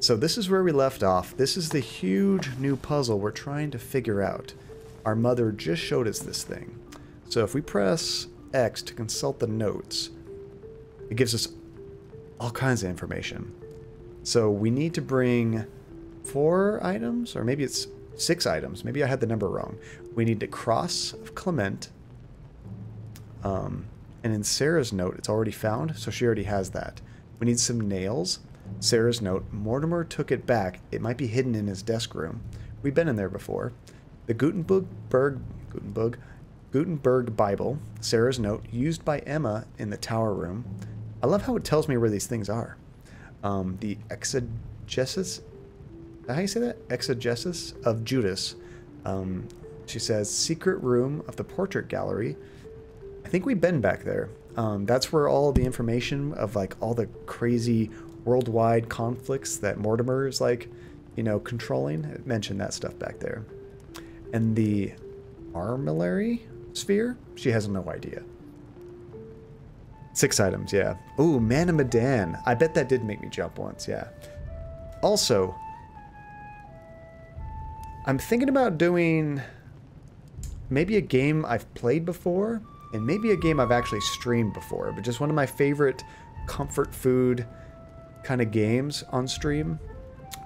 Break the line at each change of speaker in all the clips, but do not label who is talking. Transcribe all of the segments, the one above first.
So this is where we left off. This is the huge new puzzle we're trying to figure out. Our mother just showed us this thing. So if we press X to consult the notes, it gives us all kinds of information. So we need to bring 4 items, or maybe it's 6 items. Maybe I had the number wrong. We need the cross of Clement. And in Sarah's note, it's already found, so she already has that. We need some nails. Sarah's note, Mortimer took it back. It might be hidden in his desk room. We've been in there before. The Gutenberg Bible, Sarah's note, used by Emma in the tower room. I love how it tells me where these things are. The exegesis, how do you say that? Exegesis of Judas. She says, secret room of the portrait gallery. I think we've been back there. That's where all the information of like all the crazy worldwide conflicts that Mortimer is like, you know, controlling. It mentioned that stuff back there. And the armillary sphere? She has no idea. 6 items, yeah. Ooh, Man of Medan. I bet that did make me jump once, yeah. Also, I'm thinking about doing maybe a game I've played before, and maybe a game I've actually streamed before, but just one of my favorite comfort food kind of games on stream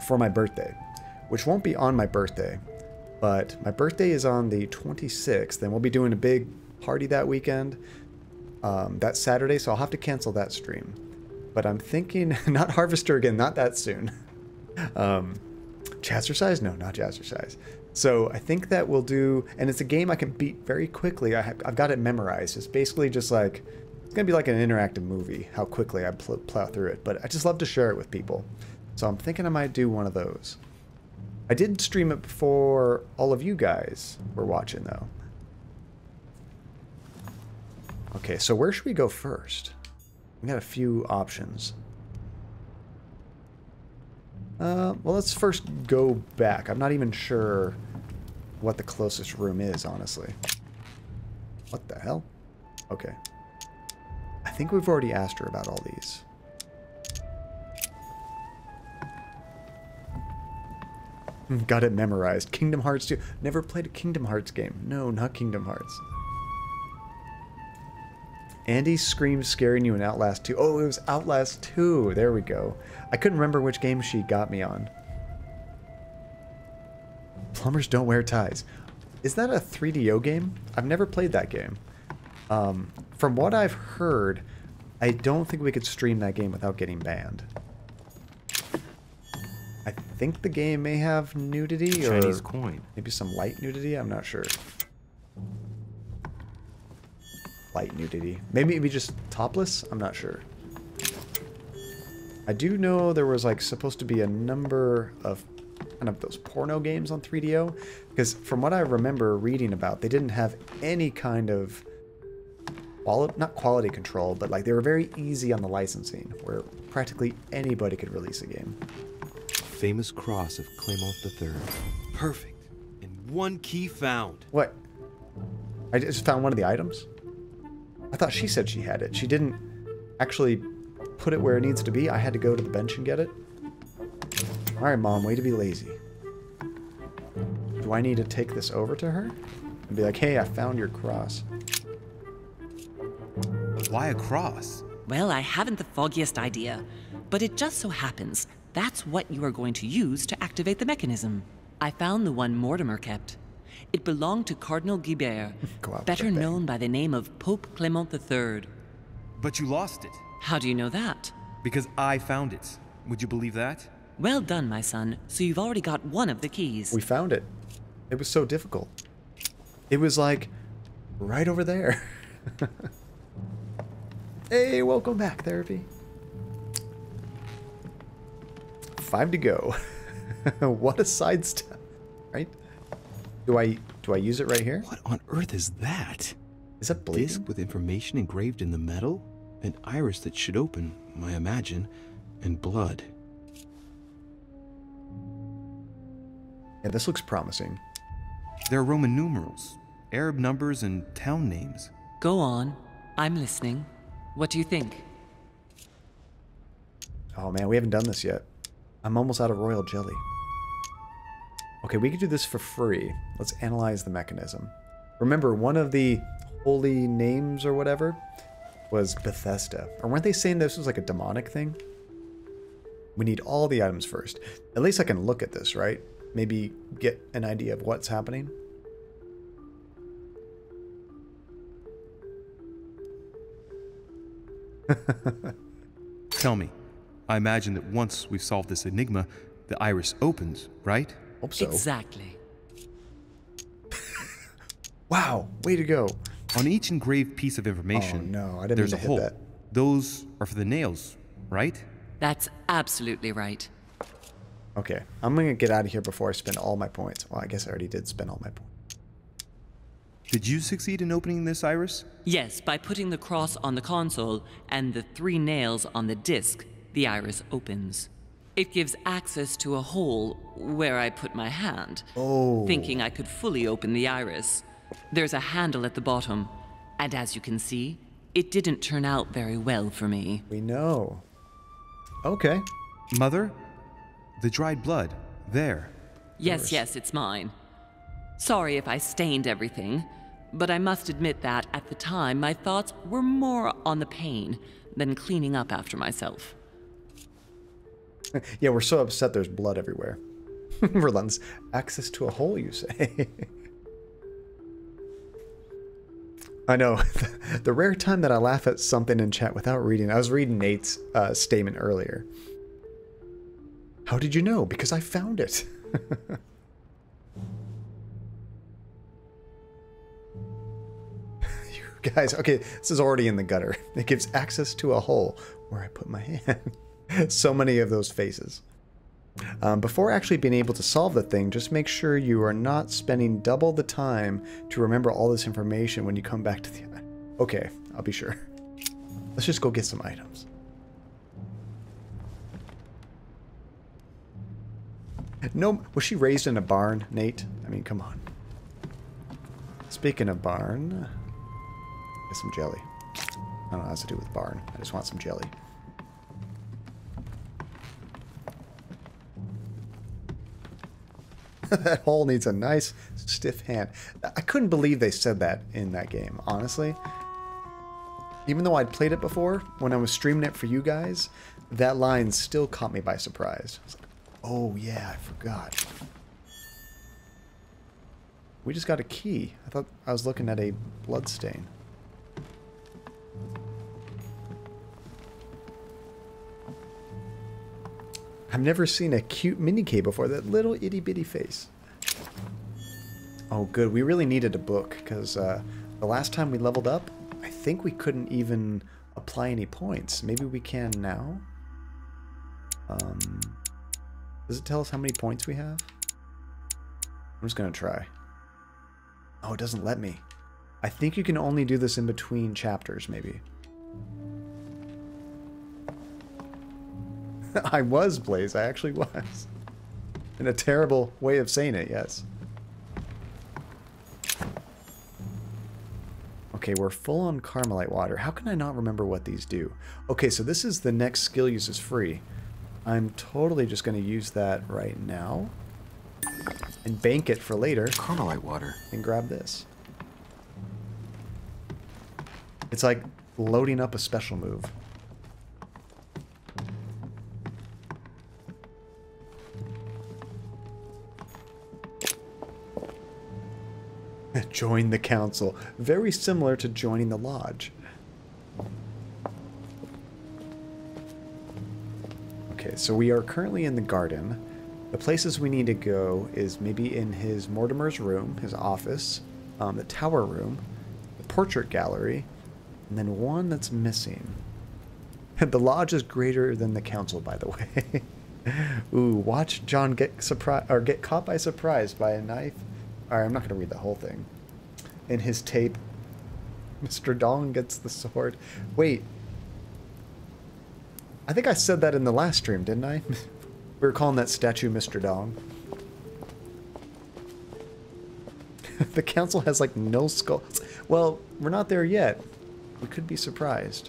for my birthday, which won't be on my birthday, but my birthday is on the 26th, and we'll be doing a big party that weekend, that Saturday, so I'll have to cancel that stream. But I'm thinking, not Harvester again, not that soon. Jazzercise? No, not Jazzercise. So I think that we'll do, and it's a game I can beat very quickly. I've got it memorized. It's basically just like, it's going to be like an interactive movie, how quickly I plow through it. But I just love to share it with people. So I'm thinking I might do one of those. I did stream it before all of you guys were watching, though. Okay, so where should we go first? We got a few options. Well, let's first go back. I'm not even sure what the closest room is, honestly. What the hell? Okay. I think we've already asked her about all these. Got it memorized. Kingdom Hearts 2. Never played a Kingdom Hearts game. No, not Kingdom Hearts. Andy's scream scaring you in Outlast 2. Oh, it was Outlast 2. There we go. I couldn't remember which game she got me on. Plumbers don't wear ties. Is that a 3DO game? I've never played that game. From what I've heard, I don't think we could stream that game without getting banned. I think the game may have nudity
Chinese
or
coin.
Maybe some light nudity. I'm not sure. Light nudity. Maybe just topless? I'm not sure. I do know there was like supposed to be a number of kind of those porno games on 3DO, because from what I remember reading about, they didn't have any kind of not quality control, but like they were very easy on the licensing, where practically anybody could release a game.
Famous cross of Clement III. Perfect. And one key found.
What? I just found one of the items? I thought she said she had it. She didn't actually put it where it needs to be. I had to go to the bench and get it. Alright, Mom, way to be lazy. Do I need to take this over to her? And be like, hey, I found your cross.
Why a cross?
Well, I haven't the foggiest idea, but it just so happens that's what you are going to use to activate the mechanism. I found the one Mortimer kept. It belonged to Cardinal Guibert, better known by the name of Pope Clement III.
But you lost it.
How do you know that?
Because I found it. Would you believe that?
Well done, my son. So you've already got one of the keys.
We found it. It was so difficult. It was like right over there. Hey, welcome back, Therapy. 5 to go. What a sidestep, right? Do I use it right here?
What on earth is that?
Is that bleeding?
Disc with information engraved in the metal? An iris that should open, I imagine, and blood.
Yeah, this looks promising.
There are Roman numerals, Arab numbers, and town names.
Go on. I'm listening. What do you think?
Oh man, we haven't done this yet. I'm almost out of royal jelly. Okay, we could do this for free. Let's analyze the mechanism. Remember, one of the holy names or whatever was Bethesda. Or weren't they saying this was like a demonic thing? We need all the items first. At least I can look at this, right? Maybe get an idea of what's happening.
Tell me, I imagine that once we've solved this enigma, the iris opens, right?
Hope so.
Exactly.
Wow, way to go.
On each engraved piece of information,
Oh, no, I didn't
there's
mean
a
to hit
hole.
that.
Those are for the nails, right?
That's absolutely right.
Okay, I'm going to get out of here before I spend all my points. Well, I guess I already did spend all my points.
Did you succeed in opening this iris?
Yes, by putting the cross on the console and the 3 nails on the disc, the iris opens. It gives access to a hole where I put my hand, thinking I could fully open the iris. There's a handle at the bottom, and as you can see, it didn't turn out very well for me.
We know. Okay.
Mother, the dried blood, there.
Yes, it's mine. Sorry if I stained everything, but I must admit that at the time my thoughts were more on the pain than cleaning up after myself.
Yeah, we're so upset there's blood everywhere. Relentless access to a hole, you say? I know. The rare time that I laugh at something in chat without reading. I was reading Nate's statement earlier. How did you know? Because I found it. You guys, okay, this is already in the gutter. It gives access to a hole where I put my hand. So many of those faces. Before actually being able to solve the thing, just make sure you are not spending double the time to remember all this information when you come back to the... Okay, I'll be sure. Let's just go get some items. No, was she raised in a barn, Nate? I mean, come on. Speaking of barn, get some jelly. I don't know what has to do with barn. I just want some jelly. That hole needs a nice stiff hand. I couldn't believe they said that in that game, honestly. Even though I'd played it before, when I was streaming it for you guys, that line still caught me by surprise. I was like, oh yeah, I forgot. We just got a key. I thought I was looking at a blood stain. I've never seen a cute mini K before. That little itty bitty face. Oh, good. We really needed a book because the last time we leveled up, I think we couldn't even apply any points. Maybe we can now. Does it tell us how many points we have? I'm just gonna try. Oh, it doesn't let me. I think you can only do this in between chapters, maybe. I was, Blaze. I actually was. In a terrible way of saying it, yes. Okay, we're full on Carmelite water. How can I not remember what these do? Okay, so this is the next skill use is free. I'm totally just going to use that right now. And bank it for later.
Carmelite water.
And grab this. It's like loading up a special move. Join the council. Very similar to joining the lodge. Okay, so we are currently in the garden. The places we need to go is maybe in his Mortimer's room, his office, the tower room, the portrait gallery, and then one that's missing. The lodge is greater than the council, by the way. Ooh, watch John get caught by surprise by a knife. Alright, I'm not going to read the whole thing. In his tape, Mr. Dong gets the sword. Wait. I think I said that in the last stream, didn't I? We were calling that statue Mr. Dong. The council has, like, no skull. Well, we're not there yet. We could be surprised.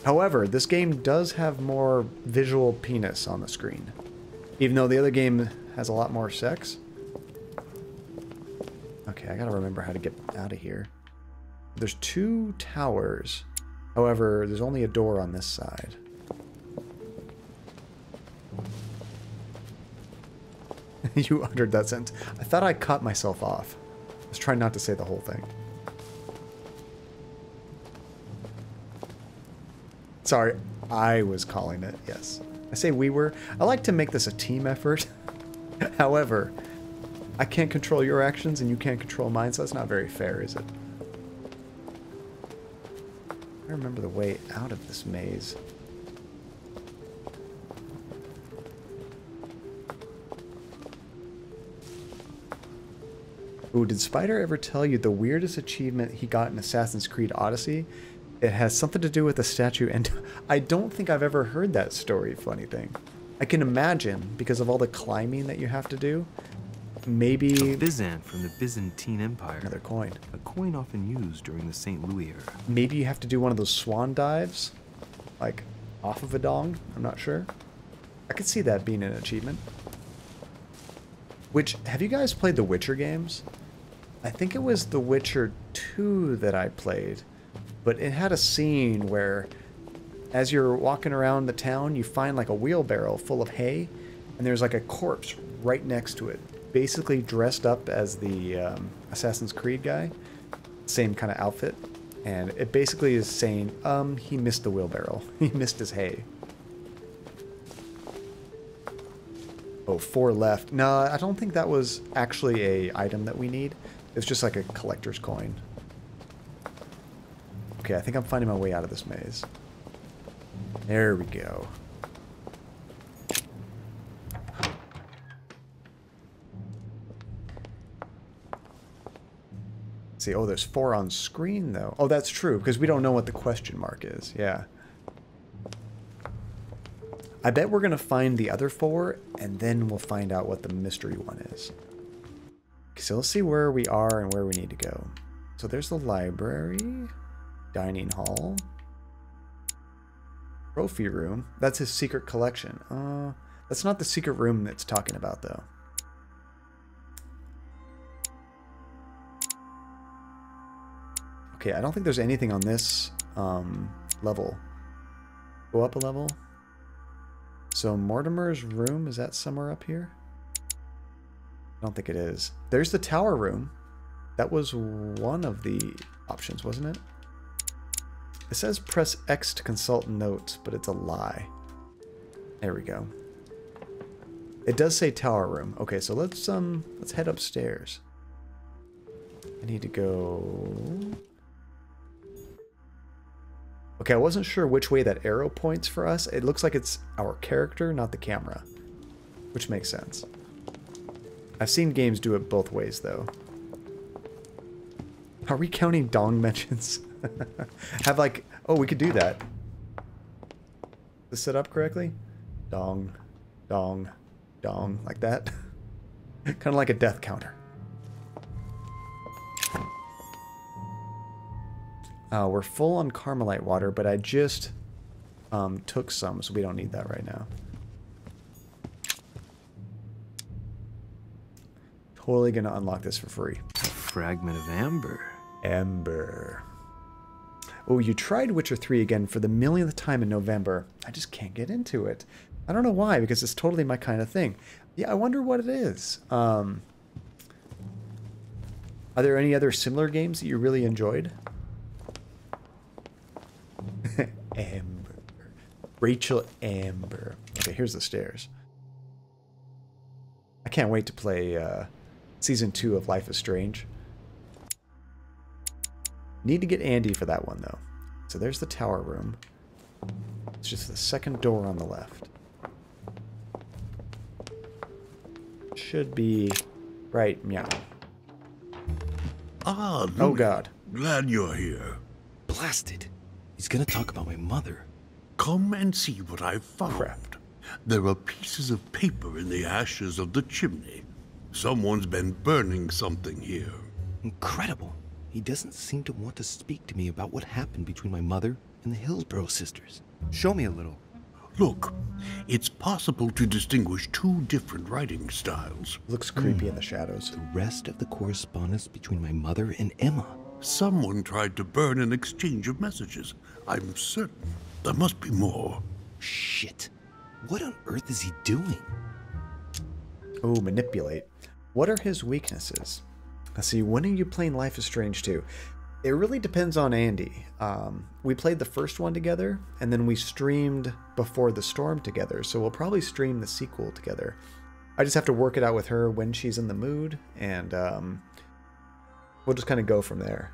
However, this game does have more visual penis on the screen. Even though the other game has a lot more sex. Okay, I gotta remember how to get out of here. There's 2 towers. However, there's only a door on this side. You uttered that sentence. I thought I cut myself off. I was trying not to say the whole thing. Sorry, I was calling it, yes. I say we were. I like to make this a team effort. However, I can't control your actions and you can't control mine, so that's not very fair, is it? I remember the way out of this maze. Ooh, did Spider ever tell you the weirdest achievement he got in Assassin's Creed Odyssey? It has something to do with a statue, and I don't think I've ever heard that story, funny thing. I can imagine, because of all the climbing that you have to do, maybe...
A Byzant from the Byzantine Empire.
Another coin.
A coin often used during the St. Louis era.
Maybe you have to do one of those swan dives, like off of a dong, I'm not sure. I could see that being an achievement. Which, have you guys played the Witcher games? I think it was The Witcher 2 that I played. But it had a scene where, as you're walking around the town, you find like a wheelbarrow full of hay, and there's like a corpse right next to it, basically dressed up as the Assassin's Creed guy, same kind of outfit, and it basically is saying, he missed the wheelbarrow, he missed his hay. Oh, 4 left. No, I don't think that was actually a item that we need. It's just like a collector's coin. Okay, I think I'm finding my way out of this maze. There we go. See, oh, there's 4 on screen, though. Oh, that's true, because we don't know what the question mark is. Yeah. I bet we're going to find the other 4, and then we'll find out what the mystery one is. Okay, so let's see where we are and where we need to go. So there's the library. Dining hall. Trophy room. That's his secret collection. That's not the secret room that's talking about, though. Okay, I don't think there's anything on this level. Go up a level. So Mortimer's room, is that somewhere up here? I don't think it is. There's the tower room. That was one of the options, wasn't it? It says press X to consult notes, but it's a lie. There we go. It does say tower room. Okay, so let's head upstairs. I need to go... Okay, I wasn't sure which way that arrow points for us. It looks like it's our character, not the camera. Which makes sense. I've seen games do it both ways, though. Are we counting dong mentions? Have like... Oh, we could do that. Is this set up correctly? Dong, dong, dong. Like that. Kind of like a death counter. We're full on Carmelite water, but I just took some, so we don't need that right now. Totally gonna unlock this for free.
A fragment of amber.
Amber. Oh, you tried Witcher 3 again for the millionth time in November. I just can't get into it. I don't know why, because it's totally my kind of thing. Yeah, I wonder what it is. Are there any other similar games that you really enjoyed? Amber. Rachel Amber. Okay, here's the stairs. I can't wait to play Season 2 of Life is Strange. Need to get Andy for that one, though. So there's the tower room. It's just the second door on the left. Should be right meow.
Ah, Louis.
Oh, God.
Glad you're here.
Blasted. He's gonna talk about my mother.
Come and see what I've found.
Crap.
There are pieces of paper in the ashes of the chimney. Someone's been burning something here.
Incredible. He doesn't seem to want to speak to me about what happened between my mother
and the Hillsborough sisters.
Show me a little.
Look, it's possible to distinguish two different writing styles.
Looks creepy in the shadows.
The rest of the correspondence between my mother and Emma.
Someone tried to burn an exchange of messages. I'm certain there must be more.
Shit. What on earth is he doing?
Oh, manipulate. What are his weaknesses? Let's see, when are you playing Life is Strange 2? It really depends on Andy. We played the first one together, and then we streamed Before the Storm together, so we'll probably stream the sequel together. I just have to work it out with her when she's in the mood, and we'll just kind of go from there.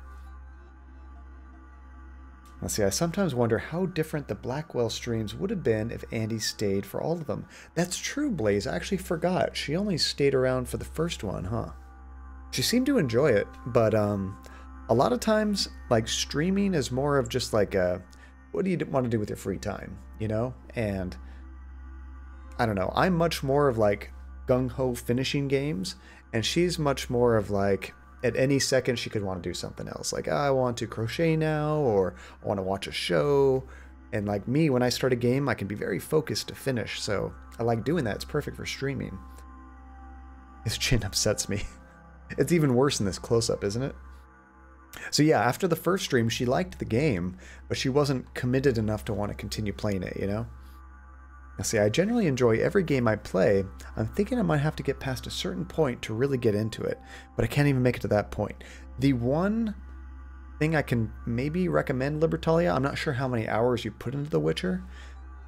Let's see, I sometimes wonder how different the Blackwell streams would have been if Andy stayed for all of them. That's true, Blaze. I actually forgot. She only stayed around for the first one, huh? She seemed to enjoy it, but a lot of times, like, streaming is more of just like what do you want to do with your free time, you know? And I don't know. I'm much more of like gung-ho finishing games, and she's much more of like, at any second she could want to do something else. Like, I want to crochet now, or I want to watch a show. And like me, when I start a game, I can be very focused to finish. So I like doing that. It's perfect for streaming. His chin upsets me. It's even worse in this close-up, isn't it? So yeah, after the first stream, she liked the game, but she wasn't committed enough to want to continue playing it, you know? Now see, I generally enjoy every game I play. I'm thinking I might have to get past a certain point to really get into it, but I can't even make it to that point. The one thing I can maybe recommend, Libertalia, I'm not sure how many hours you put into The Witcher,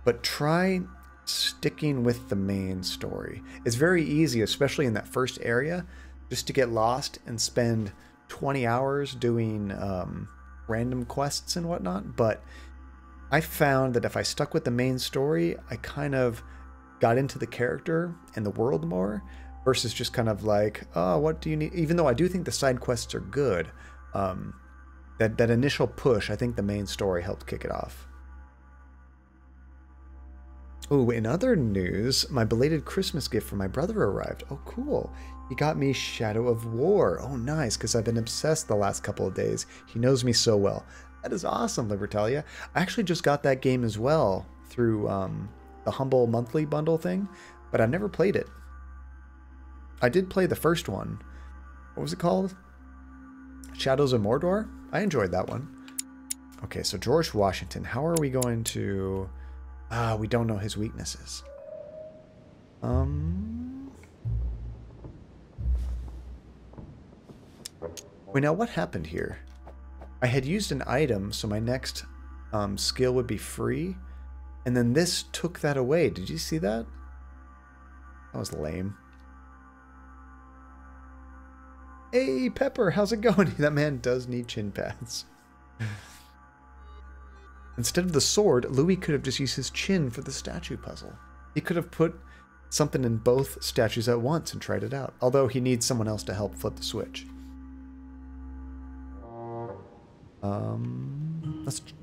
but try sticking with the main story. It's very easy, especially in that first area, just to get lost and spend 20 hours doing random quests and whatnot, but I found that if I stuck with the main story, I kind of got into the character and the world more, versus just kind of like, oh, what do you need? Even though I do think the side quests are good, that initial push, I think the main story helped kick it off. Oh, in other news, my belated Christmas gift from my brother arrived. Oh, cool. He got me Shadow of War. Oh, nice, because I've been obsessed the last couple of days. He knows me so well. That is awesome, Libertalia. I actually just got that game as well through the Humble Monthly Bundle thing, but I've never played it. I did play the first one. What was it called? Shadows of Mordor? I enjoyed that one. Okay, so George Washington. How are we going to... we don't know his weaknesses. Wait, now what happened here? I had used an item, so my next skill would be free, and then this took that away. Did you see that? That was lame. Hey, Pepper, how's it going? That man does need chin pads. Instead of the sword, Louis could have just used his chin for the statue puzzle. He could have put something in both statues at once and tried it out, although he needs someone else to help flip the switch.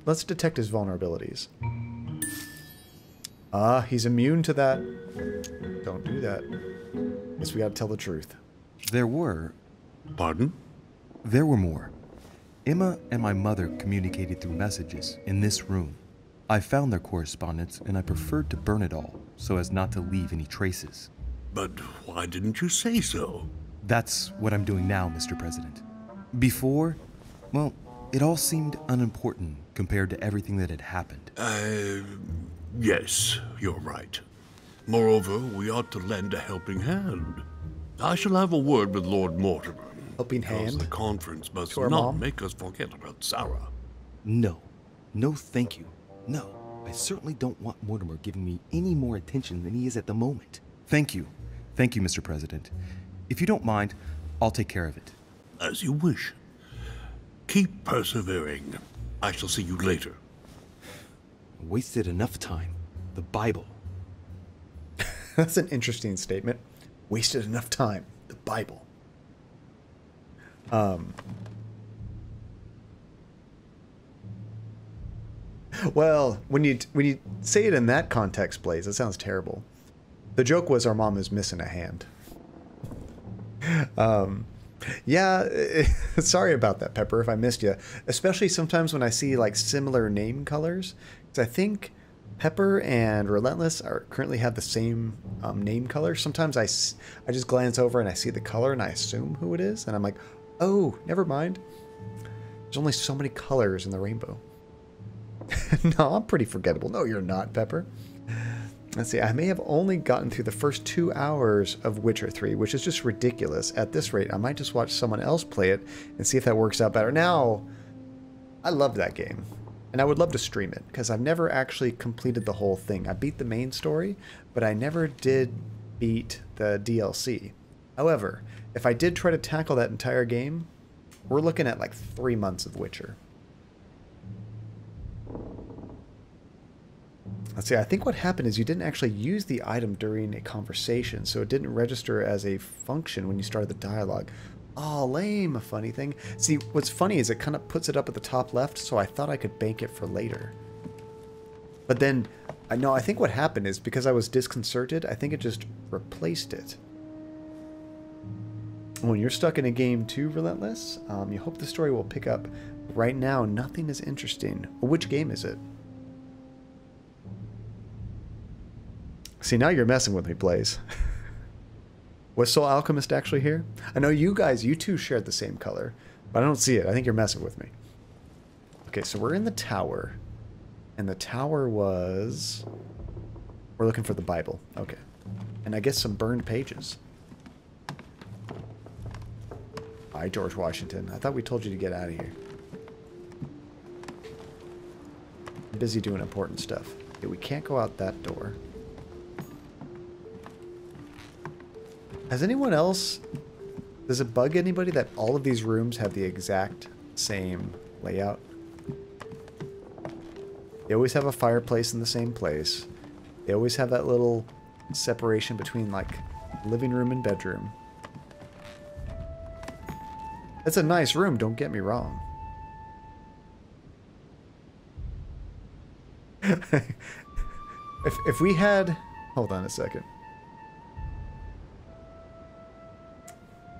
Let's detect his vulnerabilities. He's immune to that. Don't do that. Guess we gotta tell the truth.
There were...
Pardon?
There were more. Emma and my mother communicated through messages in this room. I found their correspondence, and I preferred to burn it all, so as not to leave any traces.
But why didn't you say so?
That's what I'm doing now, Mr. President. Before, well, it all seemed unimportant compared to everything that had happened.
Yes, you're right. Moreover, we ought to lend a helping hand. I shall have a word with Lord Mortimer.
Helping
Because
hand?
the conference must
To our
not
mom?
make us forget about Sarah.
No. No, thank you. No. I certainly don't want Mortimer giving me any more attention than he is at the moment.
Thank you. Thank you, Mr. President. If you don't mind, I'll take care of it.
As you wish. Keep persevering. I shall see you later.
I wasted enough time. The Bible.
That's an interesting statement. Wasted enough time. The Bible. Well, when you say it in that context, Blaze, it sounds terrible. The joke was our mom is missing a hand. Yeah, sorry about that, Pepper, if I missed you. Especially sometimes when I see like similar name colors. Because I think Pepper and Relentless currently have the same name color. Sometimes I just glance over and I see the color and I assume who it is. And I'm like, oh, never mind. There's only so many colors in the rainbow. No, I'm pretty forgettable. No, you're not, Pepper. Let's see, I may have only gotten through the first 2 hours of Witcher 3, which is just ridiculous. At this rate, I might just watch someone else play it and see if that works out better. Now, I love that game, and I would love to stream it, because I've never actually completed the whole thing. I beat the main story, but I never did beat the DLC. However, if I did try to tackle that entire game, we're looking at like 3 months of Witcher. Let's see, I think what happened is you didn't actually use the item during a conversation, so it didn't register as a function when you started the dialogue. Oh, lame, a funny thing. See, what's funny is it kind of puts it up at the top left, so I thought I could bank it for later. But then, I think what happened is because I was disconcerted, I think it just replaced it. When you're stuck in a game too, Relentless, you hope the story will pick up. Right now, nothing is interesting. Which game is it? See, now you're messing with me, Blaze. Was Soul Alchemist actually here? I know you two shared the same color, but I don't see it. I think you're messing with me. Okay, so we're in the tower. And the tower was... We're looking for the Bible. Okay. And I guess some burned pages. Hi, George Washington. I thought we told you to get out of here. I'm busy doing important stuff. Okay, we can't go out that door. Has anyone else... Does it bug anybody that all of these rooms have the exact same layout? They always have a fireplace in the same place. They always have that little separation between, like, living room and bedroom. It's a nice room, don't get me wrong. If we had... Hold on a second.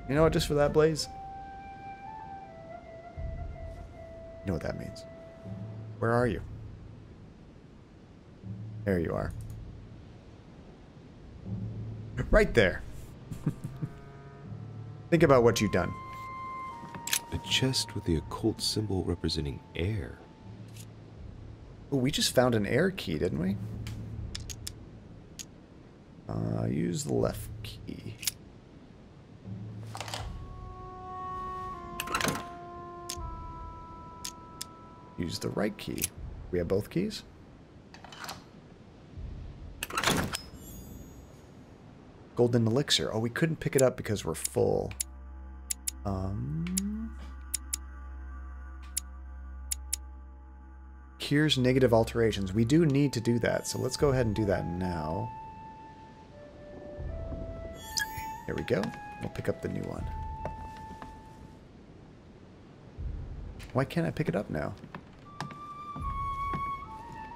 You know what, just for that, Blaze? You know what that means. Where are you? There you are. Right there. Think about what you've done.
A chest with the occult symbol representing air.
Oh, we just found an air key, didn't we? Use the left key. Use the right key. We have both keys? Golden elixir. Oh, we couldn't pick it up because we're full. Cures negative alterations. We do need to do that, so let's go ahead and do that now. There we go. We'll pick up the new one. Why can't I pick it up now?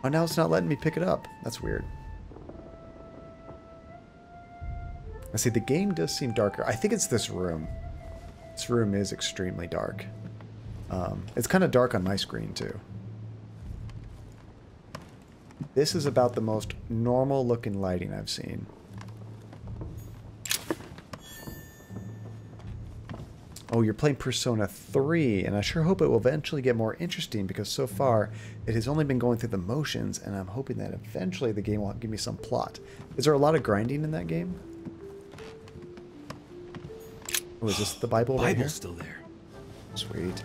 Oh, now it's not letting me pick it up. That's weird. I see, the game does seem darker. I think it's this room. This room is extremely dark. It's kind of dark on my screen, too. This is about the most normal-looking lighting I've seen. Oh, you're playing Persona 3, and I sure hope it will eventually get more interesting, because so far it has only been going through the motions, and I'm hoping that eventually the game will give me some plot. Is there a lot of grinding in that game? Oh, is this the Bible right here?
Bible's still there.
Sweet.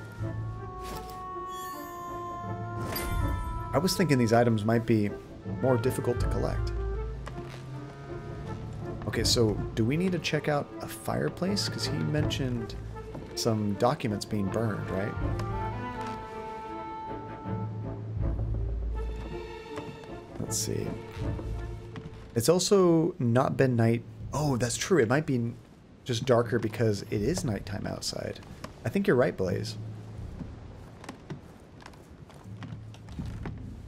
I was thinking these items might be more difficult to collect. Okay, so do we need to check out a fireplace? Because he mentioned some documents being burned, right? Let's see. It's also not been night. Oh, that's true. It might be just darker because it is nighttime outside. I think you're right, Blaze.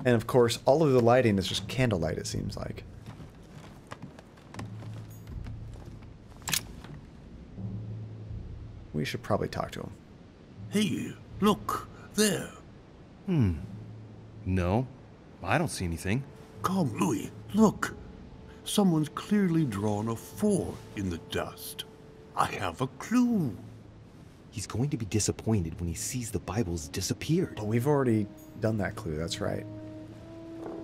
And of course, all of the lighting is just candlelight, it seems like. We should probably talk to him.
Hey, look, there.
No, I don't see anything.
Come, Louis, look. Someone's clearly drawn a 4 in the dust. I have a clue.
He's going to be disappointed when he sees the Bible's disappeared.
Oh, we've already done that clue, that's right.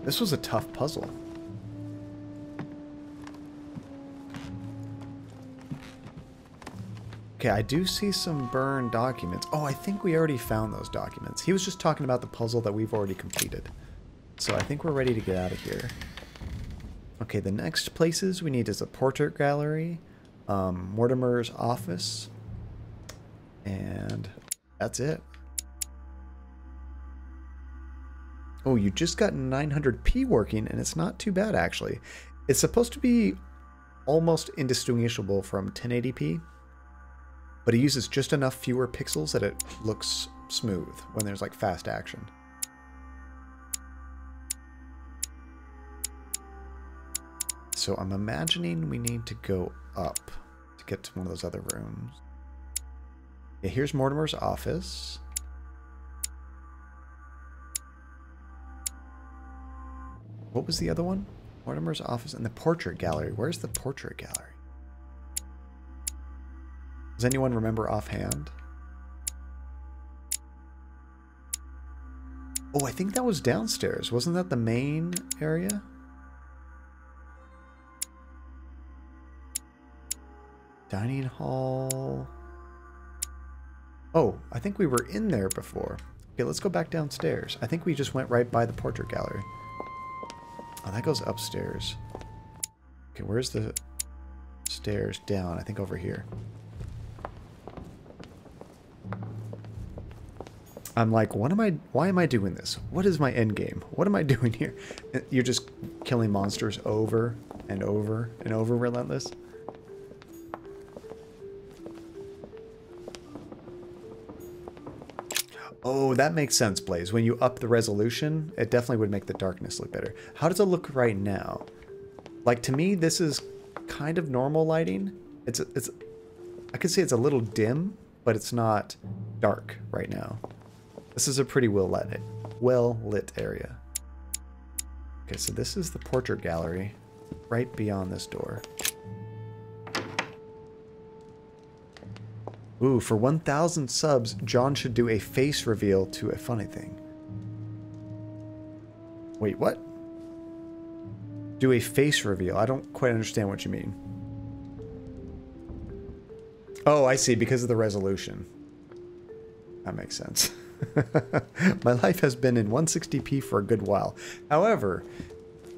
This was a tough puzzle. Okay, I do see some burned documents. Oh, I think we already found those documents. He was just talking about the puzzle that we've already completed. So I think we're ready to get out of here. Okay, the next places we need is a portrait gallery, Mortimer's office, and that's it. Oh, you just got 900p working, and it's not too bad, actually. It's supposed to be almost indistinguishable from 1080p, but it uses just enough fewer pixels that it looks smooth when there's like fast action. So I'm imagining we need to go up to get to one of those other rooms. Yeah, here's Mortimer's office. What was the other one? Mortimer's office and the portrait gallery. Where's the portrait gallery? Does anyone remember offhand? Oh, I think that was downstairs. Wasn't that the main area? Dining hall. Oh, I think we were in there before. Okay, let's go back downstairs. I think we just went right by the portrait gallery. Oh, that goes upstairs. Okay, where's the stairs down? I think over here. I'm like, why am I doing this? What is my end game? What am I doing here? You're just killing monsters over and over and over, relentless. Oh, that makes sense, Blaze. When you up the resolution, it definitely would make the darkness look better. How does it look right now? Like, to me, this is kind of normal lighting. I could say it's a little dim, but it's not dark right now. This is a pretty well lit area. Okay, so this is the portrait gallery right beyond this door. Ooh, for 1,000 subs, John should do a face reveal to a funny thing. Wait, what? Do a face reveal. I don't quite understand what you mean. Oh, I see, because of the resolution. That makes sense. My life has been in 160p for a good while. However,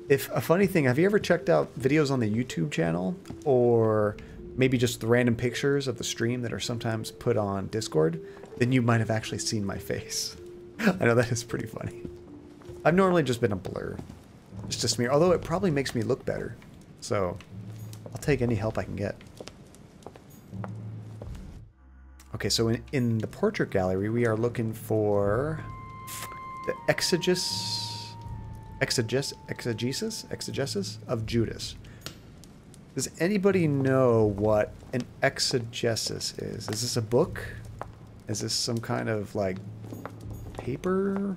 if a funny thing, have you ever checked out videos on the YouTube channel, or maybe just the random pictures of the stream that are sometimes put on Discord? Then you might have actually seen my face. I know that is pretty funny. I've normally just been a blur, just a smear, although it probably makes me look better. So I'll take any help I can get. Okay, so in the portrait gallery, we are looking for the exegesis of Judas. Does anybody know what an exegesis is? Is this a book? Is this some kind of like paper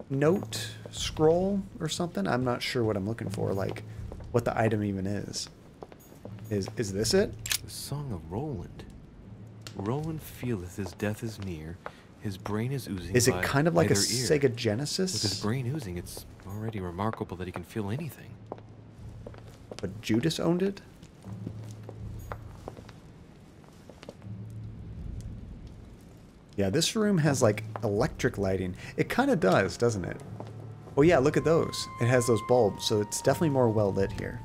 note scroll or something? I'm not sure what I'm looking for, like what the item even is. Is this it?
The Song of Roland. Roland feeleth his death is near. His brain is oozing.
Is it kind of like a
either ear.
Sega Genesis?
With his brain oozing, it's already remarkable that he can feel anything.
But Judas owned it? Yeah, this room has like electric lighting. It kind of does, doesn't it? Oh yeah, look at those. It has those bulbs, so it's definitely more well lit here.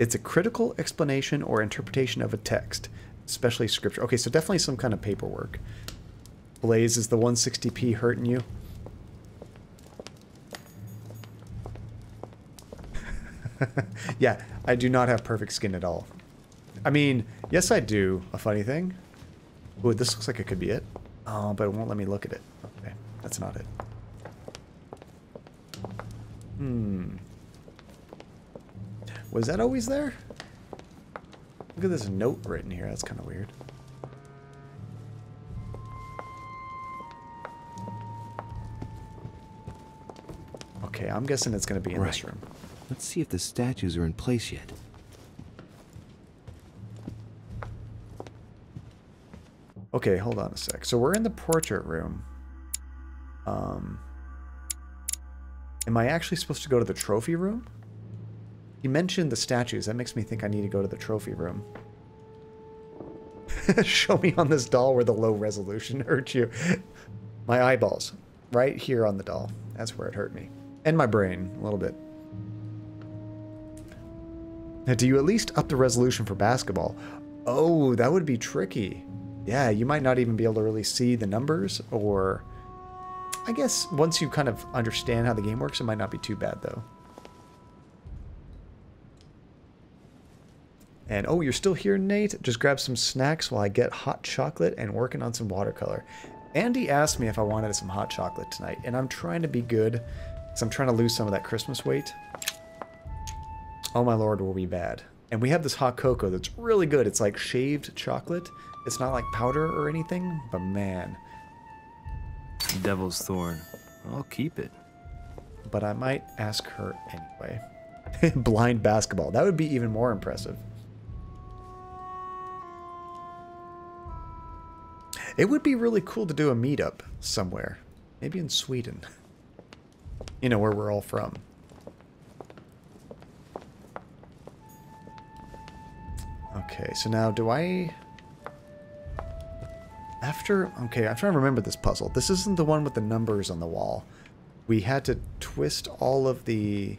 It's a critical explanation or interpretation of a text, especially scripture. Okay, so definitely some kind of paperwork. Blaze, is the 160p hurting you? Yeah, I do not have perfect skin at all. I mean, yes I do. A funny thing. Ooh, this looks like it could be it. Oh, but it won't let me look at it. Okay, that's not it. Was that always there? Look at this note written here. That's kind of weird. Okay, I'm guessing it's going to be in this room.
Let's see if the statues are in place yet.
Okay, hold on a sec. So we're in the portrait room. Am I actually supposed to go to the trophy room? You mentioned the statues. That makes me think I need to go to the trophy room. Show me on this doll where the low resolution hurt you. My eyeballs. Right here on the doll. That's where it hurt me. And my brain, a little bit. Now, do you at least up the resolution for basketball? Oh, that would be tricky. Yeah, you might not even be able to really see the numbers, or... I guess once you kind of understand how the game works, it might not be too bad, though. And, oh, you're still here, Nate? Just grab some snacks while I get hot chocolate and working on some watercolor. Andy asked me if I wanted some hot chocolate tonight, and I'm trying to be good, because I'm trying to lose some of that Christmas weight. Oh my lord, will be bad. And we have this hot cocoa that's really good. It's like shaved chocolate. It's not like powder or anything, but man.
Devil's Thorn. I'll keep it.
But I might ask her anyway. Blind basketball. That would be even more impressive. It would be really cool to do a meetup somewhere. Maybe in Sweden. You know, where we're all from. Okay, so now do I... Okay, I'm trying to remember this puzzle. This isn't the one with the numbers on the wall. We had to twist all of the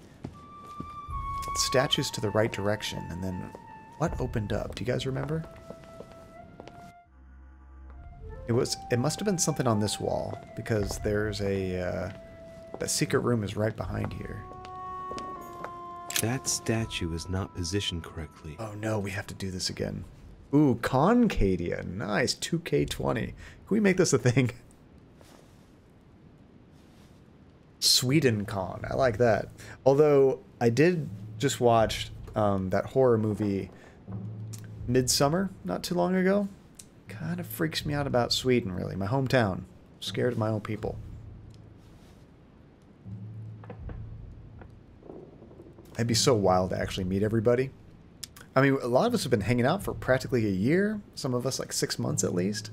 statues to the right direction, and then what opened up? Do you guys remember? It must have been something on this wall, because there's that secret room is right behind here.
That statue is not positioned correctly.
Oh no, we have to do this again. Ooh, Concadia. Nice. 2K20. Can we make this a thing? Sweden Con. I like that. Although, I did just watch that horror movie Midsummer not too long ago. Kind of freaks me out about Sweden, really. My hometown. Scared of my own people. It'd be so wild to actually meet everybody. I mean, a lot of us have been hanging out for practically a year. Some of us like 6 months at least.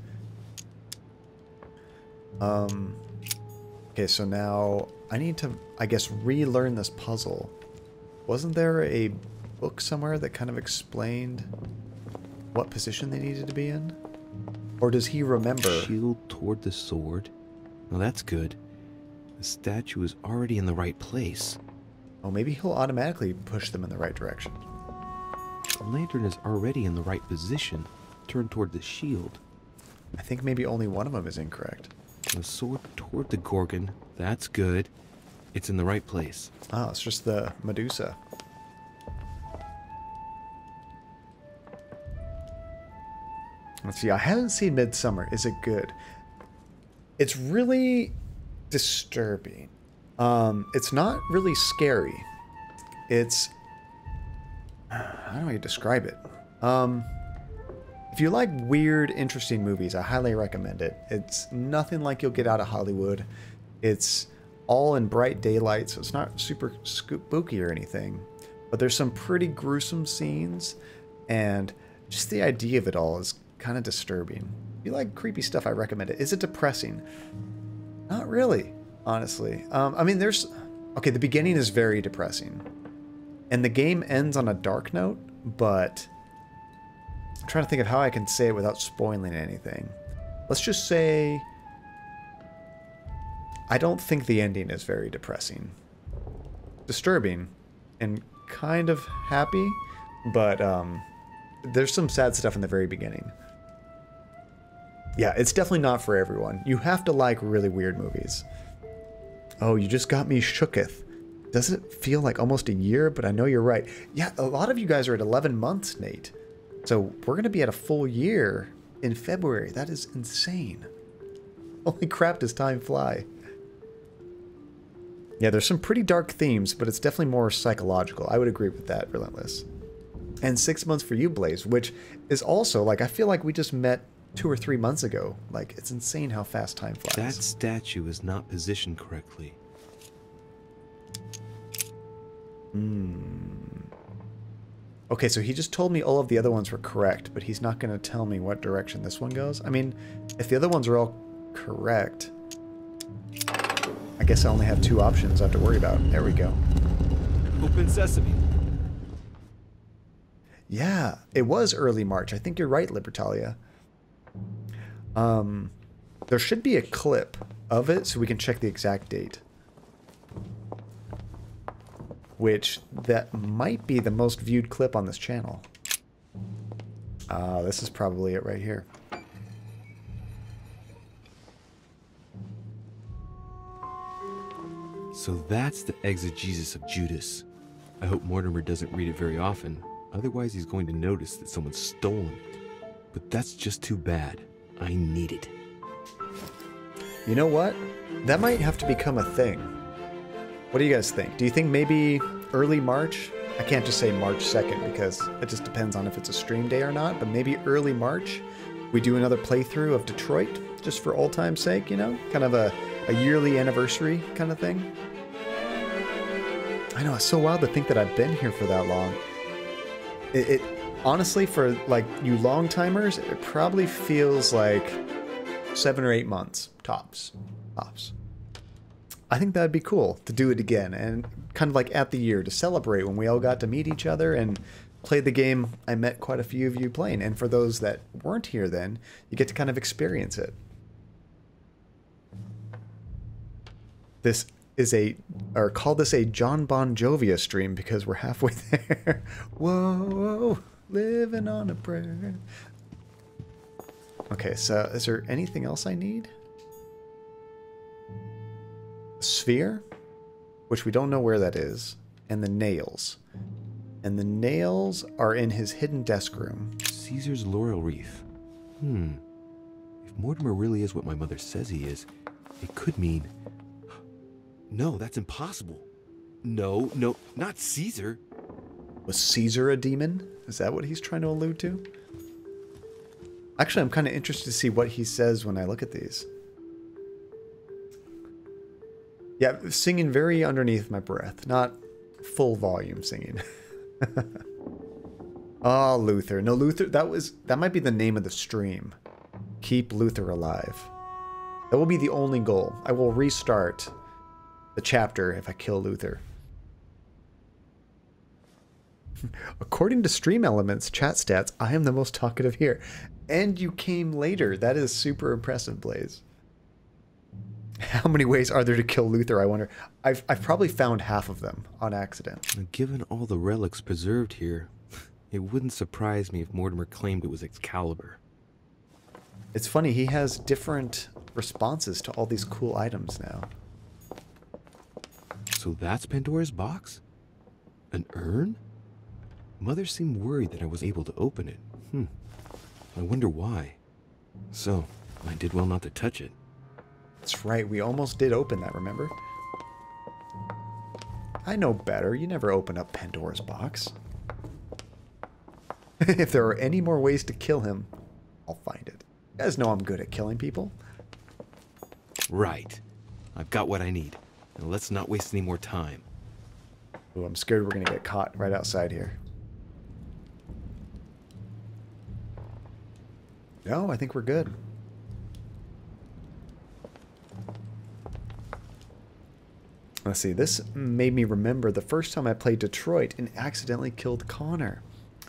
Okay, so now I need to, I guess, relearn this puzzle. Wasn't there a book somewhere that kind of explained what position they needed to be in? Or does he remember?
Shield toward the sword. Well, that's good. The statue is already in the right place.
Oh, maybe he'll automatically push them in the right direction.
The lantern is already in the right position, turned toward the shield.
I think maybe only one of them is incorrect.
The sword toward the Gorgon. That's good. It's in the right place.
Oh, it's just the Medusa. Let's see, I haven't seen Midsummer. Is it good? It's really disturbing. It's not really scary. It's... How do I describe it? If you like weird, interesting movies, I highly recommend it. It's nothing like you'll get out of Hollywood. It's all in bright daylight, so it's not super spooky or anything. But there's some pretty gruesome scenes, and just the idea of it all is kind of disturbing. If you like creepy stuff, I recommend it. Is it depressing? Not really, honestly. I mean, there's... Okay, the beginning is very depressing. And the game ends on a dark note, but I'm trying to think of how I can say it without spoiling anything. Let's just say I don't think the ending is very depressing. Disturbing and kind of happy, but there's some sad stuff in the very beginning. Yeah, it's definitely not for everyone. You have to like really weird movies. Oh, you just got me shooketh. Does it feel like almost a year? But I know you're right. Yeah, a lot of you guys are at 11 months, Nate. So we're going to be at a full year in February. That is insane. Holy crap, does time fly. Yeah, there's some pretty dark themes, but it's definitely more psychological. I would agree with that, Relentless. And 6 months for you, Blaze, which is also, like, I feel like we just met 2 or 3 months ago. Like, it's insane how fast time flies.
That statue is not positioned correctly.
Okay, so he just told me all of the other ones were correct, but he's not going to tell me what direction this one goes. I mean, if the other ones are all correct, I guess I only have 2 options I have to worry about. There we go.
Open sesame.
Yeah, it was early March. I think you're right, Libertalia. There should be a clip of it so we can check the exact date. Which, that might be the most viewed clip on this channel. This is probably it right here.
So that's the exegesis of Judas. I hope Mortimer doesn't read it very often. Otherwise, he's going to notice that someone's stolen it. But that's just too bad. I need it.
You know what? That might have to become a thing. What do you guys think? Do you think maybe early March? I can't just say March 2nd because it just depends on if it's a stream day or not, but maybe early March we do another playthrough of Detroit just for old time's sake, you know? Kind of a yearly anniversary kind of thing. I know, it's so wild to think that I've been here for that long. It honestly, for like you long timers, it probably feels like 7 or 8 months tops. I think that'd be cool to do it again and kind of like at the year to celebrate when we all got to meet each other and play the game I met quite a few of you playing. And for those that weren't here then, you get to kind of experience it. This is or call this a John Bon Jovi stream because we're halfway there. Whoa, living on a prayer. Okay, so is there anything else I need? Sphere, which we don't know where that is, and the nails. And the nails are in his hidden desk room.
Caesar's laurel wreath. If Mortimer really is what my mother says he is, it could mean... No, that's impossible. No, not Caesar.
Was Caesar a demon? Is that what he's trying to allude to? Actually, I'm kind of interested to see what he says when I look at these. Yeah, singing very underneath my breath, not full volume singing. Oh, Luther. No, Luther, that might be the name of the stream. Keep Luther alive. That will be the only goal. I will restart the chapter if I kill Luther. According to Stream Elements chat stats, I am the most talkative here. And you came later. That is super impressive, Blaze. How many ways are there to kill Luther, I wonder? I've probably found half of them on accident.
Given all the relics preserved here, it wouldn't surprise me if Mortimer claimed it was Excalibur.
It's funny, he has different responses to all these cool items now.
So that's Pandora's box? An urn? Mother seemed worried that I was able to open it. I wonder why. So, I did well not to touch it.
That's right, we almost did open that, remember? I know better. You never open up Pandora's box. If there are any more ways to kill him, I'll find it. You guys know I'm good at killing people.
Right. I've got what I need. And let's not waste any more time.
Ooh, I'm scared we're going to get caught right outside here. No, I think we're good. Let's see, this made me remember the first time I played Detroit and accidentally killed Connor.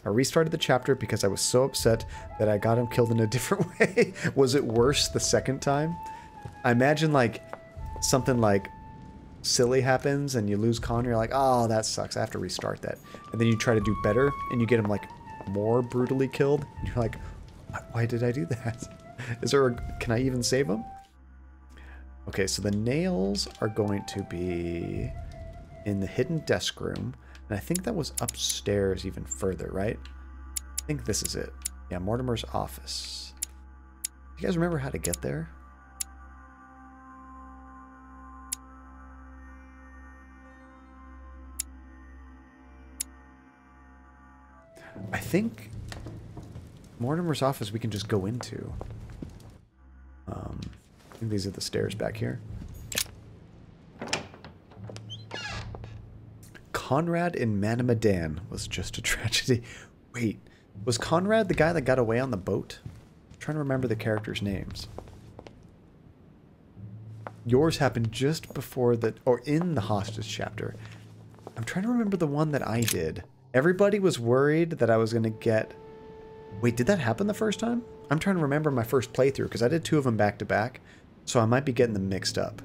I restarted the chapter because I was so upset that I got him killed in a different way. Was it worse the second time? I imagine like something like silly happens and you lose Connor, you're like, oh, that sucks, I have to restart that. And then you try to do better and you get him like more brutally killed. And you're like, why did I do that? Is there can I even save him? Okay, so the nails are going to be in the hidden desk room. And I think that was upstairs even further, right? I think this is it. Yeah, Mortimer's office. Do you guys remember how to get there? I think Mortimer's office we can just go into. I think these are the stairs back here. Conrad in Manamadan was just a tragedy. Wait, was Conrad the guy that got away on the boat? I'm trying to remember the characters' names. Yours happened just before the, or in the hostage chapter. I'm trying to remember the one that I did. Everybody was worried that I was going to get... Wait, did that happen the first time? I'm trying to remember my first playthrough, because I did 2 of them back to back, so I might be getting them mixed up.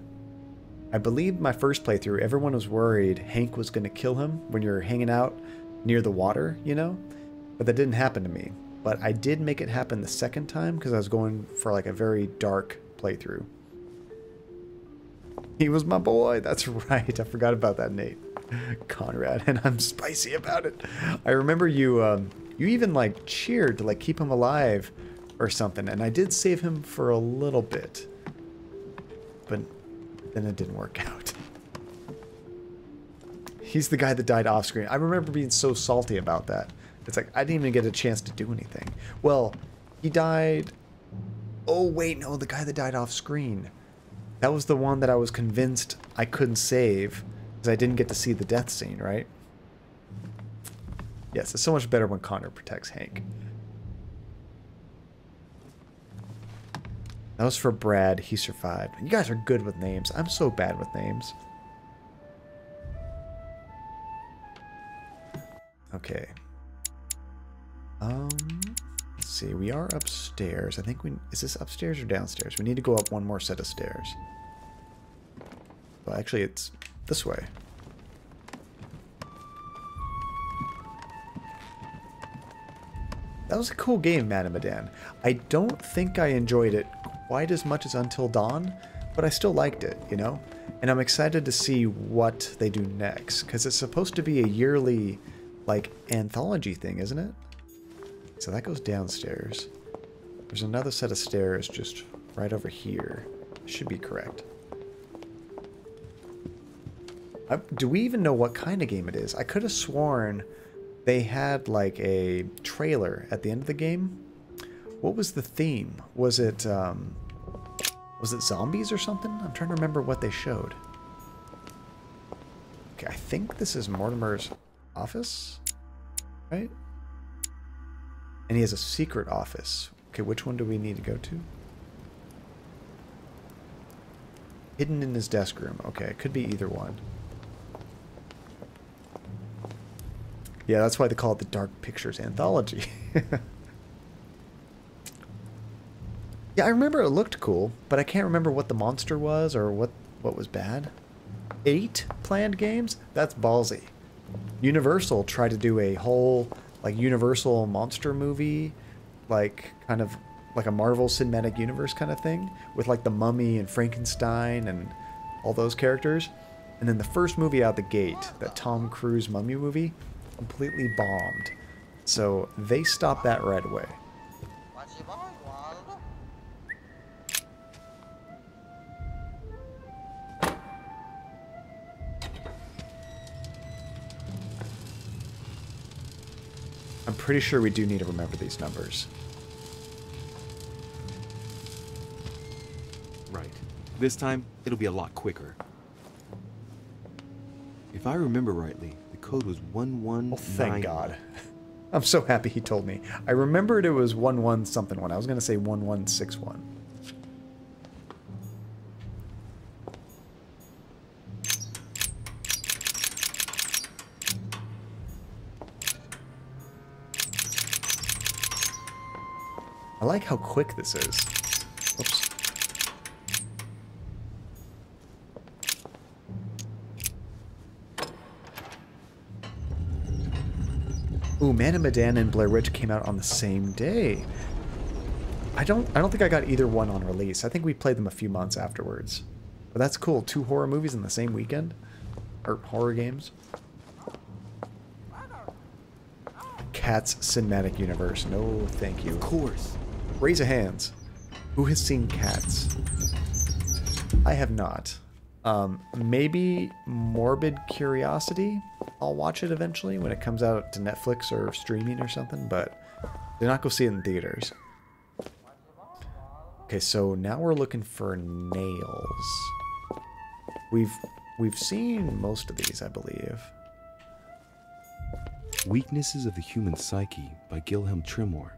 I believe my first playthrough, everyone was worried Hank was going to kill him when you're hanging out near the water, you know? But that didn't happen to me. But I did make it happen the second time because I was going for like a very dark playthrough. He was my boy. That's right. I forgot about that, Nate. Conrad, and I'm spicy about it. I remember you you even like cheered to like keep him alive or something, and I did save him for a little bit. But then it didn't work out. He's the guy that died off screen. I remember being so salty about that. It's like, I didn't even get a chance to do anything. Well, he died... Oh, wait, no, the guy that died off screen. That was the one that I was convinced I couldn't save because I didn't get to see the death scene, right? Yes, it's so much better when Connor protects Hank. That was for Brad. He survived. You guys are good with names. I'm so bad with names. Okay. Let's see. We are upstairs. I think we... Is this upstairs or downstairs? We need to go up one more set of stairs. Well, actually, it's this way. That was a cool game, Manamadan. I don't think I enjoyed it quite as much as Until Dawn, but I still liked it, you know? And I'm excited to see what they do next, because it's supposed to be a yearly, like, anthology thing, isn't it? So that goes downstairs. There's another set of stairs just right over here. Should be correct. Do we even know what kind of game it is? I could have sworn they had like a trailer at the end of the game. What was the theme? Was it zombies or something? I'm trying to remember what they showed. Okay, I think this is Mortimer's office, right? And he has a secret office. Okay, which one do we need to go to? Hidden in his desk room. Okay, it could be either one. Yeah, that's why they call it the Dark Pictures Anthology. Yeah, I remember it looked cool, but I can't remember what the monster was or what was bad. 8 planned games? That's ballsy. Universal tried to do a whole, like, Universal monster movie, like, kind of like a Marvel Cinematic Universe kind of thing, with, like, the Mummy and Frankenstein and all those characters. And then the first movie out the gate, that Tom Cruise Mummy movie, completely bombed. So they stopped that right away. I'm pretty sure we do need to remember these numbers.
Right. This time, it'll be a lot quicker. If I remember rightly, the code was 119.
Oh, thank God. I'm so happy he told me. I remembered it was 11 something one. I was going to say 1161. I like how quick this is. Oops. Ooh, Manamadan and Blair Witch came out on the same day. I don't think I got either one on release. I think we played them a few months afterwards. But that's cool. 2 horror movies in the same weekend? Or horror games? Cats Cinematic Universe. No, thank you.
Of course.
Raise your hands. Who has seen Cats? I have not. Maybe Morbid Curiosity. I'll watch it eventually when it comes out to Netflix or streaming or something, but do not go see it in theaters. Okay, so now we're looking for nails. We've seen most of these, I believe.
Weaknesses of the Human Psyche by Gilhelm Trimore.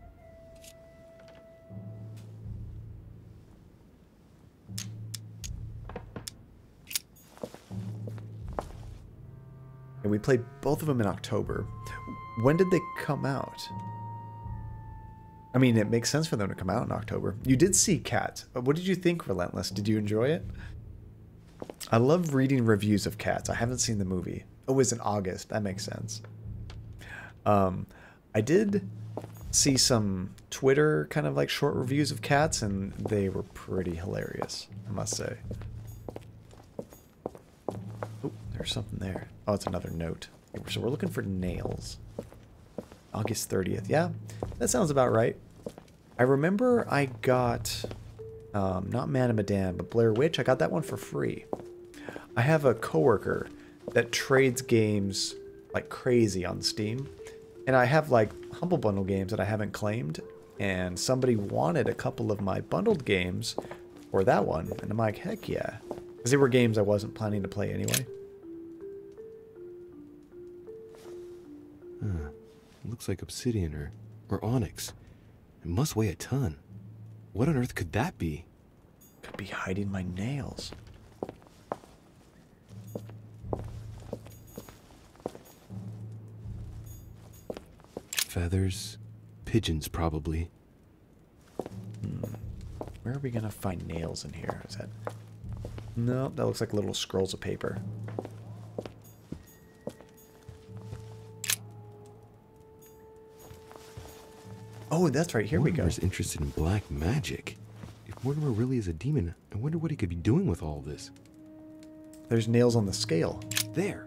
And we played both of them in October. When did they come out? I mean, it makes sense for them to come out in October. You did see Cats. What did you think, Relentless? Did you enjoy it? I love reading reviews of Cats. I haven't seen the movie. Oh, it was in August. That makes sense. I did see some Twitter kind of like short reviews of Cats, and they were pretty hilarious, I must say. Oh, there's something there. Oh, it's another note. So we're looking for nails. August 30th. Yeah, that sounds about right. I remember I got, not Man of Medan, but Blair Witch. I got that one for free. I have a coworker that trades games like crazy on Steam. And I have like Humble Bundle games that I haven't claimed. And somebody wanted a couple of my bundled games for that one. And I'm like, heck yeah. Because they were games I wasn't planning to play anyway.
Huh. Looks like obsidian or onyx. It must weigh a ton. What on earth could that be?
Could be hiding my nails.
Feathers, pigeons probably.
Where are we gonna find nails in here? Is that... No, that looks like little scrolls of paper. Oh, that's right. Here we go.
Mortimer's interested in black magic. If Mortimer really is a demon, I wonder what he could be doing with all this.
There's nails on the scale.
There.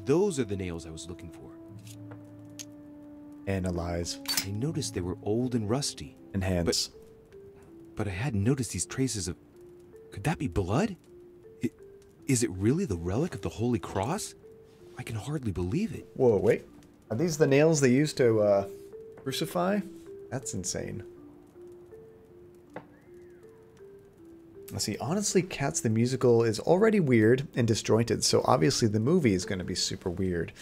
Those are the nails I was looking for.
Analyze.
I noticed they were old and rusty.
Enhance.
But I hadn't noticed these traces of... Could that be blood? Is it really the relic of the Holy Cross? I can hardly believe it.
Whoa, wait. Are these the nails they used to crucify? That's insane. Let's see. Honestly, Cats the Musical is already weird and disjointed, so obviously the movie is going to be super weird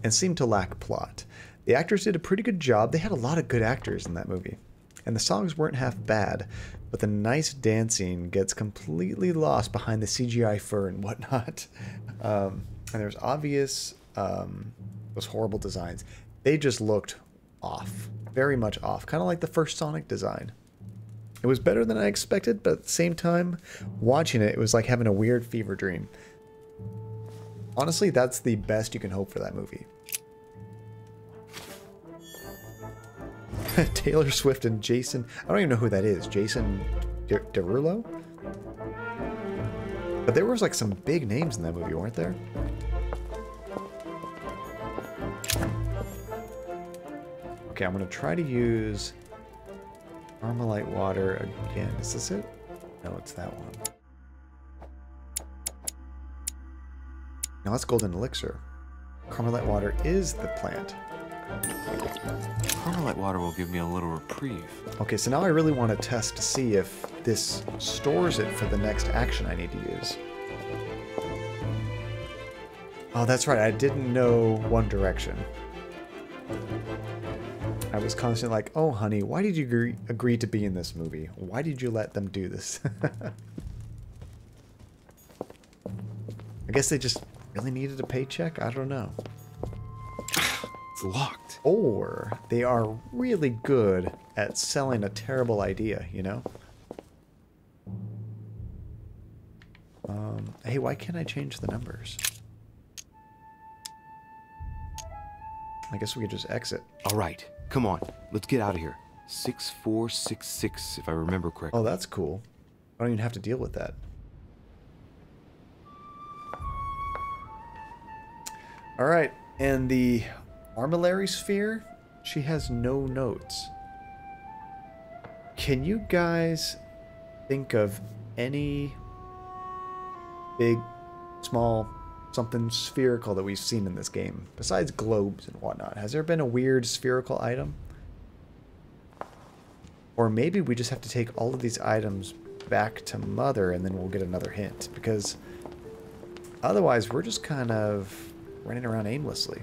and seem to lack plot. The actors did a pretty good job. They had a lot of good actors in that movie. And the songs weren't half bad, but the nice dancing gets completely lost behind the CGI fur and whatnot. And there's obvious, those horrible designs. They just looked off. Very much off. Kind of like the first Sonic design. It was better than I expected, but at the same time, watching it, it was like having a weird fever dream. Honestly, that's the best you can hope for that movie. Taylor Swift and Jason... I don't even know who that is. Jason Derulo? But there was like some big names in that movie, weren't there? Okay, I'm going to try to use Armalite water again. Is this it? No, it's that one. Now that's golden elixir. Carmelite water is the plant.
Carmelite water will give me a little reprieve.
Okay, so now I really want to test to see if this stores it for the next action I need to use. Oh, that's right. I didn't know One Direction. I was constantly like, oh, honey, why did you agree to be in this movie? Why did you let them do this? I guess they just really needed a paycheck? I don't know.
It's locked.
Or they are really good at selling a terrible idea, you know? Hey, why can't I change the numbers? I guess we could just exit.
All right, come on. Let's get out of here. 6466, if I remember correctly.
Oh, that's cool. I don't even have to deal with that. All right, and the Armillary Sphere, she has no notes. Can you guys think of any big, small, something spherical that we've seen in this game? Besides globes and whatnot, has there been a weird spherical item? Or maybe we just have to take all of these items back to Mother and then we'll get another hint. Because otherwise we're just kind of running around aimlessly.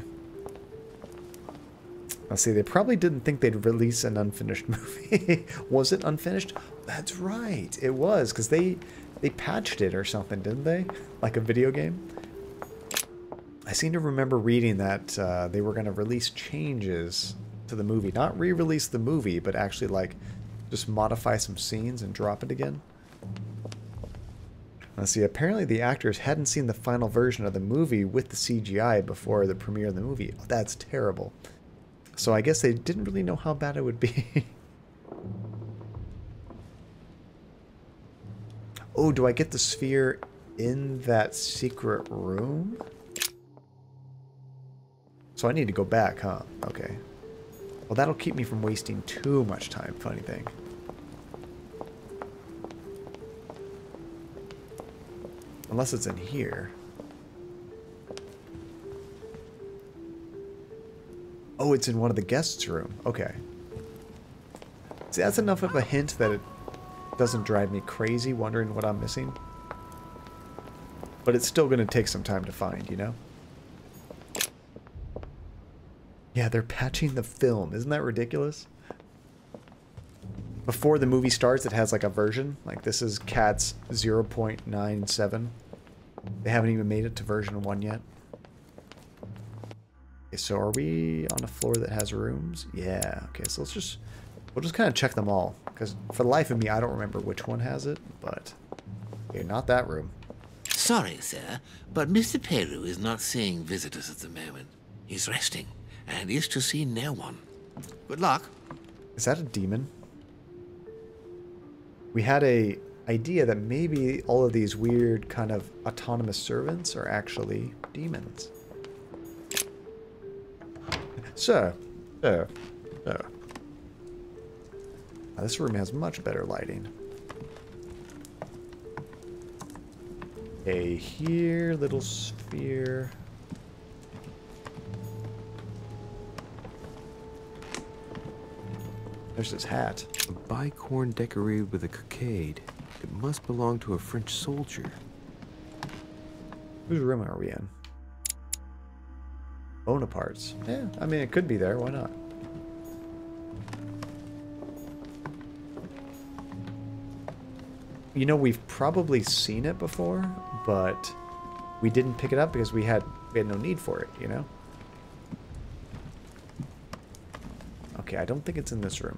Let's see, they probably didn't think they'd release an unfinished movie. Was it unfinished? That's right, it was, because they patched it or something, didn't they? Like a video game? I seem to remember reading that they were going to release changes to the movie. Not re-release the movie, but actually like just modify some scenes and drop it again. Let's see, apparently the actors hadn't seen the final version of the movie with the CGI before the premiere of the movie. Oh, that's terrible. So I guess they didn't really know how bad it would be. Oh, do I get the sphere in that secret room? So I need to go back, huh? Okay. Well, that'll keep me from wasting too much time, funny thing. Unless it's in here. Oh, it's in one of the guests' room. Okay. See, that's enough of a hint that it doesn't drive me crazy wondering what I'm missing. But it's still going to take some time to find, you know? Yeah, they're patching the film. Isn't that ridiculous? Before the movie starts, it has like a version. Like this is Cat's 0.97. They haven't even made it to version 1 yet. Okay, so are we on a floor that has rooms? Yeah. Okay, so we'll just kind of check them all. Because for the life of me, I don't remember which one has it. But, okay, not that room.
Sorry, sir, but Mr. Peru is not seeing visitors at the moment. He's resting, and is to see no one. Good luck.
Is that a demon? We had a idea that maybe all of these weird kind of autonomous servants are actually demons. Sir. Now, this room has much better lighting. Okay, here, little sphere. There's his hat.
A bicorn decorated with a cockade. It must belong to a French soldier.
Whose room are we in? Bonaparte's. Yeah, I mean, it could be there. Why not? You know, we've probably seen it before, but we didn't pick it up because we had no need for it, you know? Okay, I don't think it's in this room.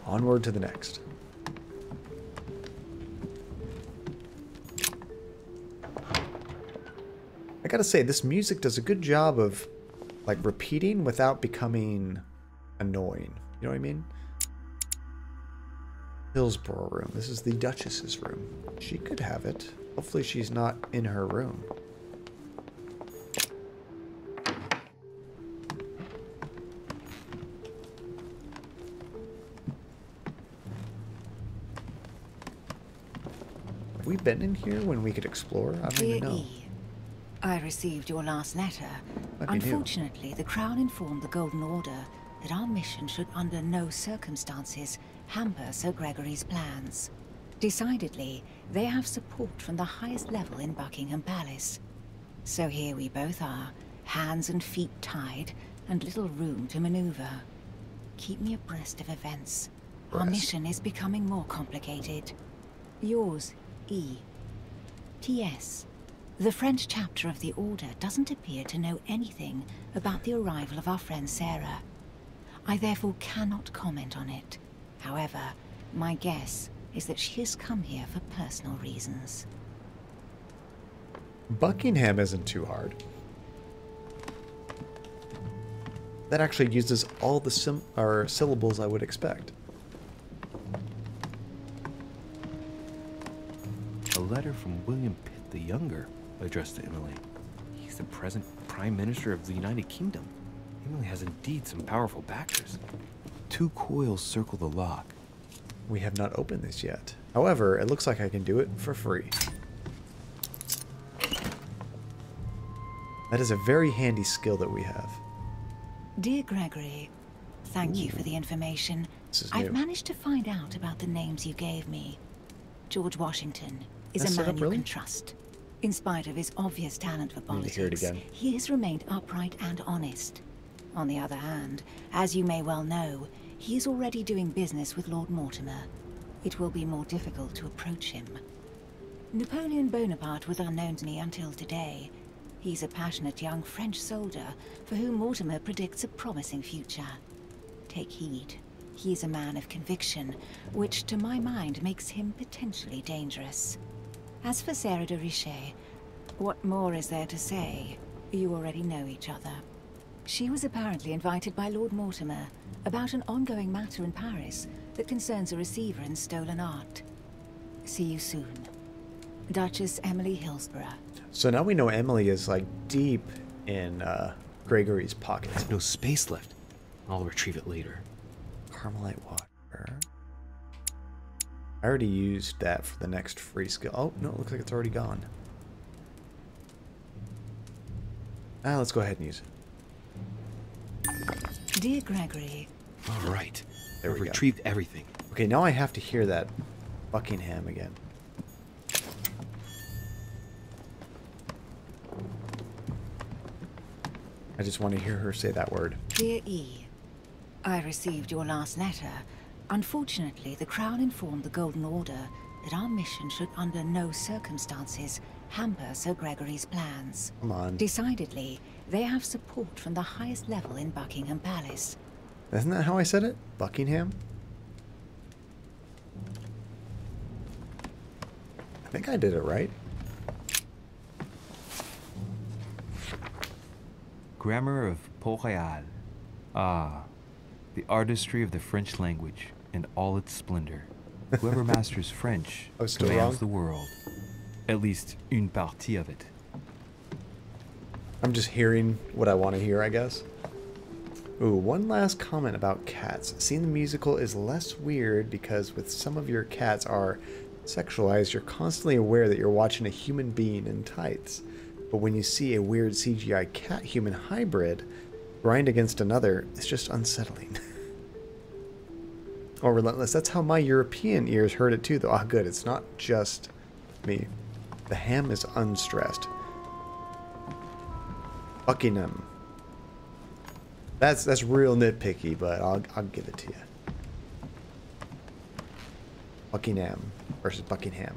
Onward to the next. I gotta say, this music does a good job of, like, repeating without becoming annoying. You know what I mean? Hillsborough room. This is the Duchess's room. She could have it. Hopefully she's not in her room. Have we been in here when we could explore? I don't even know.
I received your last letter.
Might be new.
Unfortunately, the Crown informed the Golden Order that our mission should under no circumstances hamper Sir Gregory's plans. Decidedly, they have support from the highest level in Buckingham Palace. So here we both are, hands and feet tied, and little room to maneuver. Keep me abreast of events. Our mission is becoming more complicated. Yours, E. T.S. The French chapter of the Order doesn't appear to know anything about the arrival of our friend Sarah. I therefore cannot comment on it. However, my guess is that she has come here for personal reasons.
Buckingham isn't too hard. That actually uses all the syllables I would expect.
A letter from William Pitt the Younger, addressed to Emily. He's the present Prime Minister of the United Kingdom. Emily has indeed some powerful backers. 2 coils circle the lock.
We have not opened this yet. However, it looks like I can do it for free. That is a very handy skill that we have.
Dear Gregory, thank you for the information. I've managed to find out about the names you gave me. George Washington is a man you can trust. In spite of his obvious talent for politics, he has remained upright and honest. On the other hand, as you may well know, he is already doing business with Lord Mortimer. It will be more difficult to approach him. Napoleon Bonaparte was unknown to me until today. He's a passionate young French soldier for whom Mortimer predicts a promising future. Take heed. He is a man of conviction, which to my mind makes him potentially dangerous. As for Sarah de Richet, what more is there to say? You already know each other. She was apparently invited by Lord Mortimer about an ongoing matter in Paris that concerns a receiver in stolen art. See you soon. Duchess Emily Hillsborough.
So now we know Emily is like deep in Gregory's pocket.
There's no space left. I'll retrieve it later.
Carmelite water. I already used that for the next free skill. Oh, no, it looks like it's already gone. Let's go ahead and use it.
Dear Gregory.
All right.
There we go.
Retrieved everything.
Okay, now I have to hear that Buckingham again. I just want to hear her say that word.
Dear E, I received your last letter. Unfortunately, the Crown informed the Golden Order that our mission should under no circumstances hamper Sir Gregory's plans.
Come on.
Decidedly, they have support from the highest level in Buckingham Palace.
Isn't that how I said it? Buckingham? I think I did it right.
Grammar of Port-Royal. Ah, the artistry of the French language in all its splendor. Whoever masters French commands the world. At least une partie of it.
I'm just hearing what I want to hear, I guess. Ooh, one last comment about cats. Seeing the musical is less weird because with some of your cats are sexualized, you're constantly aware that you're watching a human being in tights. But when you see a weird CGI cat-human hybrid grind against another, it's just unsettling. Or relentless. That's how my European ears heard it too, though. Ah, good. It's not just me. The ham is unstressed. Buckingham. That's real nitpicky, but I'll give it to you. Buckingham versus Buckingham.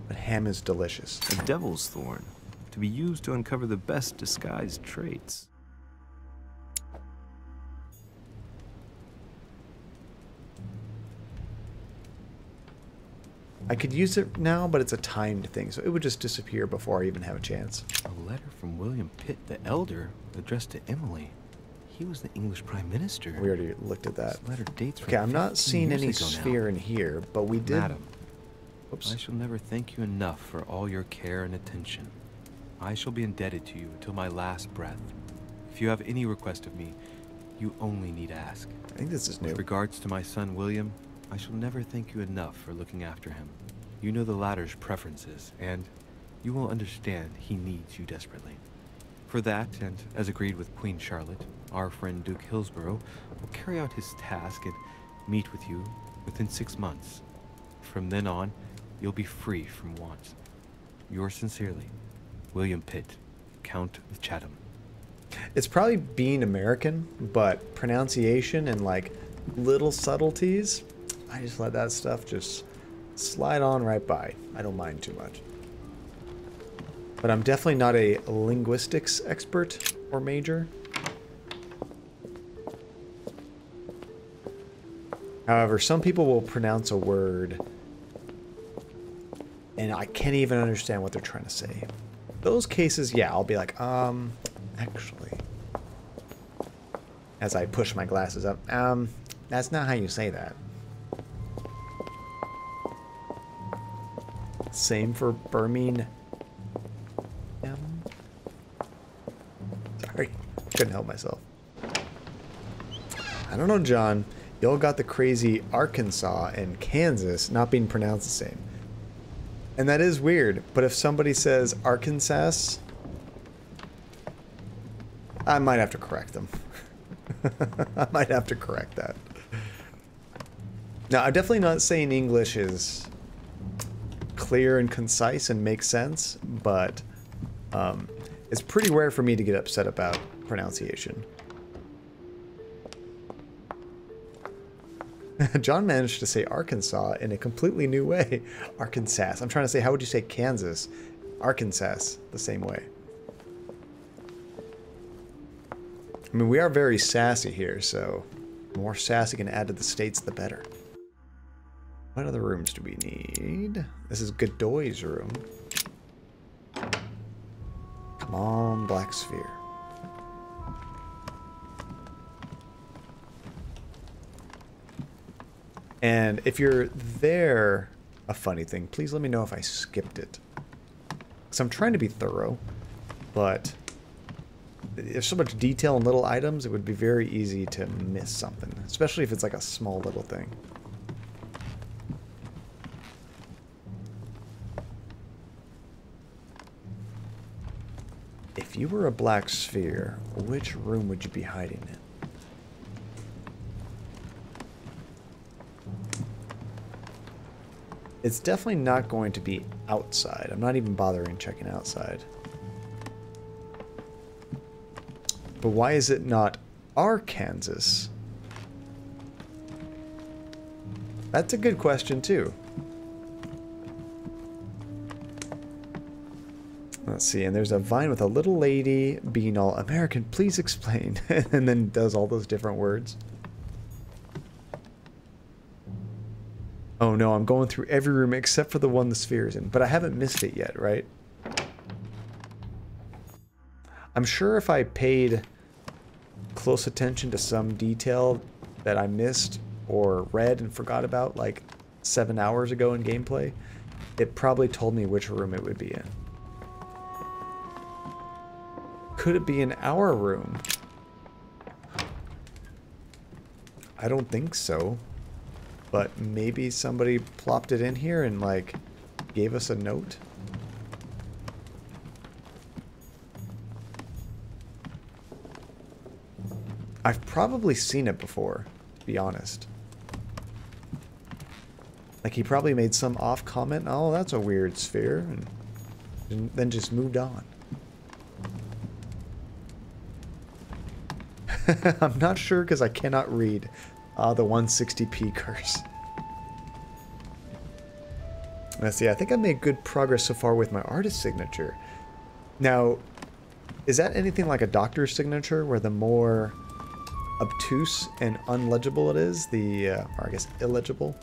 But ham is delicious.
A devil's thorn, to be used to uncover the best disguised traits.
I could use it now, but it's a timed thing, so it would just disappear before I even have a chance.
A letter from William Pitt the Elder addressed to Emily. He was the English Prime Minister.
We already looked at that.
This letter dates from
Okay, I'm not seeing any
15 years ago
sphere
now.
in here, but we did...
Madam,
Oops.
I shall never thank you enough for all your care and attention. I shall be indebted to you until my last breath. If you have any request of me, you only need ask.
I think this is new.
With regards to my son William, I shall never thank you enough for looking after him. You know the latter's preferences, and you will understand he needs you desperately. For that, and as agreed with Queen Charlotte, our friend Duke Hillsborough will carry out his task and meet with you within 6 months. From then on, you'll be free from want. Yours sincerely, William Pitt, Count of Chatham.
It's probably being American, but pronunciation and like little subtleties, I just let that stuff just slide on right by. I don't mind too much. But I'm definitely not a linguistics expert or major. However, some people will pronounce a word and I can't even understand what they're trying to say. Those cases, yeah, I'll be like, actually. As I push my glasses up, that's not how you say that. Same for Birmingham. Sorry, couldn't help myself. I don't know, John. Y'all got the crazy Arkansas and Kansas not being pronounced the same. And that is weird, but if somebody says Arkansas, I might have to correct them. I might have to correct that. Now, I'm definitely not saying English is clear and concise and makes sense, but it's pretty rare for me to get upset about pronunciation. John managed to say Arkansas in a completely new way. Arkansas. I'm trying to say, how would you say Kansas? Arkansas, the same way. I mean, we are very sassy here, so the more sassy can add to the states, the better. What other rooms do we need? This is Godoy's room. Come on, Black Sphere. And if you're there, a funny thing, please let me know if I skipped it. Because I'm trying to be thorough, but there's so much detail in little items, it would be very easy to miss something. Especially if it's like a small little thing. If you were a Black Sphere, which room would you be hiding in? It's definitely not going to be outside. I'm not even bothering checking outside. But why is it not Arkansas? That's a good question too. Let's see, and there's a vine with a little lady being all American, please explain, and then does all those different words. Oh no, I'm going through every room except for the one the sphere is in, but I haven't missed it yet, right? I'm sure if I paid close attention to some detail that I missed or read and forgot about like 7 hours ago in gameplay, it probably told me which room it would be in. Could it be in our room? I don't think so. But maybe somebody plopped it in here and like gave us a note. I've probably seen it before, to be honest. Like he probably made some off comment, oh that's a weird sphere, and then just moved on. I'm not sure because I cannot read the 160p curse. Let's see, I think I made good progress so far with my artist signature. Now, is that anything like a doctor's signature where the more obtuse and unlegible it is, or I guess illegible,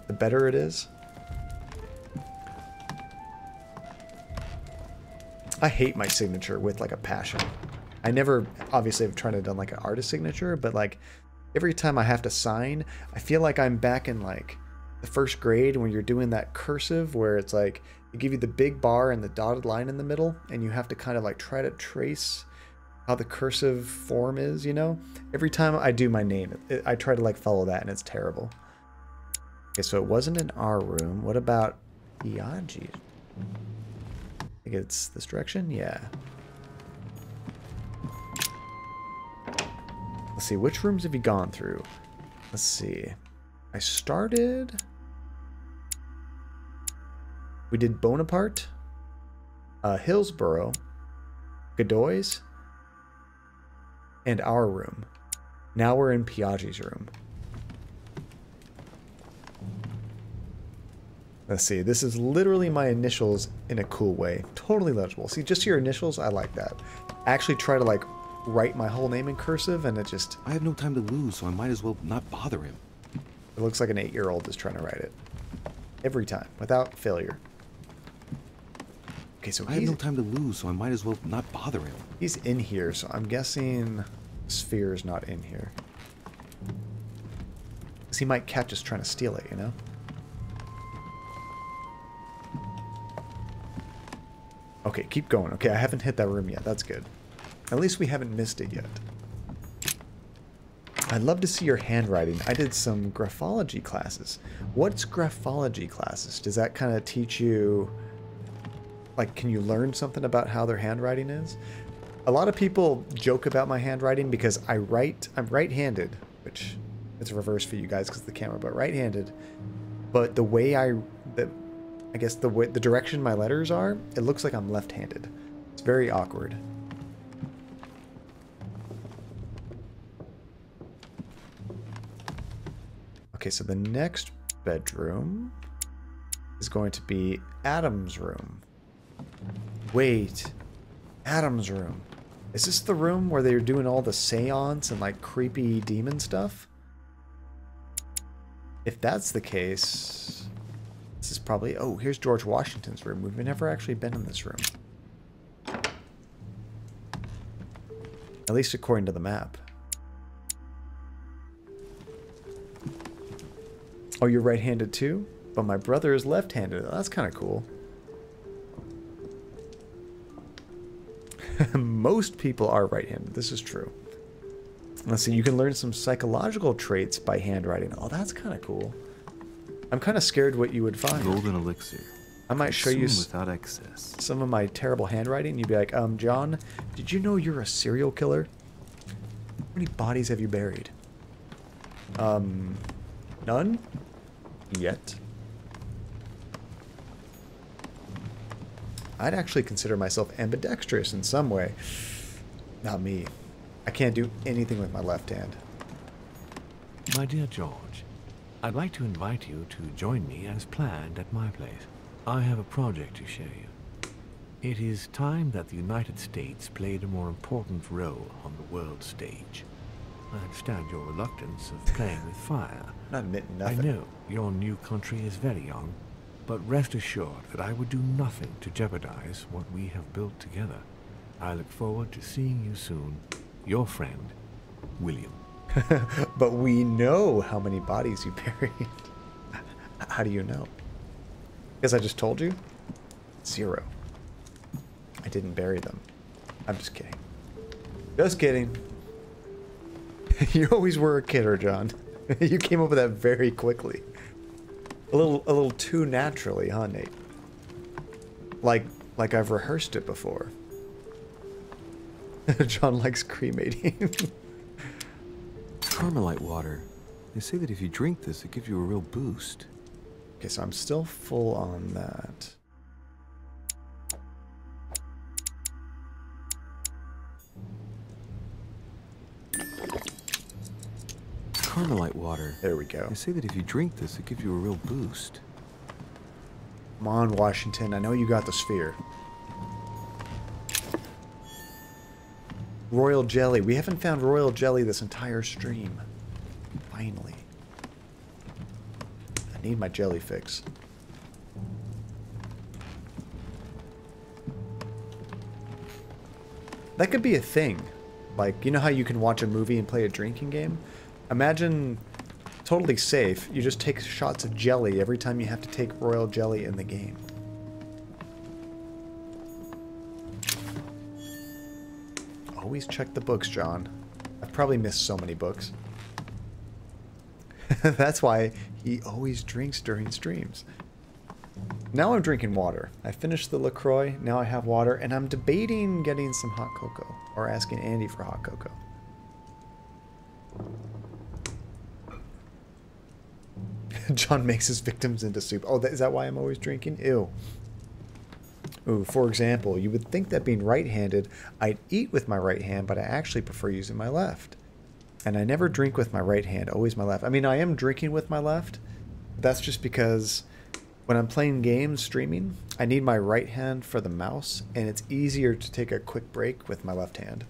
the better it is? I hate my signature with like a passion. I never, obviously I've tried to done like an artist signature, but like every time I have to sign, I feel like I'm back in like the first grade when you're doing that cursive where it's like they give you the big bar and the dotted line in the middle and you have to kind of like try to trace how the cursive form is, you know? Every time I do my name, I try to like follow that and it's terrible. Okay, so it wasn't in our room. What about Iagi's? I think it's this direction? Yeah. Let's see, which rooms have you gone through? Let's see. I started... We did Bonaparte, Hillsborough, Godoy's, and our room. Now we're in Piaggi's room. Let's see, this is literally my initials in a cool way. Totally legible. See, just your initials, I like that. I actually try to like write my whole name in cursive and it just...
I have no time to lose, so I might as well not bother him.
It looks like an 8-year-old is trying to write it. Every time, without failure. Okay, so
I have no time to lose, so I might as well not bother him.
He's in here, so I'm guessing Sphere is not in here. Because he might catch us trying to steal it, you know? Okay, keep going. Okay, I haven't hit that room yet. That's good. At least we haven't missed it yet. I'd love to see your handwriting. I did some graphology classes. What's graphology classes? Does that kind of teach you, like, can you learn something about how their handwriting is? A lot of people joke about my handwriting because I'm right-handed, which it's a reverse for you guys because of the camera, but right-handed. But the way I guess the direction my letters are, it looks like I'm left-handed. It's very awkward. Okay, so the next bedroom is going to be Adam's room. Wait, Adam's room. Is this the room where they're doing all the seance and like creepy demon stuff? If that's the case, this is probably... Oh, here's George Washington's room. We've never actually been in this room. At least according to the map. Oh, you're right-handed too? But my brother is left-handed. That's kind of cool. Most people are right-handed. This is true. Let's see, you can learn some psychological traits by handwriting. Oh, that's kind of cool. I'm kind of scared what you would find.
Golden elixir.
I might show you
without excess.
Some of my terrible handwriting. You'd be like, John, did you know you're a serial killer? How many bodies have you buried? None? Yet. I'd actually consider myself ambidextrous in some way. Not me. I can't do anything with my left hand.
My dear George, I'd like to invite you to join me as planned at my place. I have a project to show you. It is time that the United States played a more important role on the world stage. I understand your reluctance of playing with fire.
Not admitting nothing.
I know your new country is very young, but rest assured that I would do nothing to jeopardize what we have built together. I look forward to seeing you soon. Your friend, William.
But we know how many bodies you buried. How do you know? Because I just told you? 0. I didn't bury them. I'm just kidding. Just kidding. You always were a kidder, John. You came up with that very quickly. A little too naturally, huh, Nate? Like I've rehearsed it before. John likes cremating.
Carmelite water. They say that if you drink this, it gives you a real boost.
Okay, so I'm still full on that.
Carmelite water.
There we go.
They say that if you drink this, it gives you a real boost.
Come on, Washington. I know you got the sphere. Royal jelly. We haven't found royal jelly this entire stream. Finally. I need my jelly fix. That could be a thing. Like, you know how you can watch a movie and play a drinking game? Imagine, totally safe, you just take shots of jelly every time you have to take royal jelly in the game. Always check the books, John. I've probably missed so many books. That's why he always drinks during streams. Now I'm drinking water. I finished the LaCroix, now I have water, and I'm debating getting some hot cocoa, or asking Andy for hot cocoa. John makes his victims into soup. Oh, is that why I'm always drinking? Ew. Ooh, for example, you would think that being right-handed, I'd eat with my right hand, but I actually prefer using my left. And I never drink with my right hand, always my left. I mean, I am drinking with my left. That's just because when I'm playing games, streaming, I need my right hand for the mouse, and it's easier to take a quick break with my left hand.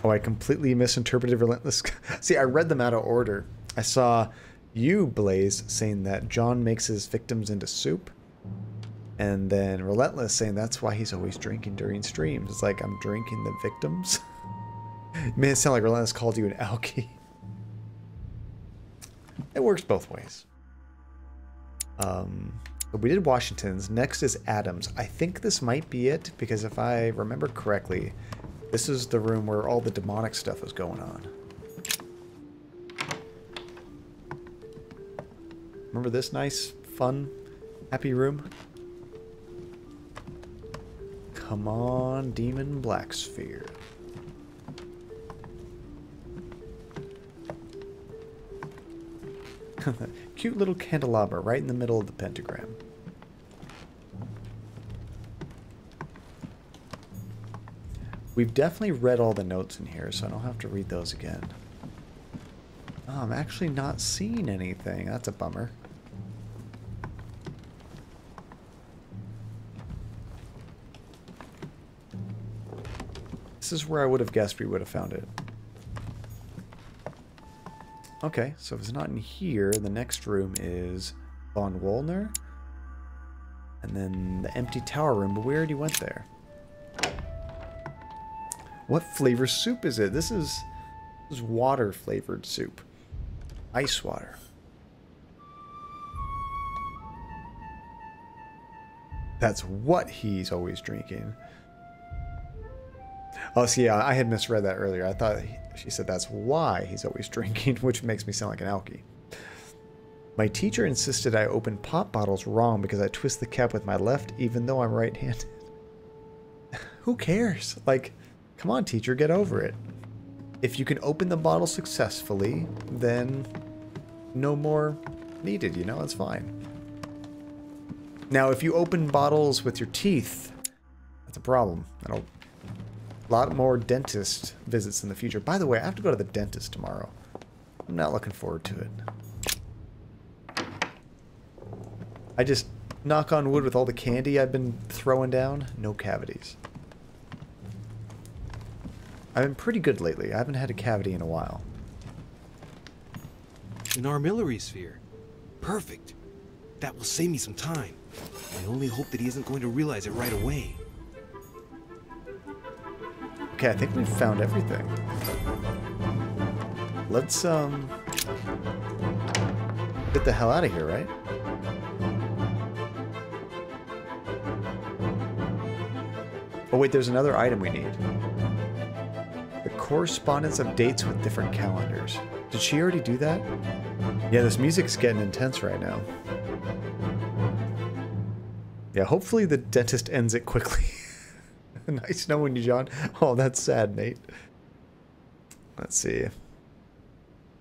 Oh, I completely misinterpreted Relentless. See, I read them out of order. I saw you, Blaze, saying that John makes his victims into soup. And then Relentless saying that's why he's always drinking during streams. It's like, I'm drinking the victims. It made it sound like Relentless called you an alky. It works both ways. We did Washington's. Next is Adams. I think this might be it, because if I remember correctly, This is the room where all the demonic stuff is going on. Remember this nice, fun, happy room? Come on, Demon Black Sphere. Cute little candelabra right in the middle of the pentagram. We've definitely read all the notes in here, so I don't have to read those again. Oh, I'm actually not seeing anything. That's a bummer. This is where I would have guessed we would have found it. Okay, so if it's not in here, the next room is Von Wollner. And then the empty tower room, but we already went there. What flavor soup is it? This is water flavored soup. Ice water. That's what he's always drinking. Oh, see, yeah, I had misread that earlier. I thought she said that's why he's always drinking, which makes me sound like an alkie. My teacher insisted I open pop bottles wrong because I twist the cap with my left, even though I'm right-handed. Who cares? Like, come on, teacher, get over it. If you can open the bottle successfully, then no more needed, you know? It's fine. Now, if you open bottles with your teeth, that's a problem. That'll... A lot more dentist visits in the future. By the way, I have to go to the dentist tomorrow. I'm not looking forward to it. I just, knock on wood, with all the candy I've been throwing down, no cavities. I've been pretty good lately. I haven't had a cavity in a while.
An armillary sphere. Perfect. That will save me some time. I only hope that he isn't going to realize it right away.
Okay, I think we've found everything. Let's, get the hell out of here, right? Oh wait, there's another item we need. The correspondence of dates with different calendars. Did she already do that? Yeah, this music's getting intense right now. Yeah, hopefully the dentist ends it quickly. Nice knowing you, John. Oh, that's sad, Nate. Let's see.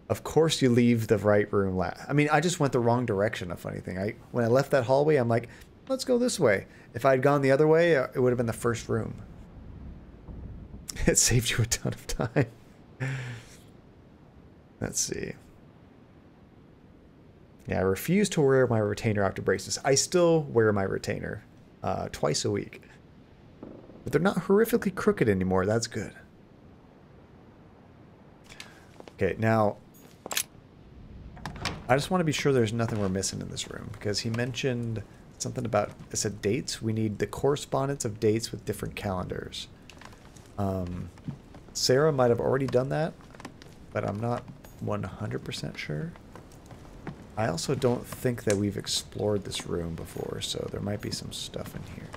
Of course you leave the right room last. I mean, I just went the wrong direction, a funny thing. When I left that hallway, I'm like, let's go this way. If I'd gone the other way, it would have been the first room. It saved you a ton of time. Let's see. Yeah, I refuse to wear my retainer after braces. I still wear my retainer twice a week. But they're not horrifically crooked anymore. That's good. Okay, now, I just want to be sure there's nothing we're missing in this room, because he mentioned something about, it said dates. We need the correspondence of dates with different calendars. Sarah might have already done that, but I'm not 100% sure. I also don't think that we've explored this room before, so there might be some stuff in here.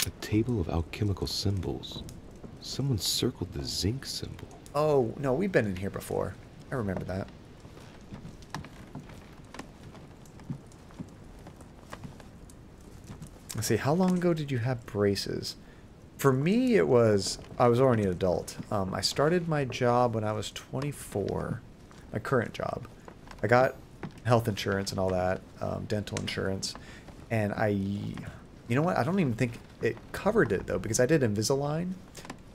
A table of alchemical symbols. Someone circled the zinc symbol.
Oh, no, we've been in here before. I remember that. Let's see, how long ago did you have braces? For me, I was already an adult. I started my job when I was 24, my current job. I got health insurance and all that, dental insurance, and you know what, I don't even think it covered it, though, because I did Invisalign,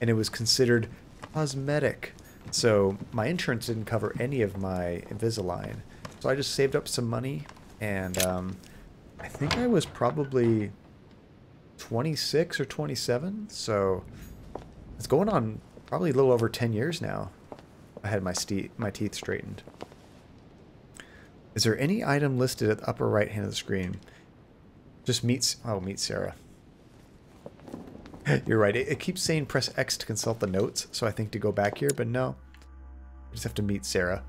and it was considered cosmetic. So my insurance didn't cover any of my Invisalign. So I just saved up some money, and I think I was probably 26 or 27, so it's going on probably a little over 10 years now. I had my teeth straightened. Is there any item listed at the upper right hand of the screen? Just meet Sarah. You're right. It keeps saying press X to consult the notes, so I think to go back here, but no. You just have to meet Sarah.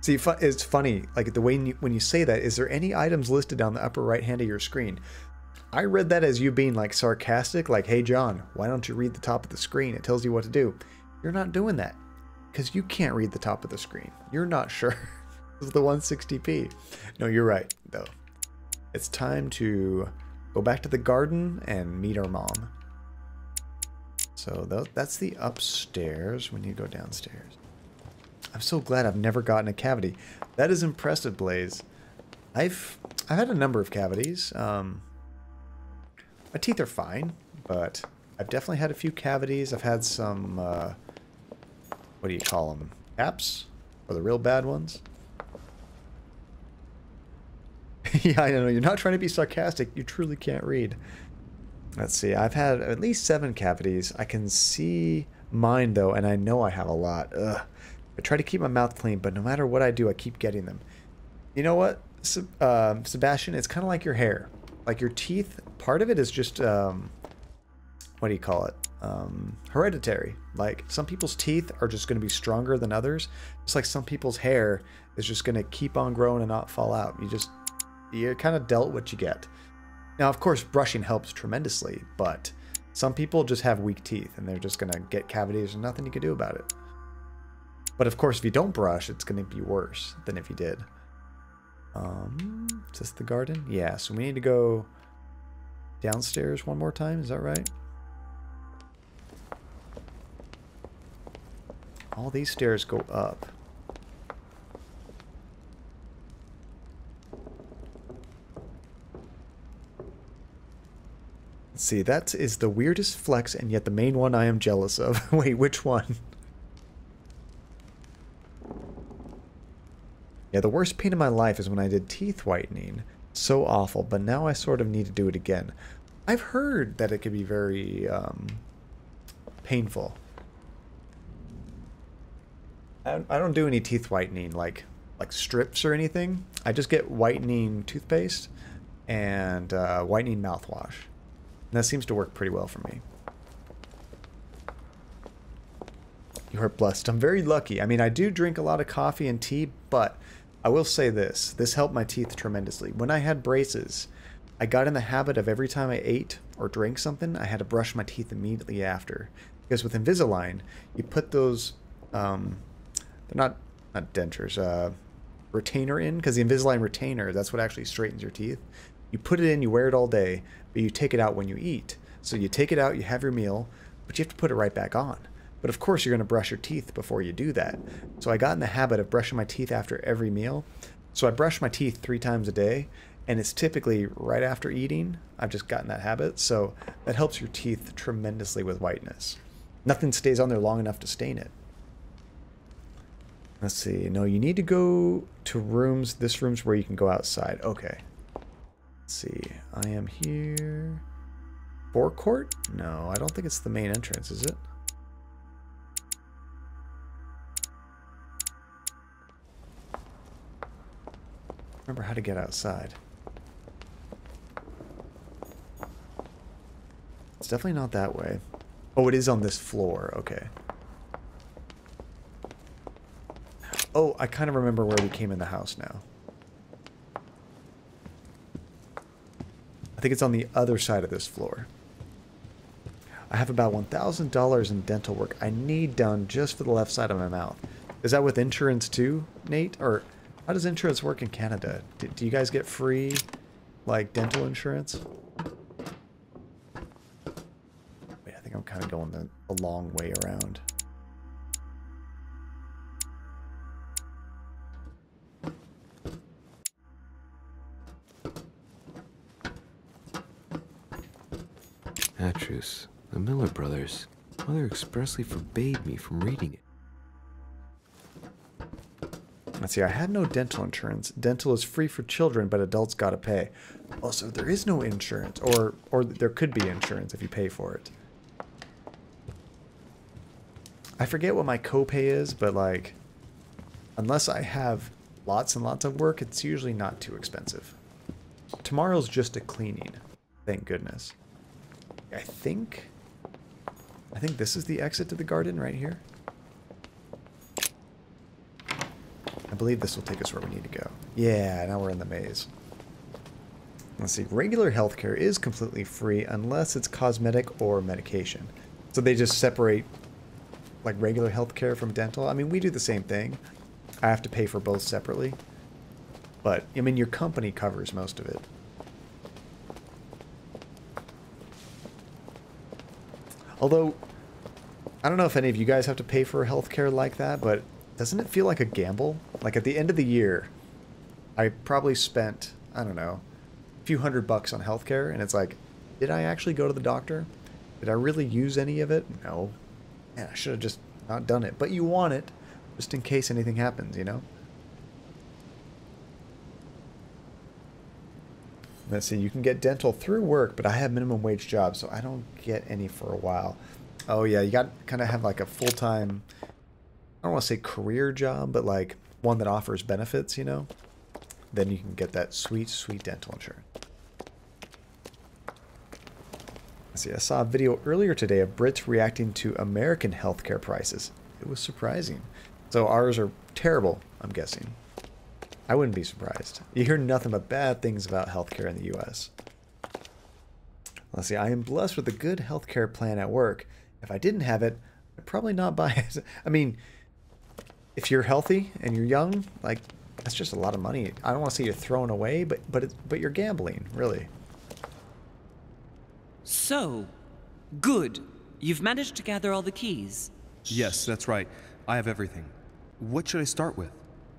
See, it's funny, like the way when you say that, is there any items listed on the upper right hand of your screen? I read that as you being like sarcastic, like, hey John, why don't you read the top of the screen? It tells you what to do. You're not doing that because you can't read the top of the screen. You're not sure. This is the 160p. No, you're right though. It's time to go back to the garden and meet our mom. So that's the upstairs. We need to go downstairs. I'm so glad I've never gotten a cavity. That is impressive, Blaze. I've had a number of cavities. My teeth are fine, but I've definitely had a few cavities. I've had some, what do you call them? Caps? Or the real bad ones? Yeah, I know. You're not trying to be sarcastic. You truly can't read. Let's see. I've had at least 7 cavities. I can see mine, though, and I know I have a lot. Ugh. I try to keep my mouth clean, but no matter what I do, I keep getting them. You know what, Sebastian? It's kind of like your hair. Like your teeth, part of it is just, what do you call it? Hereditary. Like some people's teeth are just going to be stronger than others. Just like some people's hair is just going to keep on growing and not fall out. You're kind of dealt what you get. Now, of course, brushing helps tremendously, but some people just have weak teeth and they're just going to get cavities and nothing you can do about it. But of course, if you don't brush, it's going to be worse than if you did. Is this the garden? Yeah, so we need to go downstairs one more time. Is that right? All these stairs go up. Let's see, that is the weirdest flex and yet the main one I am jealous of. Wait, which one? Yeah, the worst pain in my life is when I did teeth whitening. So awful, but now I sort of need to do it again. I've heard that it can be very painful. I don't do any teeth whitening like strips or anything. I just get whitening toothpaste and whitening mouthwash. And that seems to work pretty well for me. You are blessed. I'm very lucky. I mean, I do drink a lot of coffee and tea, but I will say this. This helped my teeth tremendously. When I had braces, I got in the habit of every time I ate or drank something, I had to brush my teeth immediately after. Because with Invisalign, you put those, they're not dentures, retainer in, because the Invisalign retainer, that's what actually straightens your teeth. You put it in, you wear it all day, but you take it out when you eat. So you take it out, you have your meal, but you have to put it right back on. But of course you're going to brush your teeth before you do that. So I got in the habit of brushing my teeth after every meal. So I brush my teeth 3 times a day, and it's typically right after eating. I've just gotten that habit, so that helps your teeth tremendously with whiteness. Nothing stays on there long enough to stain it. Let's see. No, you need to go to rooms. This room's where you can go outside. Okay. Let's see. I am here. Forecourt? No, I don't think it's the main entrance, is it? Remember how to get outside. It's definitely not that way. Oh, it is on this floor. Okay. Oh, I kind of remember where we came in the house now. I think it's on the other side of this floor. I have about $1,000 in dental work I need done just for the left side of my mouth. Is that with insurance too, Nate? Or how does insurance work in Canada? Do you guys get free, like, dental insurance? Wait, I think I'm kind of going the long way around.
Atrus, the Miller brothers. Mother expressly forbade me from reading it.
Let's see, I had no dental insurance. Dental is free for children, but adults gotta pay. Also, there is no insurance, or there could be insurance if you pay for it. I forget what my copay is, but like, unless I have lots and lots of work, it's usually not too expensive. Tomorrow's just a cleaning, thank goodness. I think this is the exit to the garden right here. I believe this will take us where we need to go. Yeah, now we're in the maze. Let's see. Regular healthcare is completely free unless it's cosmetic or medication. So they just separate like regular healthcare from dental. I mean, we do the same thing. I have to pay for both separately. But, I mean, your company covers most of it. Although, I don't know if any of you guys have to pay for healthcare like that, but doesn't it feel like a gamble? Like at the end of the year, I probably spent, I don't know, a few $100 on healthcare, and it's like, did I actually go to the doctor? Did I really use any of it? No. Man, I should have just not done it. But you want it, just in case anything happens, you know? Let's see, you can get dental through work, but I have minimum wage jobs, so I don't get any for a while. Oh yeah, you got to kind of have like a full-time, I don't want to say career job, but like one that offers benefits, you know? Then you can get that sweet, sweet dental insurance. Let's see, I saw a video earlier today of Brits reacting to American healthcare prices. It was surprising. So ours are terrible, I'm guessing. I wouldn't be surprised. You hear nothing but bad things about healthcare in the U.S. Let's see, I am blessed with a good healthcare plan at work. If I didn't have it, I'd probably not buy it. I mean, if you're healthy and you're young, like, that's just a lot of money. I don't want to say you're throwing away, but you're gambling, really.
So, good. You've managed to gather all the keys.
Yes, that's right. I have everything. What should I start with?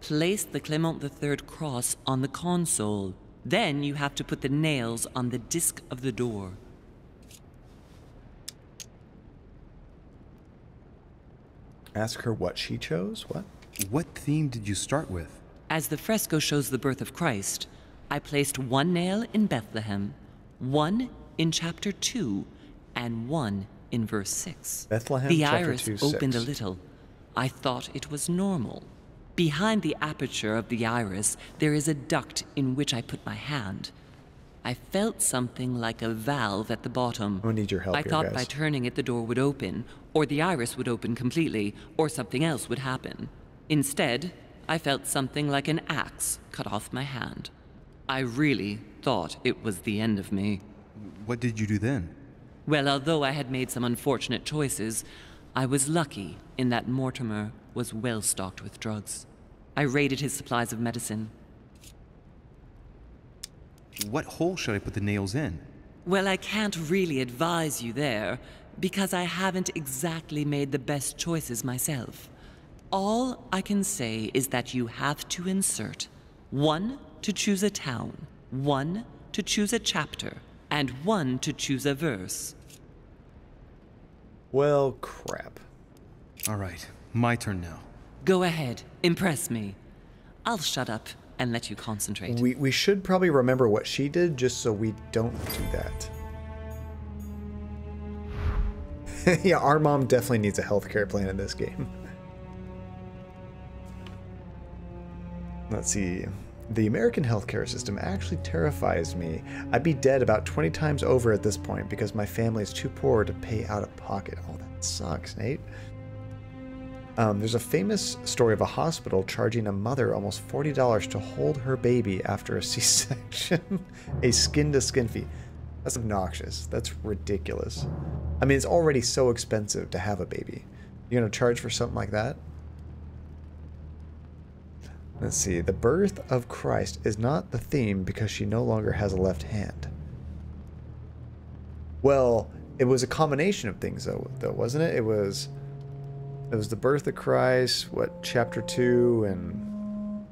Place the Clement III cross on the console. Then you have to put the nails on the disc of the door.
Ask her what she chose? What?
What theme did you start with?
As the fresco shows the birth of Christ, I placed one nail in Bethlehem, one in chapter 2, and one in verse 6.
Bethlehem,
the
chapter
iris
2,
opened
6.
a little. I thought it was normal. Behind the aperture of the iris, there is a duct in which I put my hand. I felt something like a valve at the bottom.
I'm gonna need your help
I
here,
thought
guys.
by turning it the door would open, or the iris would open completely, or something else would happen. Instead, I felt something like an axe cut off my hand. I really thought it was the end of me.
What did you do then?
Well, although I had made some unfortunate choices, I was lucky in that Mortimer was well stocked with drugs. I raided his supplies of medicine.
What hole should I put the nails in?
Well, I can't really advise you there, because I haven't exactly made the best choices myself. All I can say is that you have to insert 1 to choose a town, 1 to choose a chapter, and 1 to choose a verse.
Well, crap.
All right, my turn now.
Go ahead, impress me. I'll shut up and let you concentrate.
We should probably remember what she did just so we don't do that. Yeah, our mom definitely needs a healthcare plan in this game. Let's see. The American healthcare system actually terrifies me. I'd be dead about 20 times over at this point because my family is too poor to pay out of pocket. Oh, that sucks, Nate. There's a famous story of a hospital charging a mother almost $40 to hold her baby after a C-section. A skin-to-skin fee. That's obnoxious. That's ridiculous. I mean, it's already so expensive to have a baby. You're gonna charge for something like that? Let's see. The birth of Christ is not the theme because she no longer has a left hand. Well, it was a combination of things, though, wasn't it? It was the birth of Christ, what, chapter 2, and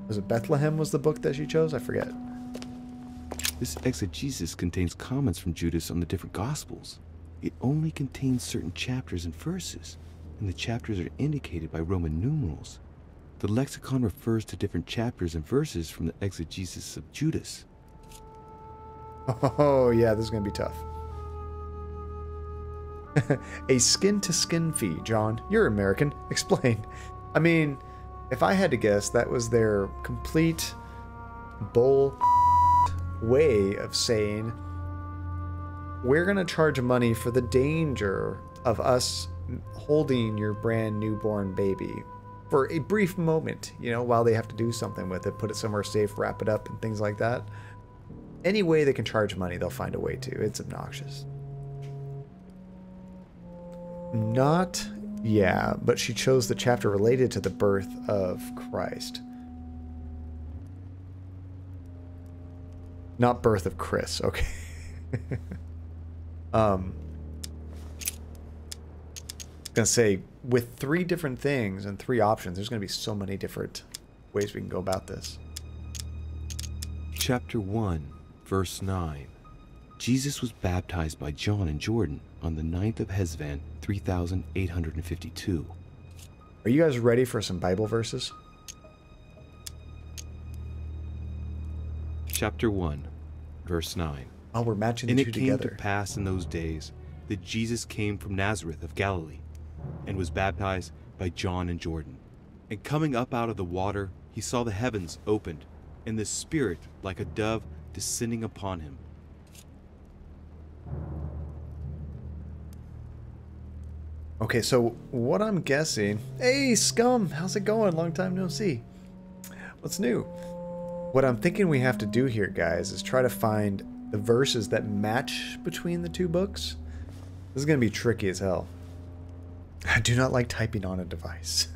was it Bethlehem was the book that she chose? I forget.
This exegesis contains comments from Judas on the different Gospels. It only contains certain chapters and verses, and the chapters are indicated by Roman numerals. The lexicon refers to different chapters and verses from the exegesis of Judas.
Oh, yeah, this is going to be tough. A skin-to-skin fee, John. You're American. Explain. I mean, if I had to guess, that was their complete bull way of saying, we're going to charge money for the danger of us holding your brand newborn baby for a brief moment, you know, while they have to do something with it, put it somewhere safe, wrap it up, and things like that. Any way they can charge money, they'll find a way to. It's obnoxious. Not, yeah, but she chose the chapter related to the birth of Christ. Not birth of Chris, okay. Gonna say, with 3 different things and 3 options, there's gonna be so many different ways we can go about this.
Chapter 1, verse 9. Jesus was baptized by John in Jordan on the 9th of Hesvan, 3852.
Are you guys ready for some Bible verses?
Chapter 1, verse 9.
Oh, we're matching the two together.
And it came to pass in those days that Jesus came from Nazareth of Galilee, and was baptized by John in Jordan. And coming up out of the water, he saw the heavens opened, and the Spirit like a dove descending upon him.
Okay, so what I'm guessing... Hey, Scum! How's it going? Long time no see. What's new? What I'm thinking we have to do here, guys, is try to find the verses that match between the 2 books. This is going to be tricky as hell. I do not like typing on a device.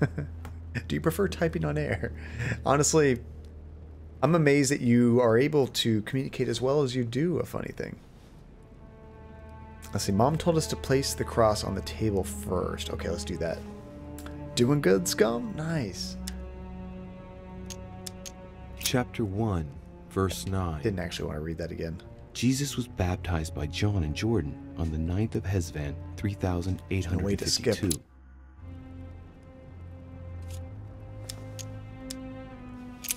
Do you prefer typing on air? Honestly, I'm amazed that you are able to communicate as well as you do, a funny thing. Let's see, Mom told us to place the cross on the table first. Okay, let's do that. Doing good, Scum? Nice.
Chapter 1, verse 9.
Didn't actually want to read that again.
Jesus was baptized by John in Jordan on the 9th of Hesvan, 3852.
No way to skip.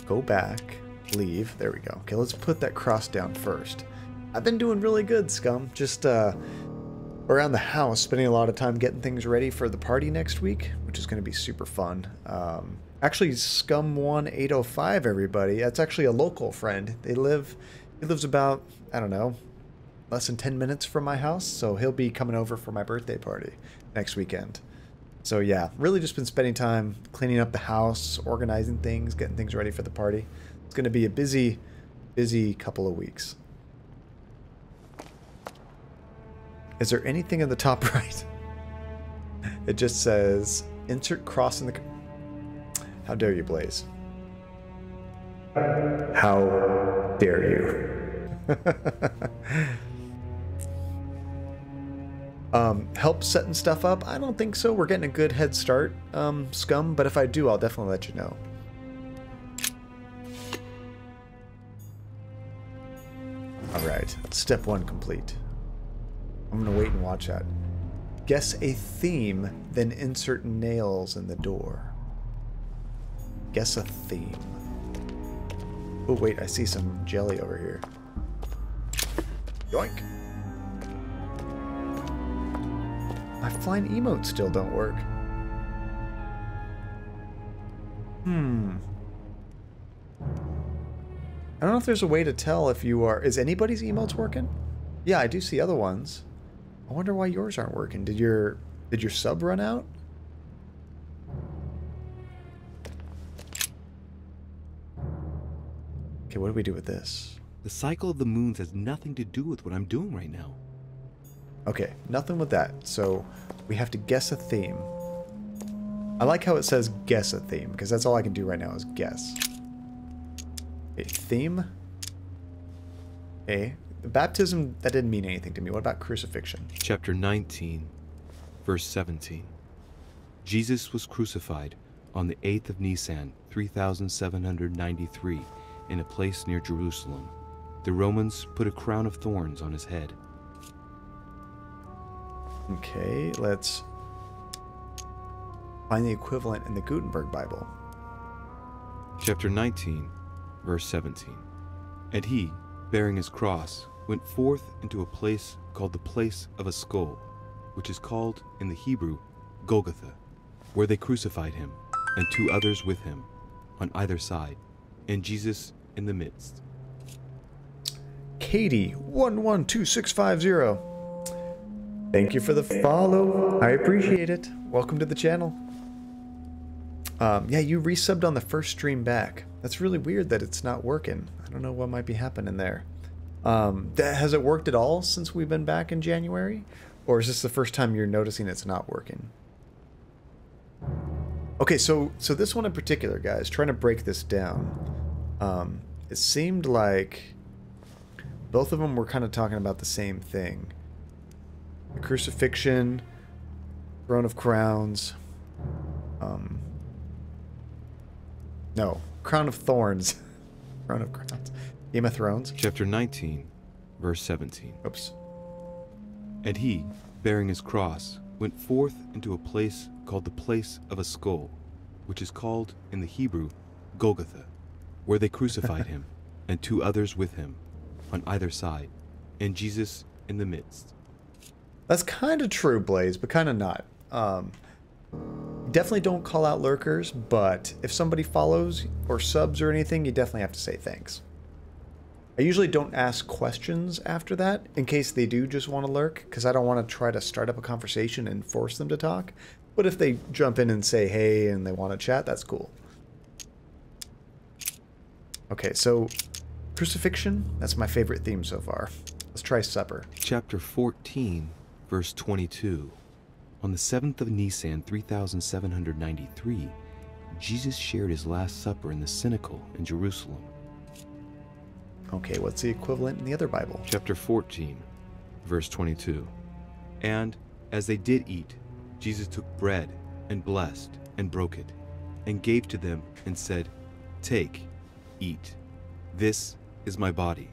Go back, leave. There we go. Okay, let's put that cross down first. I've been doing really good, Scum. Just around the house, spending a lot of time getting things ready for the party next week, which is going to be super fun. Actually, Scum1805, everybody. That's actually a local friend. He lives about, I don't know, less than 10 minutes from my house, so he'll be coming over for my birthday party next weekend. So yeah, really just been spending time cleaning up the house, organizing things, getting things ready for the party. It's going to be a busy couple of weeks. Is there anything in the top right? It just says, insert cross in the... How dare you, Blaze? How dare you? Help setting stuff up? I don't think so. We're getting a good head start, Scum, but if I do, I'll definitely let you know. Alright, step 1 complete. I'm gonna wait and watch that. Guess a theme, then insert nails in the door. Guess a theme. Oh wait, I see some jelly over here. Yoink! My flying emotes still don't work. I don't know if there's a way to tell if you are... Is anybody's emotes working? Yeah, I do see other ones. I wonder why yours aren't working. Did your sub run out? Okay, what do we do with this?
The cycle of the moons has nothing to do with what I'm doing right now.
Okay, nothing with that. So we have to guess a theme. I like how it says guess a theme, because that's all I can do right now is guess. A theme? Okay. Baptism, that didn't mean anything to me. What about crucifixion?
Chapter 19, verse 17. Jesus was crucified on the 8th of Nisan, 3793, in a place near Jerusalem. The Romans put a crown of thorns on his head.
Okay, let's find the equivalent in the Gutenberg Bible.
Chapter 19, verse 17. And he, bearing his cross, went forth into a place called the place of a skull, which is called in the Hebrew Golgotha, where they crucified him, and 2 others with him, on either side, and Jesus in the midst.
Katie112650. Thank you for the follow. I appreciate it. Welcome to the channel. Yeah, you resubbed on the first stream back. That's really weird that it's not working. I don't know what might be happening there. Has it worked at all since we've been back in January? Or is this the first time you're noticing it's not working? Okay, so this one in particular, guys, trying to break this down. It seemed like both of them were kind of talking about the same thing. The crucifixion, throne of crowns. No, crown of thorns. Crown of crowns. Game of Thrones.
Chapter 19, verse 17.
Oops.
And he, bearing his cross, went forth into a place called the place of a skull, which is called in the Hebrew Golgotha, where they crucified him, and 2 others with him, on either side, and Jesus in the midst.
That's kind of true, Blaze, but kind of not. Definitely don't call out lurkers, but if somebody follows or subs or anything, you definitely have to say thanks. I usually don't ask questions after that, in case they do just want to lurk, because I don't want to try to start up a conversation and force them to talk. But if they jump in and say hey and they want to chat, that's cool. Okay, so crucifixion, that's my favorite theme so far. Let's try supper.
Chapter 14, verse 22. On the 7th of Nisan, 3793, Jesus shared his Last Supper in the Cenacle in Jerusalem.
Okay, what's the equivalent in the other Bible?
Chapter 14, verse 22. And as they did eat, Jesus took bread and blessed and broke it, and gave to them and said, "Take, eat. This is my body."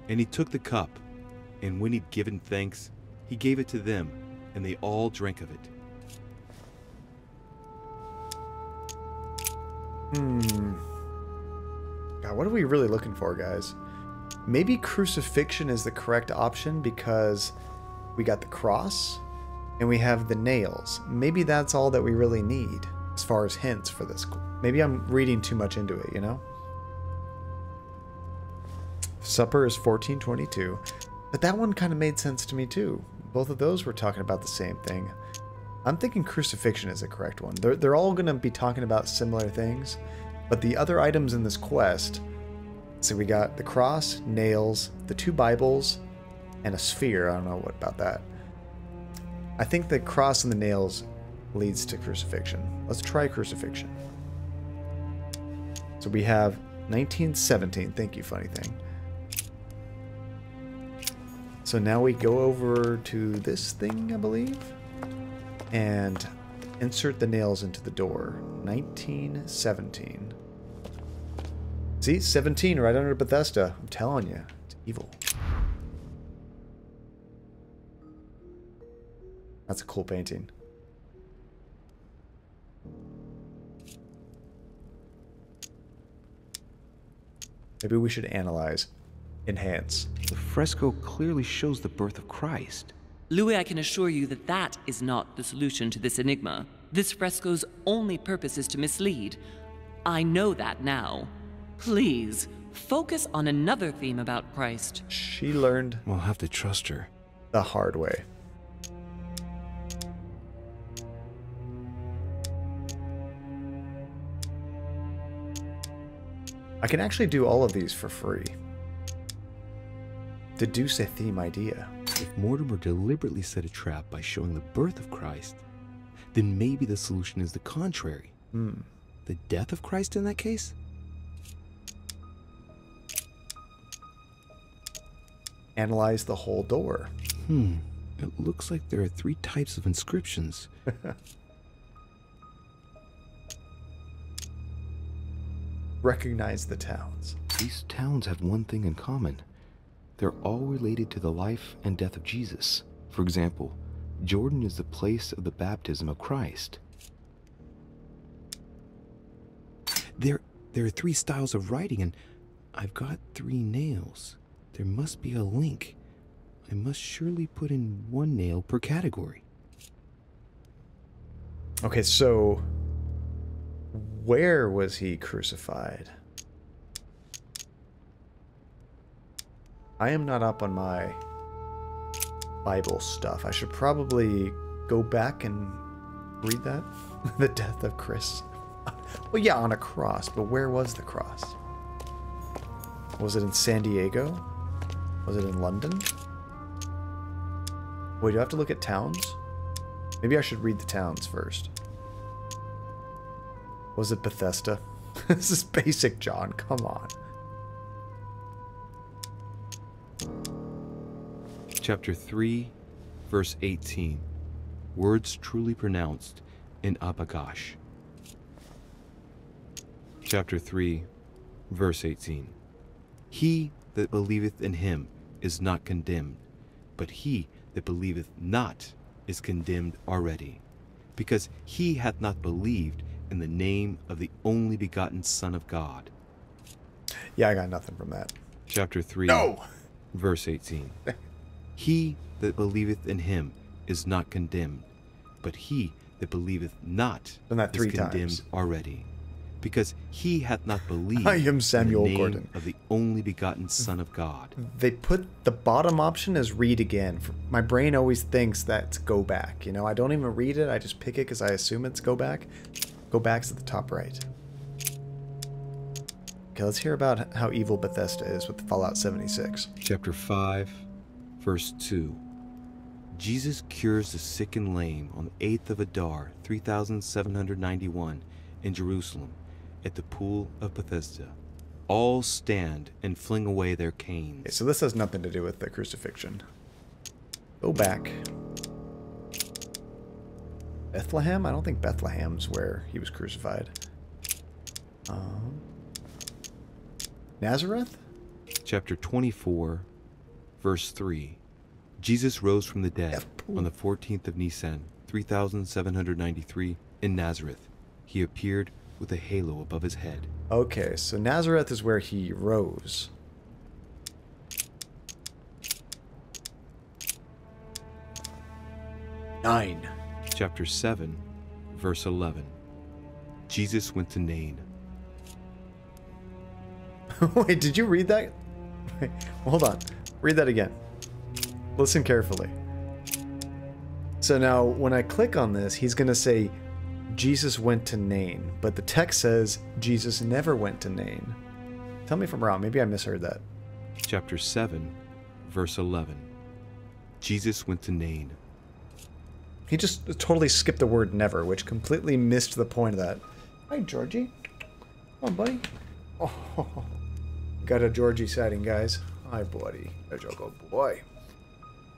And he took the cup, and when he'd given thanks, he gave it to them, and they all drank of it.
God, what are we really looking for, guys? Maybe crucifixion is the correct option because we got the cross and we have the nails. Maybe that's all that we really need as far as hints for this. Maybe I'm reading too much into it, you know? Supper is 1422, but that one kind of made sense to me too. Both of those were talking about the same thing. I'm thinking crucifixion is the correct one. They're all going to be talking about similar things, but the other items in this quest, so we got the cross, nails, the 2 Bibles, and a sphere. I don't know what about that. I think the cross and the nails leads to crucifixion. Let's try crucifixion. So we have 1917. Thank you, funny thing. So now we go over to this thing, I believe, and insert the nails into the door. 1917. See, 17 right under Bethesda. I'm telling you, it's evil. That's a cool painting. Maybe we should analyze. Enhance.
The fresco clearly shows the birth of Christ.
Louis, I can assure you that that is not the solution to this enigma. This fresco's only purpose is to mislead. I know that now. Please, focus on another theme about Christ.
She learned
We'll have to trust her.
the hard way. I can actually do all of these for free. Deduce a theme idea.
If Mortimer deliberately set a trap by showing the birth of Christ, then maybe the solution is the contrary. The death of Christ in that case?
Analyze the whole door.
It looks like there are 3 types of inscriptions.
Recognize the towns.
These towns have one thing in common. They're all related to the life and death of Jesus. For example, Jordan is the place of the baptism of Christ. There are 3 styles of writing, and I've got 3 nails. There must be a link. I must surely put in 1 nail per category.
Okay, so where was he crucified? I am not up on my Bible stuff. I should probably go back and read that. The death of Chris. Well, yeah, on a cross, but where was the cross? Was it in San Diego? Was it in London? Wait, do I have to look at towns? Maybe I should read the towns first. Was it Bethesda? This is basic, John. Come on.
Chapter 3, verse 18. Words truly pronounced in Abagash. Chapter 3, verse 18. He that believeth in him is not condemned, but he that believeth not is condemned already, because he hath not believed in the name of the only begotten Son of God.
Yeah, I got nothing from that.
Chapter 3,
no!
Verse 18. He that believeth in him is not condemned, but he that believeth not is condemned already, because he hath not believed
I am Samuel
in the name
Gordon.
of the only begotten Son of God.
They put the bottom option as read again. My brain always thinks that's go back. You know, I don't even read it. I just pick it because I assume it's go back. Go back's at the top right. Okay, let's hear about how evil Bethesda is with Fallout 76.
Chapter 5, verse 2. Jesus cures the sick and lame on the 8th of Adar, 3791, in Jerusalem, at the pool of Bethesda. All stand and fling away their canes.
Okay, so this has nothing to do with the crucifixion. Go back. Bethlehem? I don't think Bethlehem's where he was crucified. Nazareth?
Chapter 24, verse 3. Jesus rose from the dead on the 14th of Nisan, 3793, in Nazareth. He appeared with a halo above his head.
Okay, so Nazareth is where he rose. Nine.
Chapter 7, verse 11. Jesus went to Nain.
Wait, did you read that? Wait, hold on. Read that again. Listen carefully. So now, when I click on this, he's going to say, Jesus went to Nain. But the text says, Jesus never went to Nain. Tell me if I'm wrong. Maybe I misheard that.
Chapter 7, verse 11. Jesus went to Nain.
He just totally skipped the word never, which completely missed the point of that. Hi, Georgie. Come on, buddy. Oh, got a Georgie sighting, guys. Hi, buddy. There's your good boy.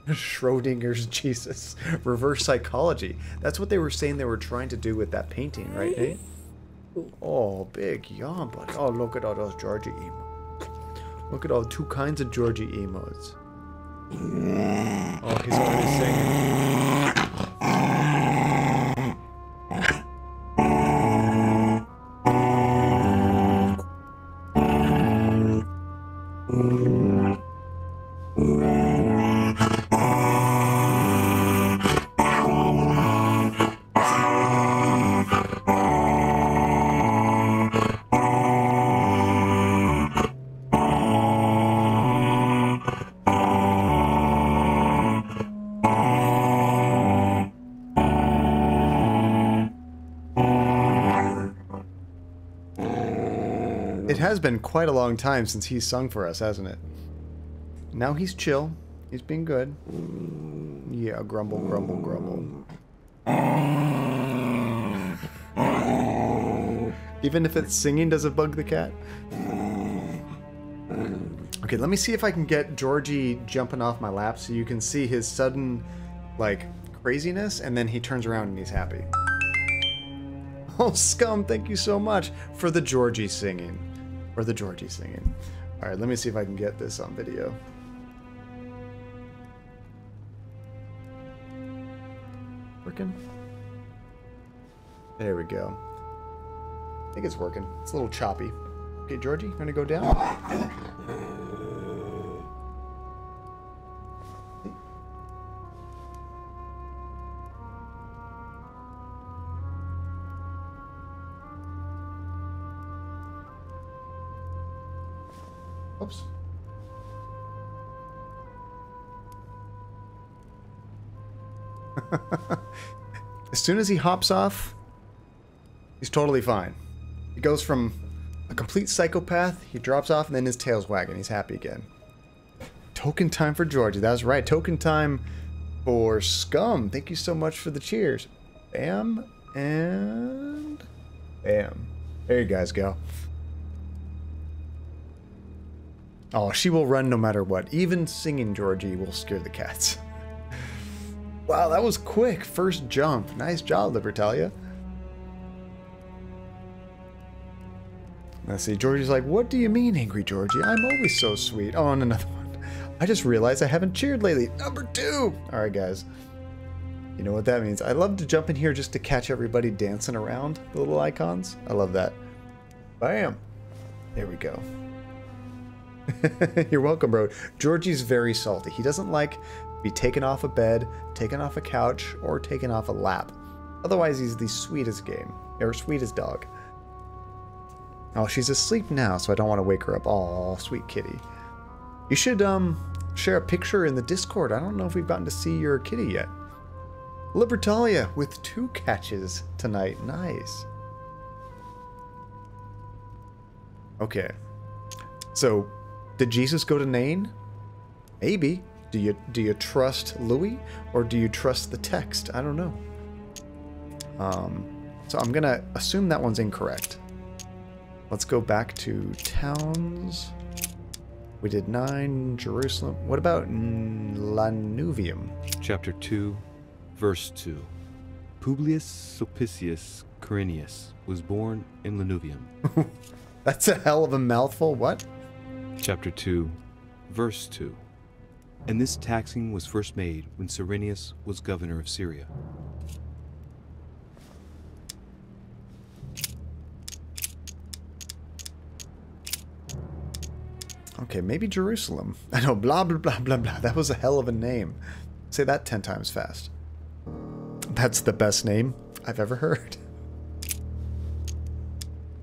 Schrodinger's Jesus. Reverse psychology. That's what they were saying they were trying to do with that painting, right, Nate? Oh, big yawn, buddy. Oh, look at all those Georgie emotes. Look at all two kinds of Georgie emotes. Oh, he's already singing. It has been quite a long time since he's sung for us, hasn't it? Now he's chill. He's been good. Yeah, grumble, grumble, grumble. Even if it's singing, does it bug the cat? Okay, let me see if I can get Georgie jumping off my lap so you can see his sudden, like, craziness, and then he turns around and he's happy. Oh, Scum, thank you so much for the Georgie singing. Or the Georgie singing. Alright, let me see if I can get this on video. Working? There we go. I think it's working. It's a little choppy. Okay, Georgie, you gonna go down? Oops. As soon as he hops off, he's totally fine. He goes from a complete psychopath, he drops off, and then his tail's wagging. He's happy again. Token time for Georgie. That's right. Token time for Scum. Thank you so much for the cheers. Bam and bam. There you guys go. Oh, she will run no matter what. Even singing Georgie will scare the cats. Wow, that was quick. First jump. Nice job, Libertalia. Let's see. Georgie's like, what do you mean, Angry Georgie? I'm always so sweet. Oh, and another one. I just realized I haven't cheered lately. Number 2. All right, guys. You know what that means. I love to jump in here just to catch everybody dancing around the little icons. I love that. Bam. There we go. You're welcome, bro. Georgie's very salty. He doesn't like to be taken off a bed, taken off a couch, or taken off a lap. Otherwise, he's the sweetest game, or sweetest dog. Oh, she's asleep now, so I don't want to wake her up. Oh, sweet kitty. You should share a picture in the Discord. I don't know if we've gotten to see your kitty yet. Libertalia with 2 catches tonight. Nice. Okay. So, did Jesus go to Nain? Maybe. Do you trust Louis, or do you trust the text? I don't know. So I'm gonna assume that one's incorrect. Let's go back to towns. We did 9, Jerusalem. What about Lanuvium?
Chapter 2, verse 2. Publius Sulpicius Quirinius was born in Lanuvium.
That's a hell of a mouthful. What?
Chapter 2, verse 2. And this taxing was first made when Cyrenius was governor of Syria.
Okay, maybe Jerusalem. I know, blah, blah, blah, blah, blah. That was a hell of a name. Say that 10 times fast. That's the best name I've ever heard.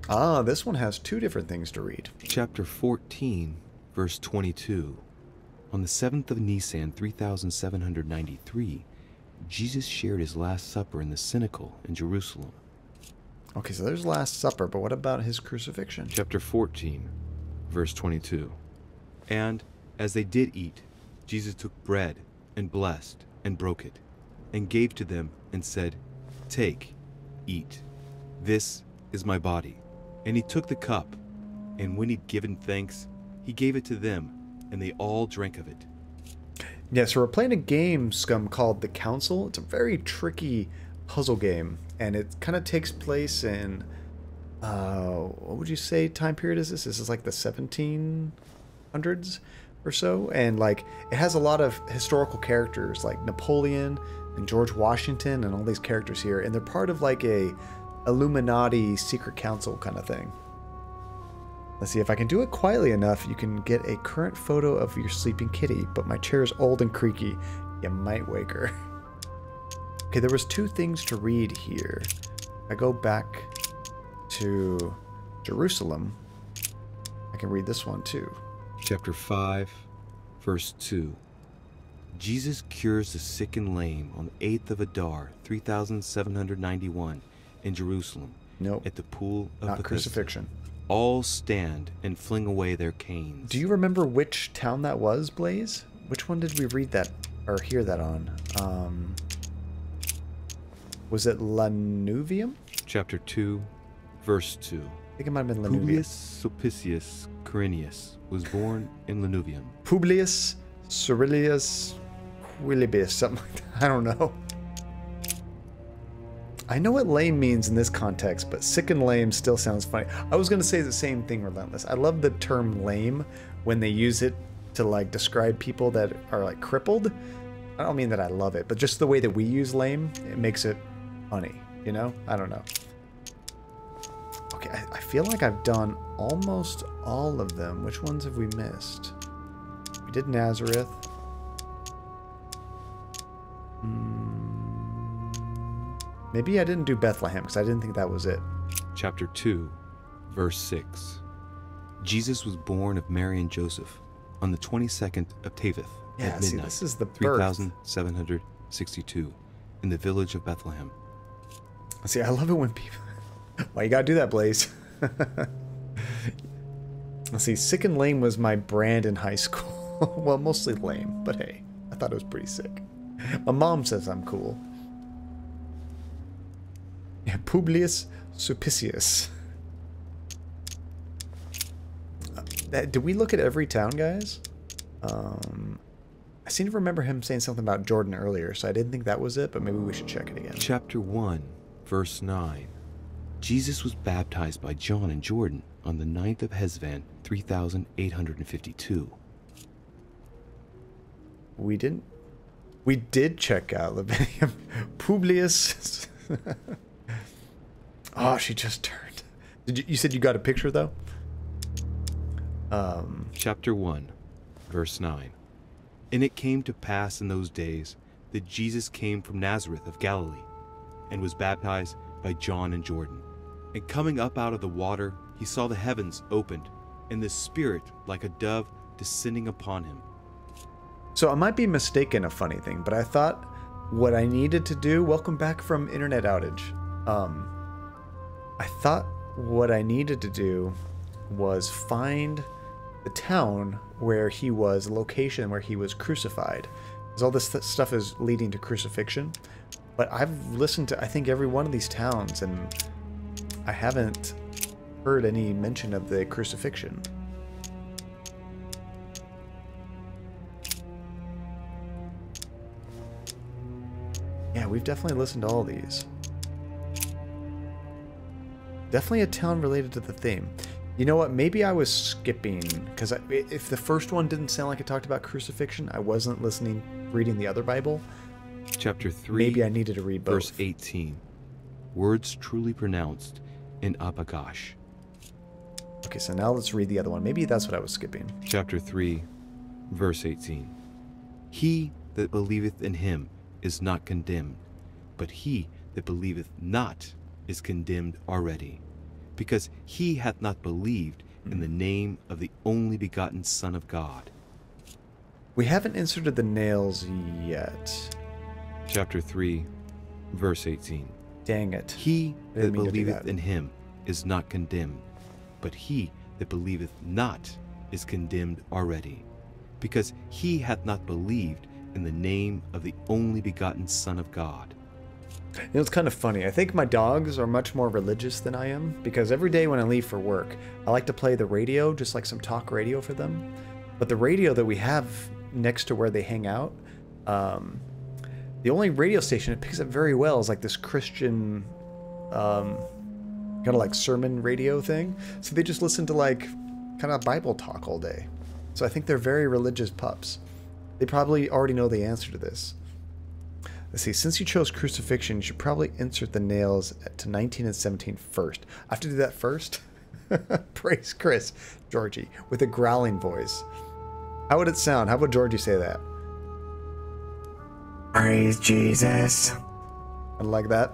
Ah, this one has 2 different things to read.
Chapter 14, verse 22. On the 7th of Nisan, 3793, Jesus shared his Last Supper in the Cenacle in Jerusalem.
Okay, so there's Last Supper, but what about his crucifixion?
Chapter 14, verse 22. And as they did eat, Jesus took bread and blessed and broke it and gave to them and said, Take, eat. This is my body. And he took the cup, and when he'd given thanks, he gave it to them, and they all drank of it.
Yeah, so we're playing a game, Scum, called The Council. It's a very tricky puzzle game, and it kind of takes place in, what would you say time period is this? This is like the 1700s or so, and like it has a lot of historical characters like Napoleon and George Washington and all these characters here, and they're part of like a Illuminati secret council kind of thing. Let's see, if I can do it quietly enough, you can get a current photo of your sleeping kitty, but my chair is old and creaky. You might wake her. Okay, there was 2 things to read here. I go back to Jerusalem. I can read this one too.
Chapter 5, verse 2. Jesus cures the sick and lame on the 8th of Adar, 3791, in Jerusalem.
Nope.
At the pool of
not
Bethesda.
Crucifixion.
All stand and fling away their canes.
Do you remember which town that was, Blaze? Which one did we read that or hear that on? Was it Lanuvium?
Chapter 2, verse 2.
I think it might have been Lanuvium.
Publius Sulpicius Quirinius was born in Lanuvium.
Publius Cyrilius Quilibus, something like that. I don't know. I know what lame means in this context, but sick and lame still sounds funny. I was going to say the same thing, Relentless. I love the term lame when they use it to like describe people that are like crippled. I don't mean that I love it, but just the way that we use lame, it makes it funny, you know? I don't know. Okay, I feel like I've done almost all of them. Which ones have we missed? We did Nazareth. Maybe I didn't do Bethlehem because I didn't think that was it.
Chapter 2, verse 6. Jesus was born of Mary and Joseph on the 22nd of Taveth at midnight.
See, this is the birth.
3762 in the village of Bethlehem.
See, I love it when people... Why you gotta do that, Blaze? Let's see, sick and lame was my brand in high school. Well, mostly lame, but hey, I thought it was pretty sick. My mom says I'm cool. Yeah, Publius Sulpicius. Did we look at every town, guys? I seem to remember him saying something about Jordan earlier, so I didn't think that was it, but maybe we should check it again.
Chapter 1, verse 9. Jesus was baptized by John in Jordan on the 9th of Hesvan, 3852.
We did check out Leviticum. Publius. Oh, she just turned. You said you got a picture, though?
Chapter 1, verse 9. And it came to pass in those days that Jesus came from Nazareth of Galilee, and was baptized by John in Jordan. And coming up out of the water, he saw the heavens opened, and the Spirit like a dove descending upon him.
So I might be mistaken, a funny thing, but I thought what I needed to do... Welcome back from internet outage. I thought what I needed to do was find the town where he was, the location where he was crucified. Because all this stuff is leading to crucifixion. But I've listened to, I think, every one of these towns, and I haven't heard any mention of the crucifixion. Yeah, we've definitely listened to all these. Definitely a town related to the theme. You know what? Maybe I was skipping, because if the first one didn't sound like it talked about crucifixion, I wasn't reading the other Bible.
Chapter 3,
maybe I needed to read both.
Verse 18. Words truly pronounced in Apagash.
Okay, so now let's read the other one. Maybe that's what I was skipping.
Chapter 3, verse 18. He that believeth in him is not condemned, but he that believeth not is condemned already, because he hath not believed in the name of the only begotten Son of God.
We haven't inserted the nails yet.
Chapter 3, verse 18.
Dang it.
He that believeth in him is not condemned, but he that believeth not is condemned already, because he hath not believed in the name of the only begotten Son of God.
You know, it's kind of funny. I think my dogs are much more religious than I am, because every day when I leave for work, I like to play the radio, just like some talk radio for them. But the radio that we have next to where they hang out, the only radio station it picks up very well is like this Christian, kind of like sermon radio thing. So they just listen to like kind of Bible talk all day. So I think they're very religious pups. They probably already know the answer to this. Let's see, since you chose crucifixion, you should probably insert the nails to 19 and 17 first. I have to do that first? Praise Chris, Georgie, with a growling voice. How would it sound? How would Georgie say that? Praise Jesus. I like that.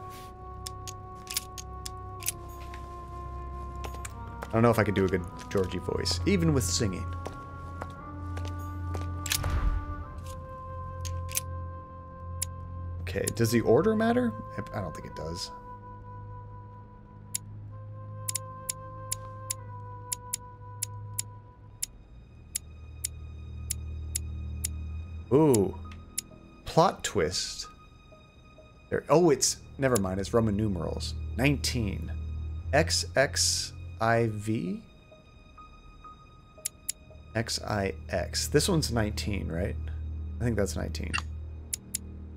I don't know if I could do a good Georgie voice, even with singing. Okay, does the order matter? I don't think it does. Ooh. Plot twist. There. Oh, it's... Never mind, it's Roman numerals. 19. XXIV? XIX. This one's 19, right? I think that's 19.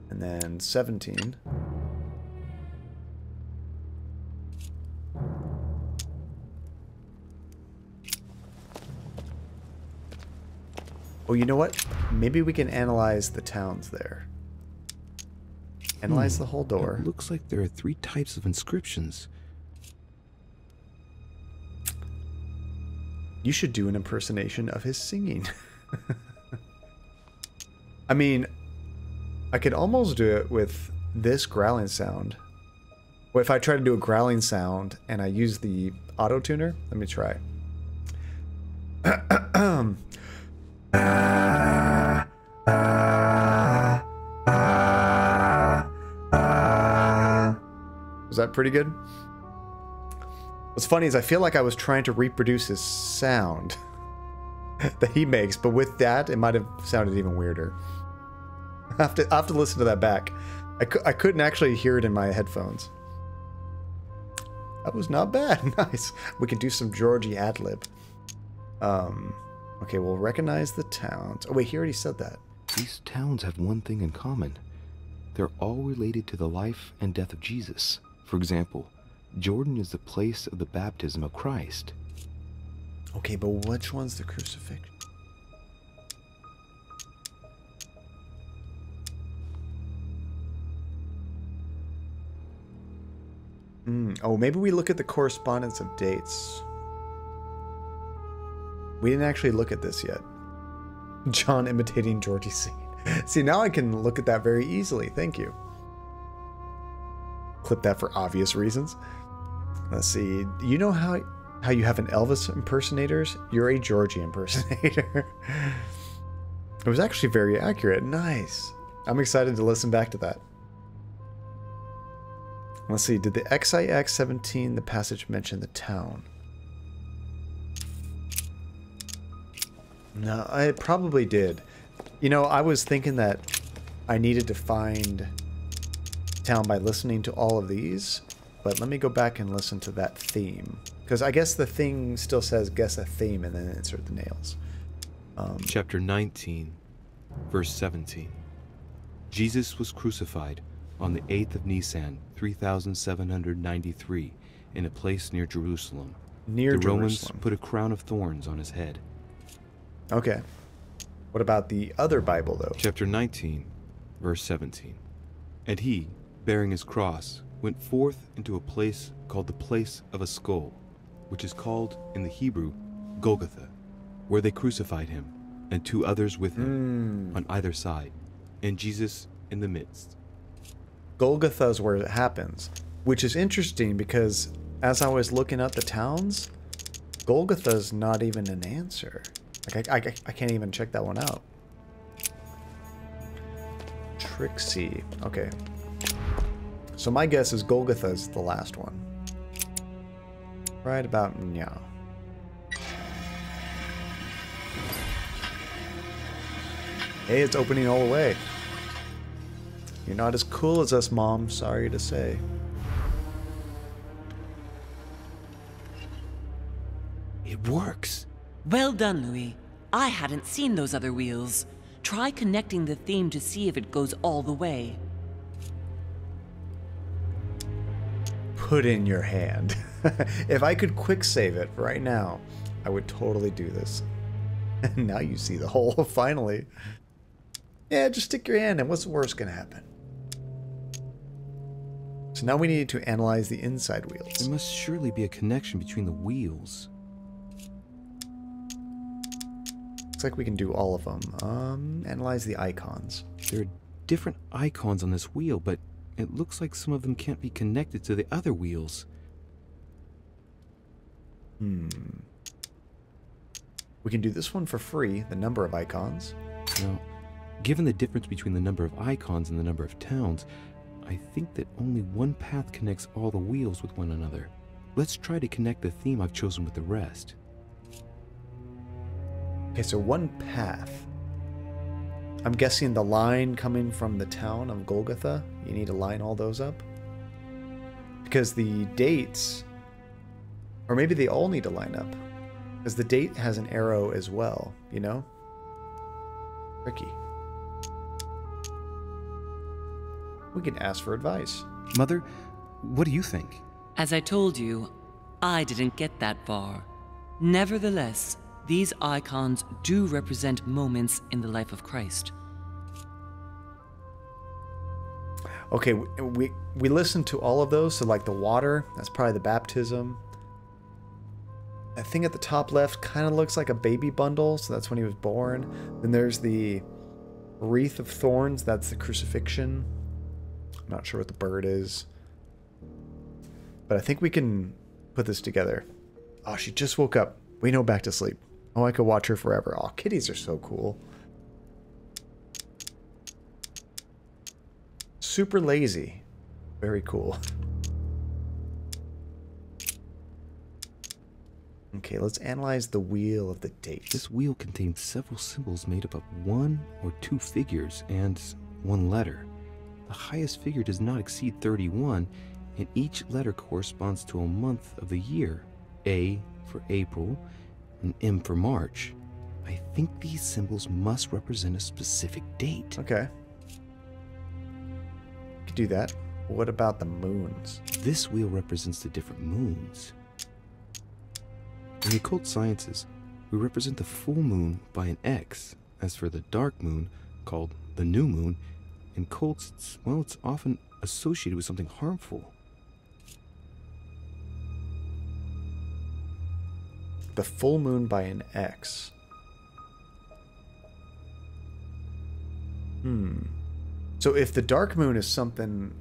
And then 17. Oh, you know what? Maybe we can analyze the towns there. Analyze the whole door.
It looks like there are 3 types of inscriptions.
You should do an impersonation of his singing. I mean, I could almost do it with this growling sound. Well, if I try to do a growling sound and I use the auto tuner, let me try. Was that pretty good? What's funny is I feel like I was trying to reproduce his sound. that he makes, but with that, it might have sounded even weirder. I have to listen to that back. I couldn't actually hear it in my headphones. That was not bad. Nice. We can do some Georgie ad-lib. Okay, we'll recognize the towns. Oh, wait, he already said that.
These towns have one thing in common. They're all related to the life and death of Jesus. For example, Jordan is the place of the baptism of Christ.
Okay, but which one's the crucifixion? Oh, maybe we look at the correspondence of dates. We didn't actually look at this yet. John imitating Georgie scene. See, now I can look at that very easily. Thank you. Clip that for obvious reasons. Let's see. You know how you have an Elvis impersonators? You're a Georgie impersonator. It was actually very accurate. Nice. I'm excited to listen back to that. Let's see. Did the XIX-17, the passage mention the town? No, it probably did. You know, I was thinking that I needed to find town by listening to all of these, but let me go back and listen to that theme. Because I guess the thing still says guess a theme and then insert the nails.
Chapter 19, verse 17. Jesus was crucified on the 8th of Nisan, 3793, in a place near Jerusalem.
Near
the Romans
Jerusalem.
put a crown of thorns on his head.
Okay. What about the other Bible, though?
Chapter 19, verse 17. And he, bearing his cross, went forth into a place called the place of a skull, which is called in the Hebrew Golgotha, where they crucified him, and 2 others with him on either side, and Jesus in the midst.
Golgotha is where it happens, which is interesting because as I was looking up the towns, Golgotha is not even an answer. Like I can't even check that one out. Trixie. Okay. So my guess is Golgotha is the last one. Right about now. Hey, it's opening all the way. You're not as cool as us, Mom. Sorry to say.
It works.
Well done, Louis. I hadn't seen those other wheels. Try connecting the theme to see if it goes all the way.
Put in your hand. If I could quick save it right now, I would totally do this. Now you see the hole, finally. Yeah, just stick your hand in. What's the worst gonna happen? So now we need to analyze the inside wheels.
There must surely be a connection between the wheels.
Looks like we can do all of them. Analyze the icons.
There are different icons on this wheel, but it looks like some of them can't be connected to the other wheels.
We can do this one for free, the number of icons.
Now, given the difference between the number of icons and the number of towns, I think that only one path connects all the wheels with one another. Let's try to connect the theme I've chosen with the rest.
Okay, so one path. I'm guessing the line coming from the town of Golgotha. You need to line all those up. Because the dates, or maybe they all need to line up. Because the date has an arrow as well, you know? Tricky. We can ask for advice.
Mother, what do you think?
As I told you, I didn't get that far. Nevertheless, these icons do represent moments in the life of Christ.
Okay, we listened to all of those. So like the water, that's probably the baptism. That thing at the top left kind of looks like a baby bundle, so that's when he was born. Then there's the wreath of thorns, that's the crucifixion. I'm not sure what the bird is. But I think we can put this together. Oh, she just woke up. We know back to sleep. Oh, I could watch her forever. Oh, kitties are so cool. Super lazy. Very cool. Okay, let's analyze the wheel of the date.
This wheel contains several symbols made up of 1 or 2 figures and 1 letter. The highest figure does not exceed 31, and each letter corresponds to a month of the year. A for April, and M for March. I think these symbols must represent a specific date.
Okay. Could do that. What about the moons?
This wheel represents the different moons. In the occult sciences, we represent the full moon by an X. As for the dark moon, called the new moon, in cults, it's often associated with something harmful.
The full moon by an X. So if the dark moon is something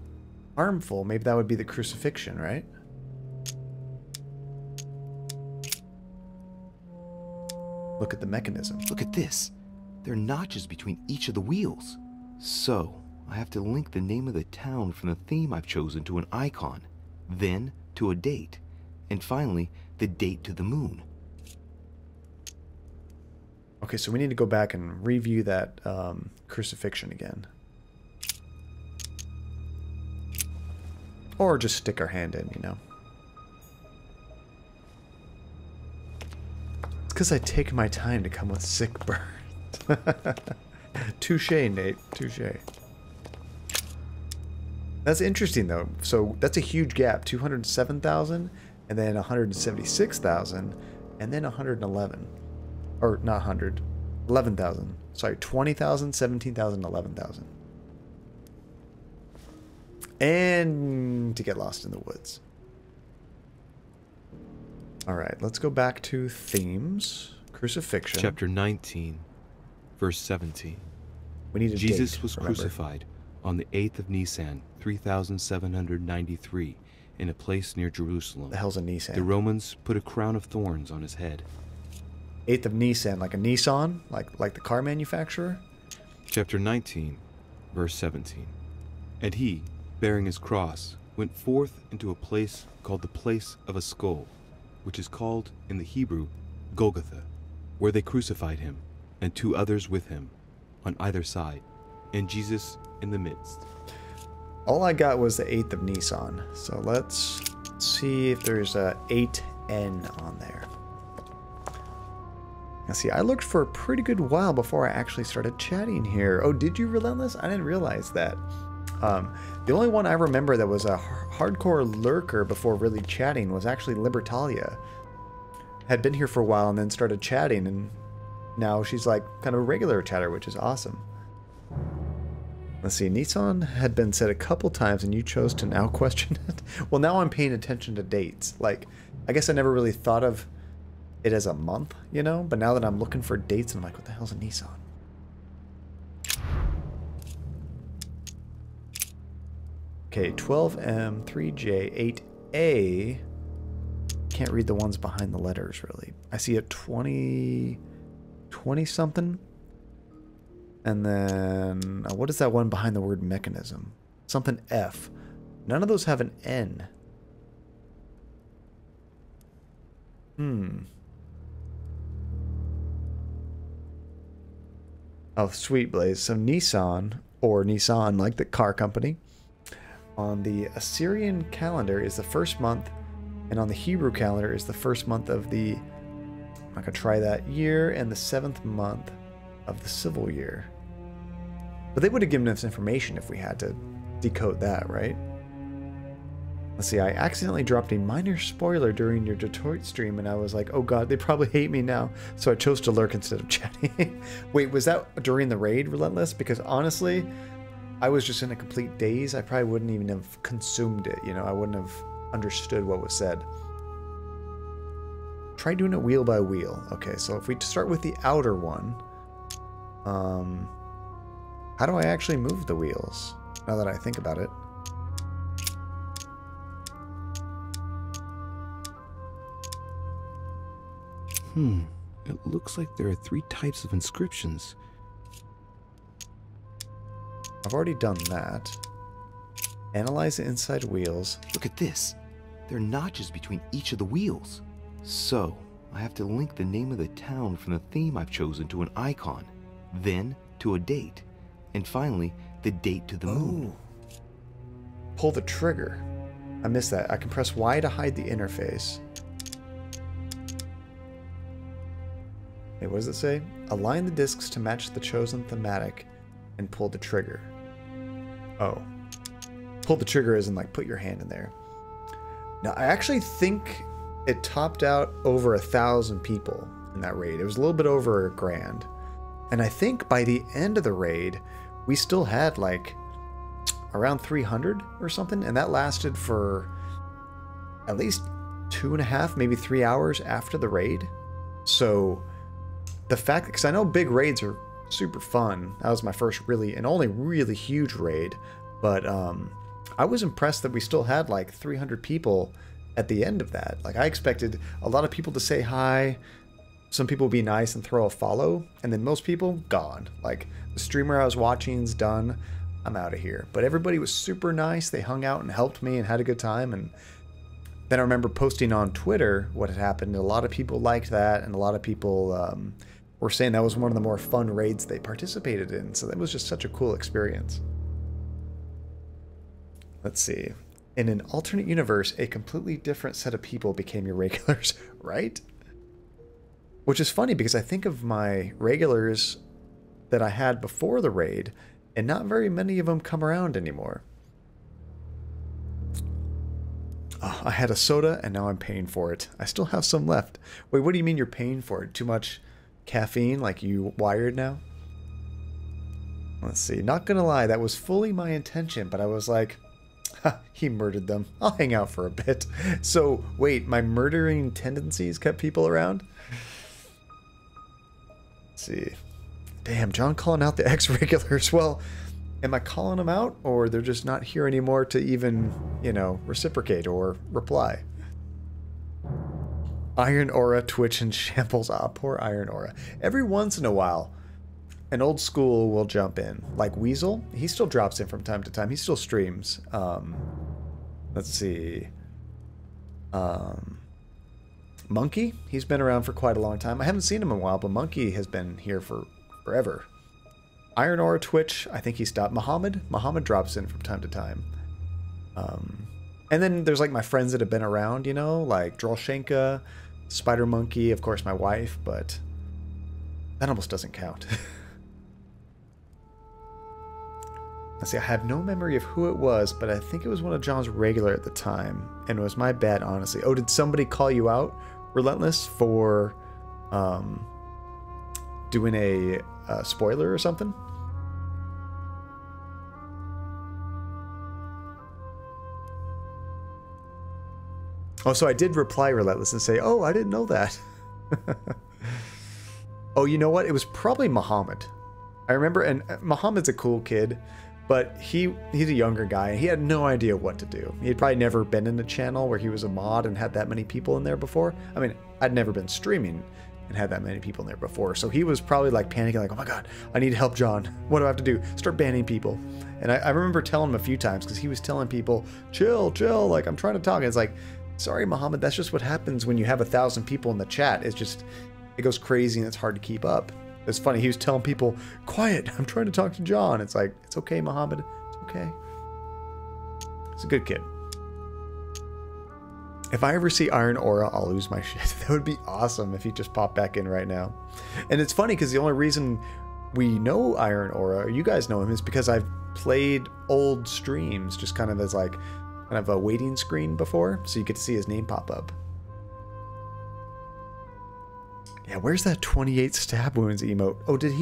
harmful, maybe that would be the crucifixion, right? Look at the mechanism.
Look at this. There are notches between each of the wheels. So, I have to link the name of the town from the theme I've chosen to an icon, then to a date, and finally, the date to the moon.
Okay, so we need to go back and review that crucifixion again. Or just stick our hand in, you know. It's because I take my time to come with sick burns. Touche, Nate. Touche. That's interesting, though. So that's a huge gap. 207,000, and then 176,000, and then 111. Or not 100. 11,000. Sorry, 20,000, 17,000, 11,000. And to get lost in the woods. Alright, let's go back to themes. Crucifixion.
Chapter 19, verse 17.
We need a
Jesus
date,
was
remember?
crucified on the 8th of Nisan, 3793, in a place near Jerusalem.
The hell's a Nisan?
The Romans put a crown of thorns on his head.
8th of Nisan, like a Nissan? Like the car manufacturer?
Chapter 19, verse 17. And he, bearing his cross, went forth into a place called the place of a skull, which is called in the Hebrew Golgotha, where they crucified him, and 2 others with him, on either side, and Jesus in the midst.
All I got was the 8th of Nisan, so let's see if there's a 8N on there. Now see, I looked for a pretty good while before I actually started chatting here. Oh, did you, Relentless? I didn't realize that. The only one I remember that was a hardcore lurker before really chatting was actually Libertalia. Had been here for a while and then started chatting, and now she's like kind of a regular chatter, which is awesome. Let's see, Nissan had been said a couple times and you chose to now question it. Well, now I'm paying attention to dates. Like, I guess I never really thought of it as a month, you know? But now that I'm looking for dates, I'm like, what the hell's a Nissan? Okay, 12M, 3J, 8A. Can't read the ones behind the letters, really. I see a 20 something. And then, what is that one behind the word mechanism? Something F. None of those have an N. Oh, sweet Blaze. So Nissan, or Nissan, like the car company, on the Assyrian calendar is the first month, and on the Hebrew calendar is the first month of the, I'm not going to try that, year, and the 7th month of the civil year. But they would have given us information if we had to decode that, right? Let's see, I accidentally dropped a minor spoiler during your Detroit stream, and I was like, oh god, they probably hate me now. So I chose to lurk instead of chatting. Wait, was that during the raid, Relentless? Because honestly, I was just in a complete daze. I probably wouldn't even have consumed it, you know? I wouldn't have understood what was said. Try doing it wheel by wheel. Okay, so if we start with the outer one, how do I actually move the wheels, now that I think about it?
It looks like there are 3 types of inscriptions.
I've already done that. Analyze the inside wheels.
Look at this. There are notches between each of the wheels. So, I have to link the name of the town from the theme I've chosen to an icon, then to a date, and finally the date to the moon.
Pull the trigger. I missed that. I can press Y to hide the interface. Hey, what does it say? Align the discs to match the chosen thematic and pull the trigger. Oh. Pull the trigger isn't like put your hand in there. Now, I actually think it topped out over 1,000 people in that raid. It was a little bit over $1,000. And I think by the end of the raid, we still had like around 300 or something. And that lasted for at least 2.5, maybe 3 hours after the raid. So the fact, because I know big raids are super fun. That was my first really and only really huge raid. But I was impressed that we still had like 300 people at the end of that. Like, I expected a lot of people to say hi, some people be nice and throw a follow, and then most people gone. Like, the streamer I was watching's done, I'm out of here. But everybody was super nice. They hung out and helped me and had a good time. And then I remember posting on Twitter what had happened. A lot of people liked that, and a lot of people were saying that was one of the more fun raids they participated in. So that was just such a cool experience. Let's see. In an alternate universe, a completely different set of people became your regulars, right? Which is funny because I think of my regulars that I had before the raid, and not very many of them come around anymore. Oh, I had a soda and now I'm paying for it. I still have some left. Wait, what do you mean you're paying for it? Too much caffeine? Like you wired now? Let's see. Not gonna lie, that was fully my intention, but I was like, he murdered them. I'll hang out for a bit. So, wait, my murdering tendencies kept people around? Let's see. Damn, John calling out the ex-regulars. Well, am I calling them out, or they're just not here anymore to even, you know, reciprocate or reply? Iron Aura, Twitch, and Shambles. Ah, poor Iron Aura. Every once in a while, an old school will jump in. Like Weasel, he still drops in from time to time. He still streams. Let's see. Monkey, he's been around for quite a long time. I haven't seen him in a while, but Monkey has been here for forever. Iron Aura, Twitch, I think he stopped. Muhammad drops in from time to time. And then there's like my friends that have been around, you know, like Drolshenka, Spider Monkey, of course my wife, but that almost doesn't count. Let's see, I have no memory of who it was, but I think it was one of John's regular at the time, and it was my bad, honestly. Oh, did somebody call you out, Relentless, for doing a spoiler or something? Oh, so I did reply Relentless and say, oh, I didn't know that. Oh, you know what? It was probably Muhammad. I remember, and Muhammad's a cool kid, but he's a younger guy, and he had no idea what to do. He had probably never been in a channel where he was a mod and had that many people in there before. I mean, I'd never been streaming and had that many people in there before, so he was probably like panicking, like, oh my god, I need help, John. What do I have to do? Start banning people. And I remember telling him a few times, because he was telling people, chill, like, I'm trying to talk. And it's like, sorry, Muhammad, that's just what happens when you have 1,000 people in the chat. It's just, it goes crazy and it's hard to keep up. It's funny, he was telling people, quiet, I'm trying to talk to John. It's like, it's okay, Muhammad, it's okay. He's a good kid. If I ever see Iron Aura, I'll lose my shit. That would be awesome if he just popped back in right now. And it's funny, because the only reason we know Iron Aura, or you guys know him, is because I've played old streams, just kind of as like, kind of a waiting screen before, so you get to see his name pop up. Yeah, where's that 28 stab wounds emote? Oh, did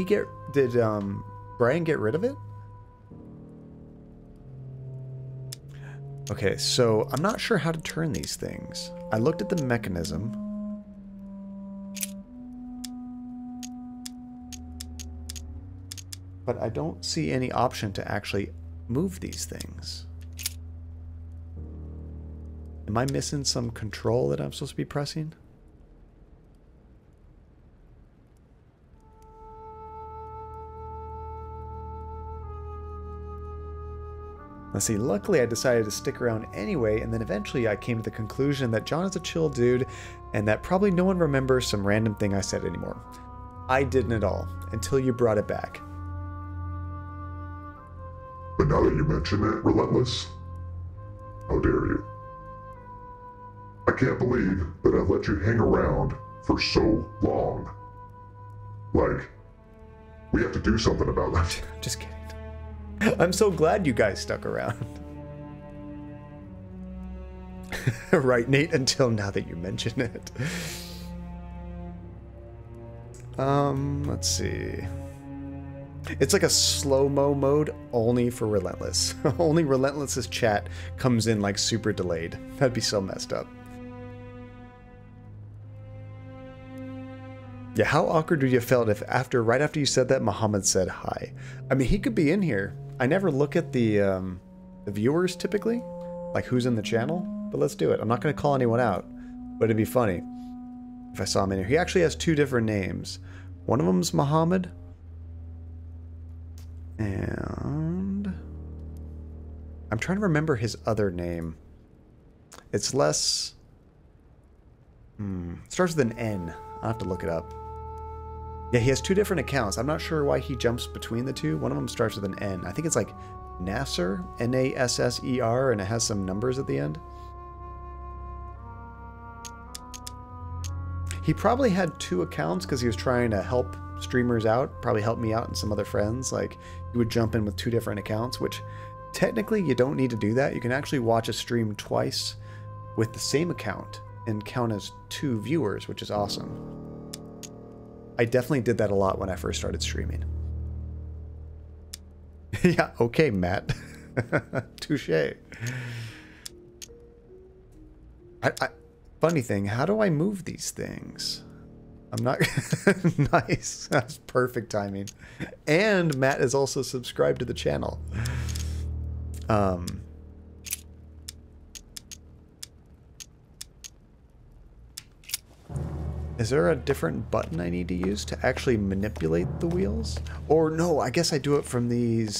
Brian get rid of it? Okay, so I'm not sure how to turn these things. I looked at the mechanism. But I don't see any option to actually move these things. Am I missing some control that I'm supposed to be pressing? Let's Let's see, luckily I decided to stick around anyway, and then eventually I came to the conclusion that John is a chill dude, and that probably no one remembers some random thing I said anymore. I didn't at all, until you brought it back.
But now that you mention it, Relentless, how dare you? I can't believe that I've let you hang around for so long. Like, we have to do something about that.
Just kidding. I'm so glad you guys stuck around. Right, Nate, until now that you mention it. Let's see. It's like a slow-mo mode only for Relentless. Only Relentless's chat comes in like super delayed. That'd be so messed up. Yeah, how awkward would you have felt if right after you said that, Muhammad said hi? I mean, he could be in here. I never look at the viewers typically, like who's in the channel, but let's do it. I'm not going to call anyone out, but it'd be funny if I saw him in here. He actually has 2 different names. One of them's Muhammad, and I'm trying to remember his other name. It's less... It starts with an N. I'll have to look it up. Yeah, he has 2 different accounts. I'm not sure why he jumps between the 2. One of them starts with an N. I think it's like Nasser, Nasser, and it has some numbers at the end. He probably had 2 accounts because he was trying to help streamers out, probably help me out and some other friends. Like, he would jump in with 2 different accounts, which technically you don't need to do that. You can actually watch a stream twice with the same account and count as 2 viewers, which is awesome. I definitely did that a lot when I first started streaming. Yeah, okay, Matt. Touché. Funny thing, how do I move these things? I'm not... Nice. That's perfect timing. And Matt is also subscribed to the channel. Is there a different button I need to use to actually manipulate the wheels? Or no, I guess I do it from the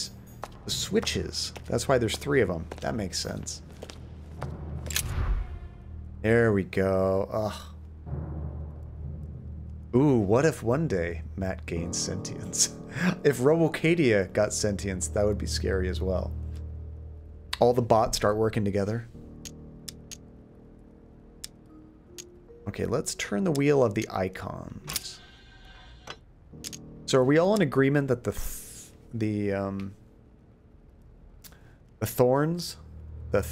switches. That's why there's 3 of them. That makes sense. There we go. Ugh. Ooh, what if one day Matt gains sentience? If Robocadia got sentience, that would be scary as well. All the bots start working together. Okay, let's turn the wheel of the icons. So are we all in agreement that the thorns, the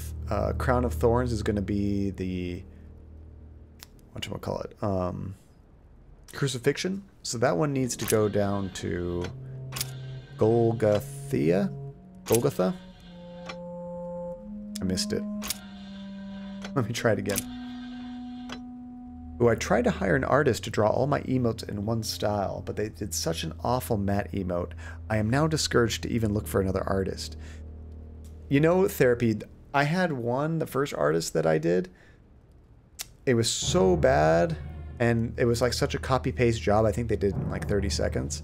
crown of thorns is going to be the, whatchamacallit, crucifixion? So that one needs to go down to Golgotha? I missed it. Let me try it again. Ooh, I tried to hire an artist to draw all my emotes in one style, but they did such an awful matte emote. I am now discouraged to even look for another artist. You know, Therapy, I had the first artist that I did. It was so bad, and it was like such a copy-paste job. I think they did in like 30 seconds.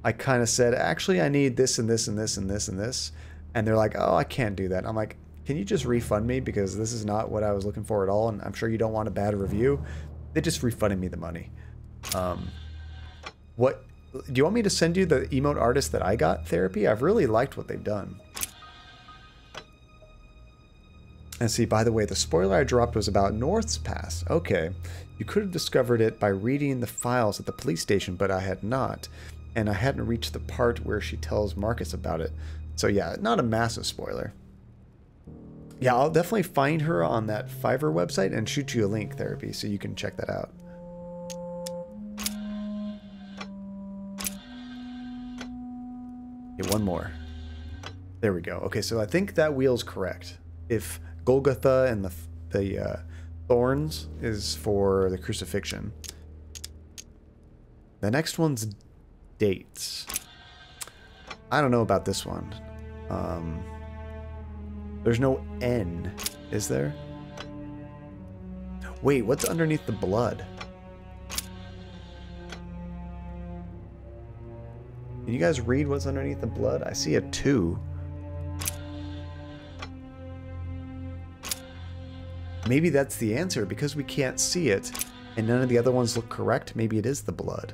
I kind of said, actually, I need this and this and this and this and this. And they're like, oh, I can't do that. I'm like, can you just refund me? Because this is not what I was looking for at all, and I'm sure you don't want a bad review. They just refunded me the money. What do you want me to send you the emote artist that I got, Therapy? I've really liked what they've done. And see, by the way, the spoiler I dropped was about North's Pass. Okay. You could have discovered it by reading the files at the police station, but I had not. And I hadn't reached the part where she tells Marcus about it. So yeah, not a massive spoiler. Yeah, I'll definitely find her on that Fiverr website and shoot you a link, Therapy, so you can check that out. Okay, one more. There we go. Okay, so I think that wheel's correct. If Golgotha and the thorns is for the crucifixion. The next one's dates. I don't know about this one. There's no N, is there? Wait, what's underneath the blood? Can you guys read what's underneath the blood? I see a 2. maybe that's the answer. Because we can't see it, and none of the other ones look correct, maybe it is the blood.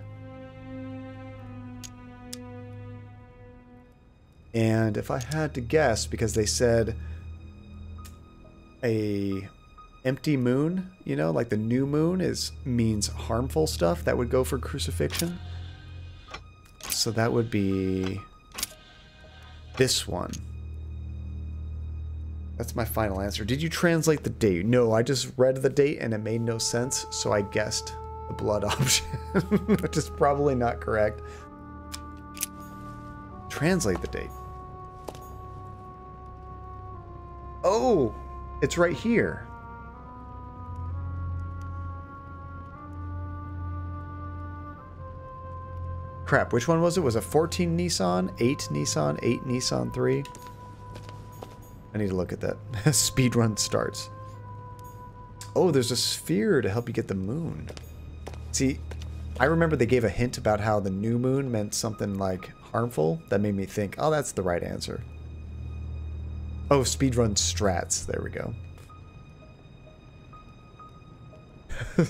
And if I had to guess, because they said a empty moon, you know, like the new moon means harmful stuff, that would go for crucifixion. So that would be this one. That's my final answer. Did you translate the date? No, I just read the date and it made no sense, so I guessed the blood option, which is probably not correct. Translate the date. Oh, it's right here. Crap, which one was it? Was it 14 Nissan, 8 Nissan, 8 Nissan 3? I need to look at that. Speedrun starts. Oh, there's a sphere to help you get the moon. See, I remember they gave a hint about how the new moon meant something like harmful. That made me think, oh, that's the right answer. Oh, speedrun strats. There we go.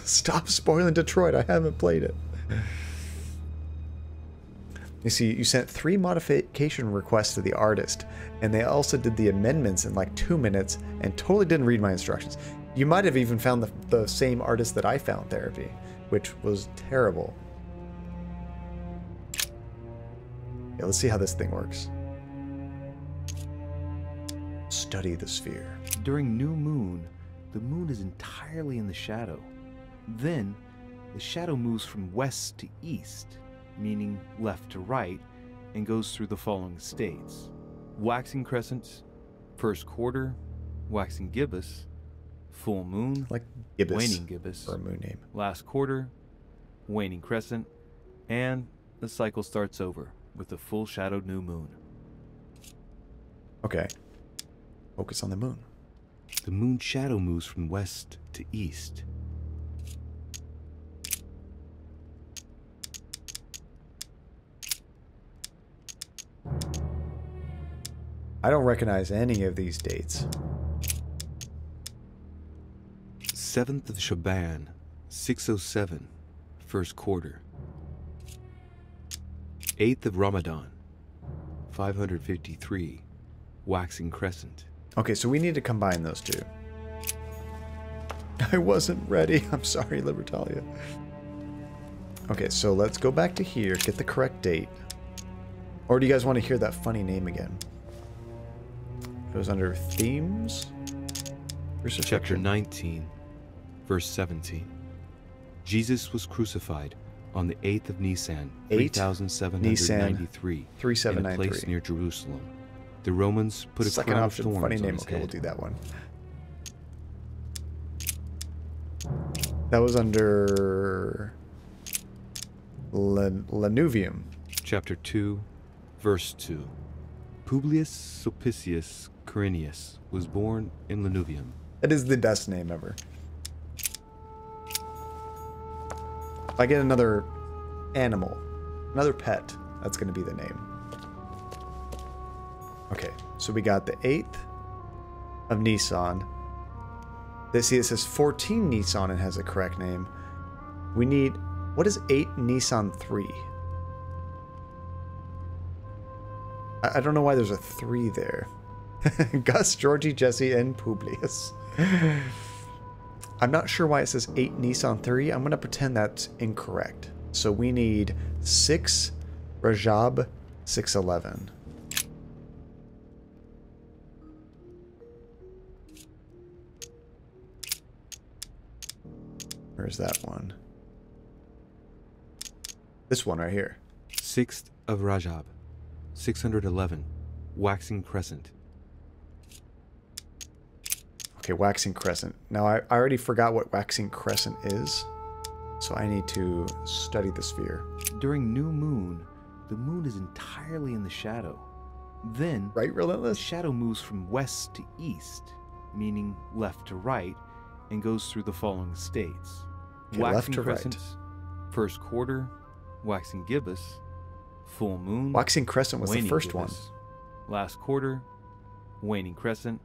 Stop spoiling Detroit. I haven't played it. You see, you sent 3 modification requests to the artist, and they also did the amendments in like 2 minutes and totally didn't read my instructions. You might have even found the same artist that I found Therapy, which was terrible. Yeah, let's see how this thing works. Study the sphere.
During new moon, the moon is entirely in the shadow. Then, the shadow moves from west to east, meaning left to right, and goes through the following states: waxing crescent, first quarter, waxing gibbous, full moon,
like gibbous,
waning gibbous,
for a moon name,
last quarter, waning crescent, and the cycle starts over with the full shadowed new moon.
Okay. Focus on the moon.
The moon shadow moves from west to east.
I don't recognize any of these dates.
7th of Shaban, 607, first quarter. 8th of Ramadan, 553, waxing crescent.
Okay, so we need to combine those two. I wasn't ready. I'm sorry, Libertalia. Okay, so let's go back to here, get the correct date. Or do you guys want to hear that funny name again? It goes under themes.
Chapter 19, verse 17. Jesus was crucified on the 8th of Nisan, 3793, in a place near Jerusalem. The Romans put a crown of thorns
funny
on
name.
his
Okay,
head.
we'll do that one. That was under Lanuvium.
Chapter 2, verse 2. Publius Sulpicius Quirinius was born in Lanuvium.
That is the best name ever. If I get another animal, another pet, that's going to be the name. Okay, so we got the 8th of Nisan. It says 14 Nisan and has a correct name. We need, what is 8 Nisan 3? I don't know why there's a 3 there. Gus, Georgie, Jesse, and Publius. I'm not sure why it says 8 Nisan 3. I'm going to pretend that's incorrect. So we need 6 Rajab 611. Where's that one? This one right here.
6th of Rajab, 611, waxing crescent.
Okay, waxing crescent. Now, I already forgot what waxing crescent is, so I need to study the sphere.
During new moon, the moon is entirely in the shadow. Then,
right, Relentless?
The shadow moves from west to east, meaning left to right, and goes through the following states:
okay,
waxing
left to
crescent,
right.
First quarter, waxing gibbous, full moon.
Waxing crescent was the first
gibbous, one. Last quarter, waning crescent,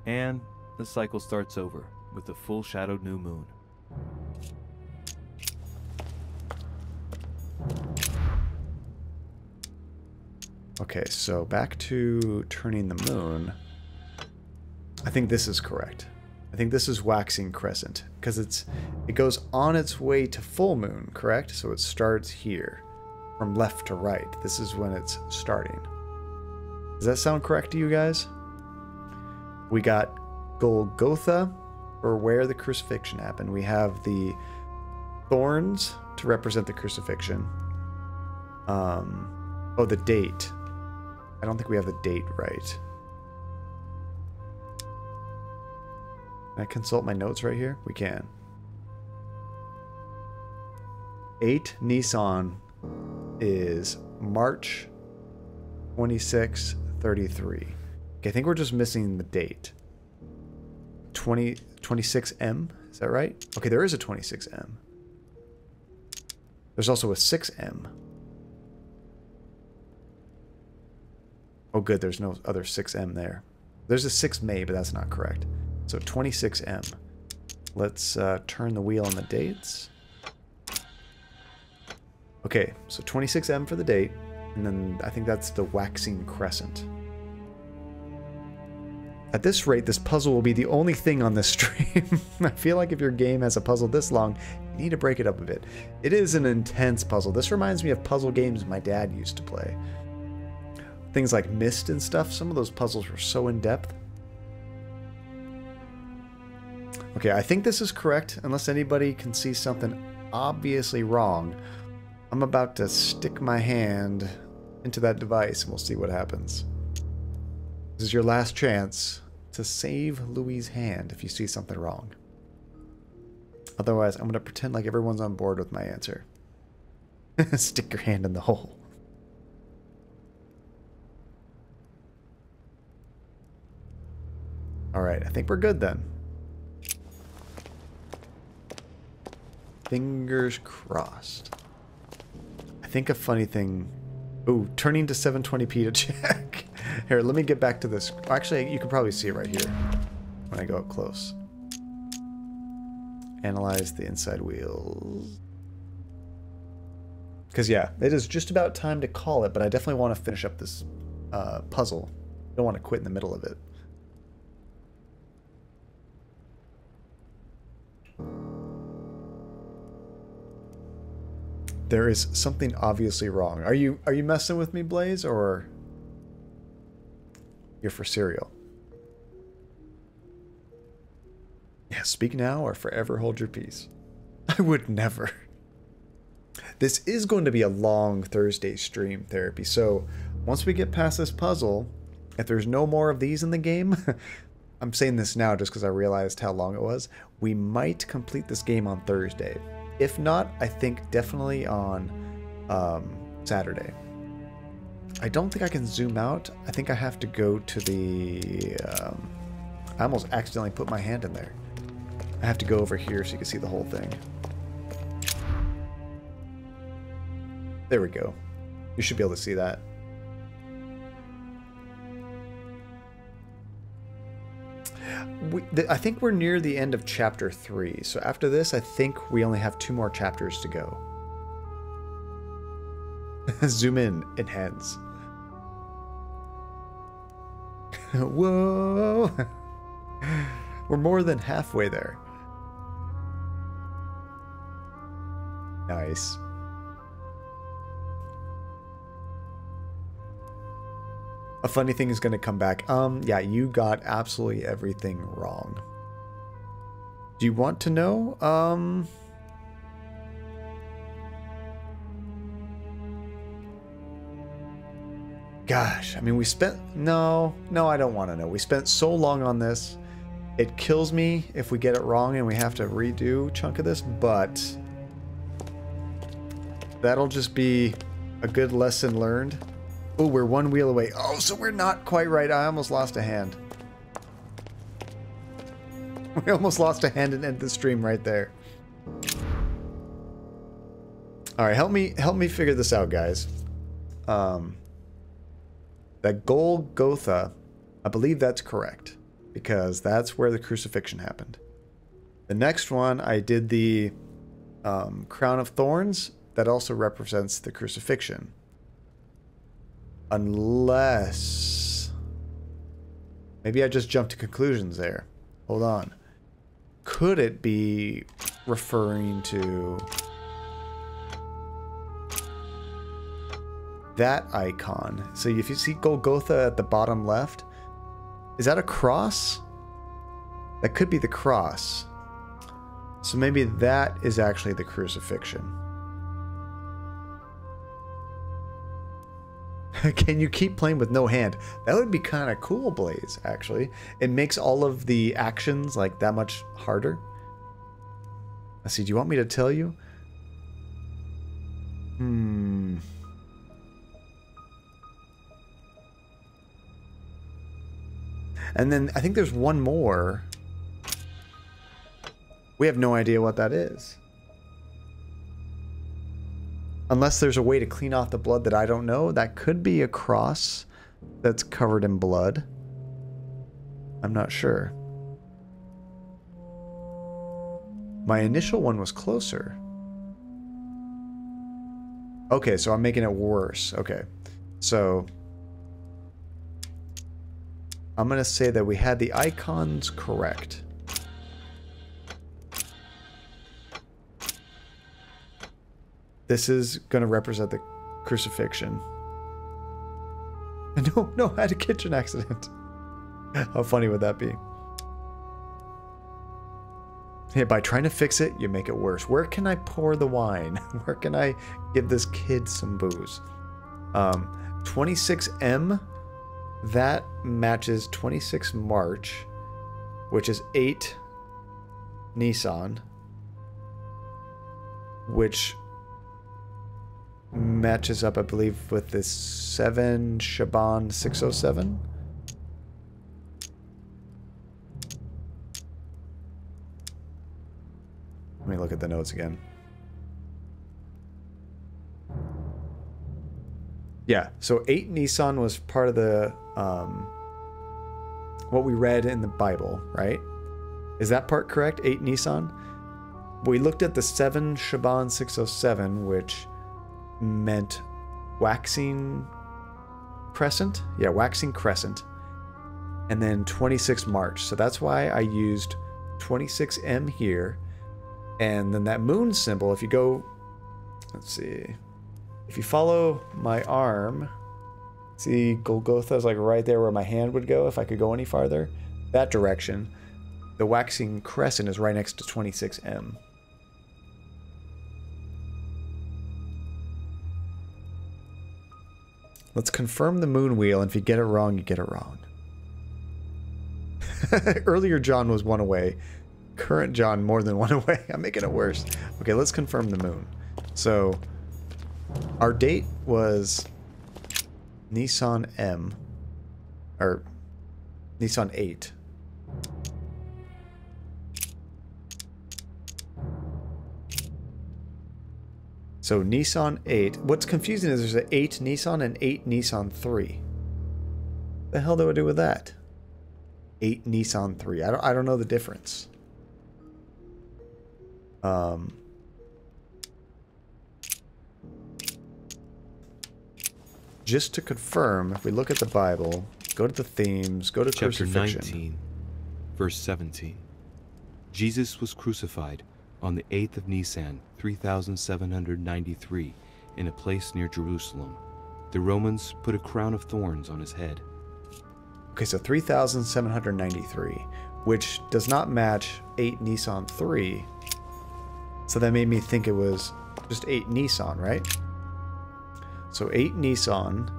and the cycle starts over with the full shadowed new moon.
Okay, so back to turning the moon. I think this is correct. I think this is waxing crescent because it goes on its way to full moon, correct? So it starts here from left to right. This is when it's starting. Does that sound correct to you guys? We got Golgotha, or where the crucifixion happened. We have the thorns to represent the crucifixion. Oh, the date. I don't think we have the date right. Can I consult my notes right here? We can. 8 Nisan is March 26, 33. Okay, I think we're just missing the date. 26M, is that right? Okay, there is a 26M. There's also a 6M. Oh, good, there's no other 6M there. There's a 6 May, but that's not correct. So 26M. Let's turn the wheel on the dates. Okay, so 26M for the date, and then I think that's the waxing crescent. At this rate, this puzzle will be the only thing on this stream. I feel like if your game has a puzzle this long, you need to break it up a bit. It is an intense puzzle. This reminds me of puzzle games my dad used to play. Things like Myst and stuff, some of those puzzles were so in-depth. Okay, I think this is correct, unless anybody can see something obviously wrong. I'm about to stick my hand into that device and we'll see what happens. This is your last chance to save Louis' hand if you see something wrong. Otherwise, I'm going to pretend like everyone's on board with my answer. Stick your hand in the hole. Alright, I think we're good then. Fingers crossed. I think a funny thing... Ooh, turning to 720p to check. Here, let me get back to this. Actually, you can probably see it right here when I go up close. Analyze the inside wheels. Because, yeah, it is just about time to call it, but I definitely want to finish up this puzzle. I don't want to quit in the middle of it. There is something obviously wrong. Are you messing with me, Blaze, or you're for cereal? Yeah, speak now or forever hold your peace. I would never. This is going to be a long Thursday stream therapy, so once we get past this puzzle, if there's no more of these in the game, I'm saying this now just because I realized how long it was, we might complete this game on Thursday. If not, I think definitely on Saturday. I don't think I can zoom out. I think I have to go to the... I almost accidentally put my hand in there. I have to go over here so you can see the whole thing. There we go. You should be able to see that. I think we're near the end of chapter 3, so after this, I think we only have 2 more chapters to go. Zoom in, enhance. Whoa! We're more than halfway there. Nice. A funny thing is going to come back. Yeah, you got absolutely everything wrong. Do you want to know? Gosh, I mean, we spent... No, I don't want to know. We spent so long on this. It kills me if we get it wrong and we have to redo a chunk of this, but... that'll just be a good lesson learned. Oh, we're 1 wheel away. Oh, so we're not quite right. I almost lost a hand. We almost lost a hand and ended the stream right there. All right, help me figure this out, guys. That Golgotha, I believe that's correct because that's where the crucifixion happened. The next one, I did the crown of thorns. That also represents the crucifixion. Unless... maybe I just jumped to conclusions there. Hold on. Could it be referring to that icon? So if you see Golgotha at the bottom left, is that a cross? That could be the cross. So maybe that is actually the crucifixion. Can you keep playing with no hand? That would be kind of cool, Blaze, actually. It makes all of the actions like that much harder. Let's see, do you want me to tell you? And then I think there's one more. We have no idea what that is. Unless there's a way to clean off the blood that I don't know. That could be a cross that's covered in blood. I'm not sure. My initial one was closer. Okay, so I'm making it worse. Okay, so I'm going to say that we had the icons correct. This is going to represent the crucifixion. No, I had a kitchen accident. How funny would that be? Hey, by trying to fix it, you make it worse. Where can I pour the wine? Where can I give this kid some booze? 26M, that matches 26 March, which is 8 Nissan, which matches up, I believe, with this 7 Shaban 607. Let me look at the notes again. Yeah, so 8 Nissan was part of the what we read in the Bible, right? Is that part correct? 8 Nissan? We looked at the 7 Shaban 607, which meant waxing crescent. Yeah, waxing crescent. And then 26 March. So that's why I used 26M here. And then that moon symbol, if you go, let's see, if you follow my arm, see Golgotha is like right there where my hand would go if I could go any farther. That direction. The waxing crescent is right next to 26M. Let's confirm the moon wheel, and if you get it wrong, you get it wrong. Earlier John was one away. Current John more than one away. I'm making it worse. Okay, let's confirm the moon. So, our date was Nissan M, or Nissan 8. So Nissan 8. What's confusing is there's an 8 Nissan and 8 Nissan 3. The hell do I do with that? 8 Nissan 3. I don't know the difference. Just to confirm, if we look at the Bible, go to the themes, go to
Chapter
crucifixion.
19, verse 17. Jesus was crucified on the 8th of Nisan, 3793, in a place near Jerusalem. The Romans put a crown of thorns on his head.
Okay, so 3793, which does not match 8 Nissan 3. So that made me think it was just 8 Nissan, right? So 8 Nissan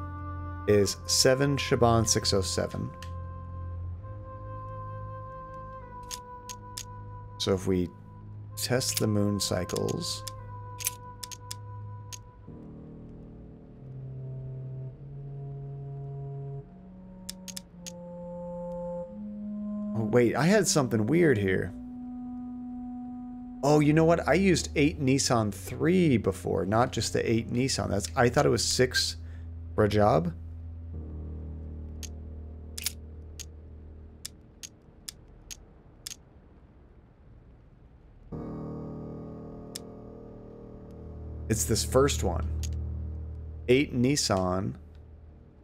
is 7 Shaban 607. So if we test the moon cycles, oh wait, I had something weird here. Oh, you know what? I used 8 Nissan 3 before, not just the 8 Nissan. I thought it was 6 Rajab. It's this first one. 8 Nissan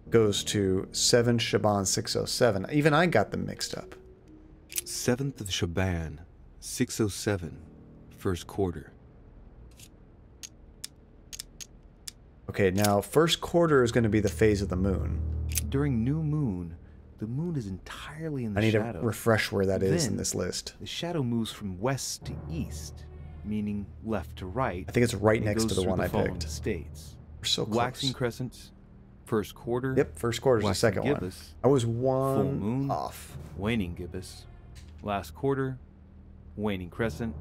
goes to 7 Shaban 607. Even I got them mixed up.
7th of Shaban, 607, first quarter.
Okay, now first quarter is going to be the phase of the moon.
During new moon, the moon is entirely in the shadow.
I need to refresh where that is in this list.
The shadow moves from west to east, meaning left to right.
I think it's right next to the one I picked.
States.
We're so close.
Waxing crescents, first quarter.
Yep, first quarter is the second
gibbous,
one. I was one
full moon,
off.
Waning gibbous, last quarter, waning crescent,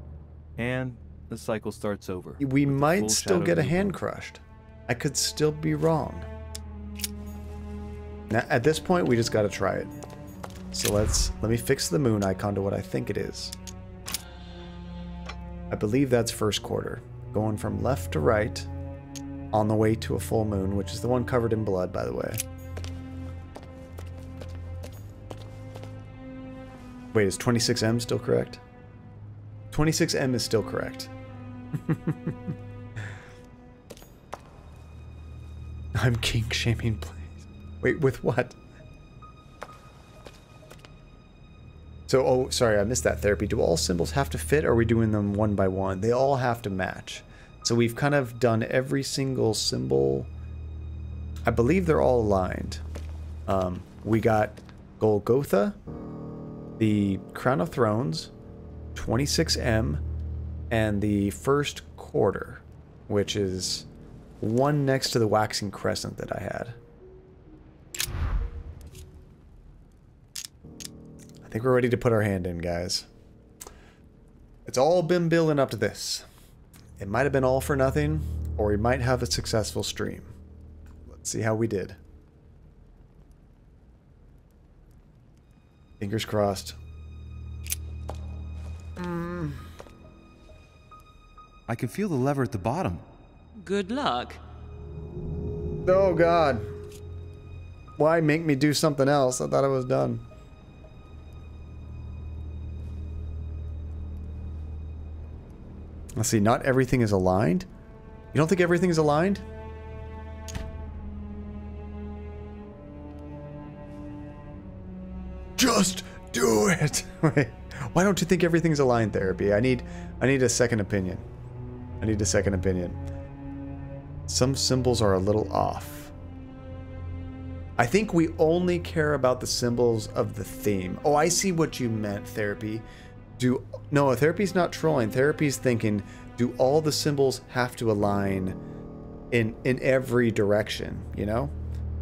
and the cycle starts over.
We might still get a hand crushed. I could still be wrong. Now, at this point, we just got to try it. So let me fix the moon icon to what I think it is. I believe that's first quarter. Going from left to right on the way to a full moon, which is the one covered in blood, by the way. Wait, is 26M still correct? 26M is still correct. I'm kink shaming plays. Wait, with what? So, oh, sorry, I missed that therapy. Do all symbols have to fit, or are we doing them one by one? They all have to match. So we've kind of done every single symbol. I believe they're all aligned. We got Golgotha, the Crown of Thrones, 26M, and the first quarter, which is one next to the waxing crescent that I had. I think we're ready to put our hand in, guys. It's all been building up to this. It might have been all for nothing, or we might have a successful stream. Let's see how we did. Fingers crossed.
I can feel the lever at the bottom.
Good luck.
Oh, God. Why make me do something else? I thought I was done. Let's see, not everything is aligned? You don't think everything is aligned? Just do it! Wait, why don't you think everything's aligned, Therapy? I need a second opinion. I need a second opinion. Some symbols are a little off. I think we only care about the symbols of the theme. Oh, I see what you meant, Therapy. No, Therapy's not trolling. Therapy's thinking, do all the symbols have to align in every direction, you know?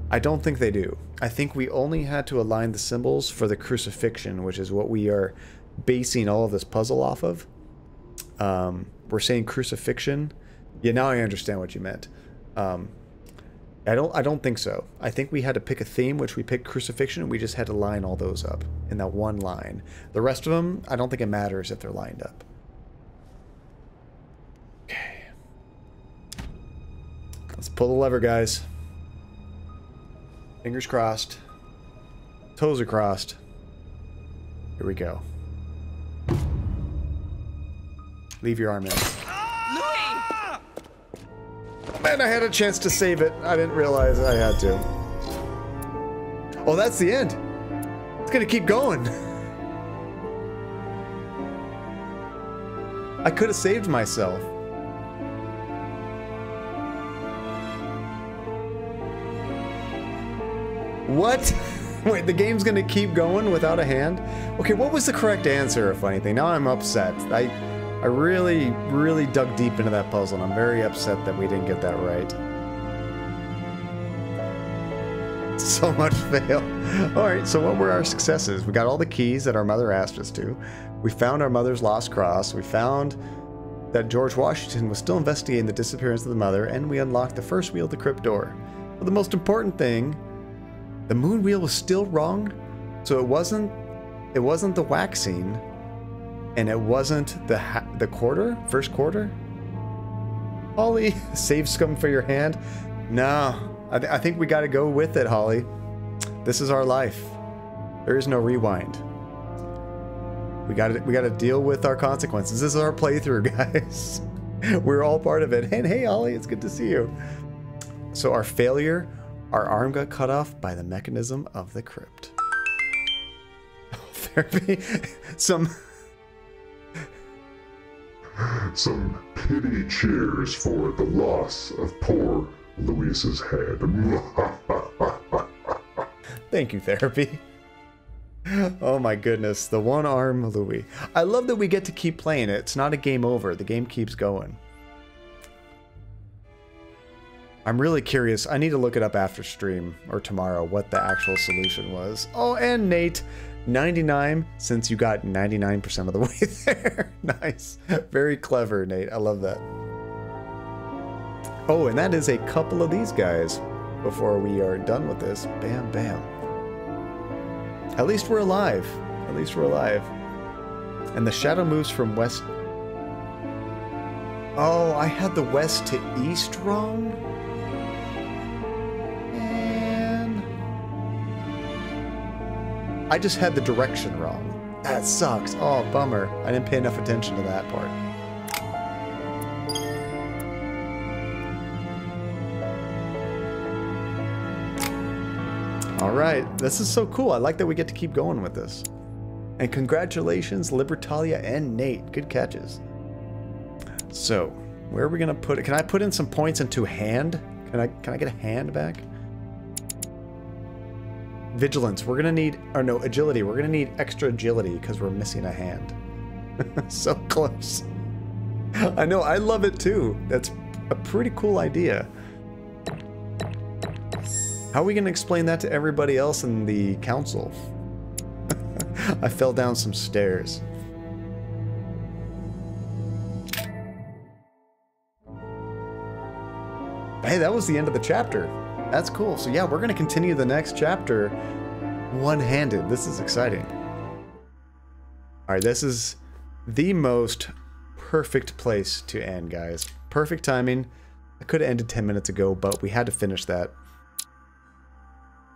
I don't think they do. I think we only had to align the symbols for the crucifixion, which is what we are basing all of this puzzle off of. We're saying crucifixion. Yeah, now I understand what you meant. I don't think so. I think we had to pick a theme, which we picked crucifixion, and we just had to line all those up in that one line. The rest of them, I don't think it matters if they're lined up. Okay. Let's pull the lever, guys. Fingers crossed. Toes are crossed. Here we go. Leave your arm in. Man, I had a chance to save it. I didn't realize I had to. Oh, that's the end. It's gonna keep going. I could have saved myself. What? Wait, the game's gonna keep going without a hand? Okay, what was the correct answer, if anything? Now I'm upset. I really, really dug deep into that puzzle, and I'm very upset that we didn't get that right. So much fail. Alright, so what were our successes? We got all the keys that our mother asked us to. We found our mother's lost cross. We found that George Washington was still investigating the disappearance of the mother, and we unlocked the first wheel of the crypt door. But the most important thing, the moon wheel was still wrong, so it wasn't the waxing. And it wasn't the quarter? First quarter? Holly, save scum for your hand? No, I think we gotta go with it, Holly. This is our life. There is no rewind. We gotta deal with our consequences. This is our playthrough, guys. We're all part of it. And hey, Ollie, it's good to see you. So our failure, our arm got cut off by the mechanism of the crypt. Therapy. Some
pity cheers for the loss of poor Luis's head.
Thank you, therapy. Oh my goodness, the one-arm Louis. I love that we get to keep playing it. It's not a game over. The game keeps going. I'm really curious. I need to look it up after stream or tomorrow what the actual solution was. Oh, and Nate, 99 since you got 99% of the way there. Nice. Very clever, Nate. I love that. Oh, and that is a couple of these guys before we are done with this. Bam, bam. At least we're alive. At least we're alive. And the shadow moves from west. Oh, I had the west to east wrong? Man. I just had the direction wrong. That sucks. Oh, bummer. I didn't pay enough attention to that part. Alright, this is so cool. I like that we get to keep going with this. And congratulations, Libertalia and Nate. Good catches. So, where are we going to put it? Can I put in some points into hand? Can I get a hand back? Vigilance. We're going to need... Or no, agility. We're going to need extra agility because we're missing a hand. So close. I know, I love it too. That's a pretty cool idea. How are we going to explain that to everybody else in the council? I fell down some stairs. Hey, that was the end of the chapter. That's cool. So yeah, we're going to continue the next chapter one-handed. This is exciting. Alright, this is the most perfect place to end, guys. Perfect timing. I could have ended 10 minutes ago, but we had to finish that.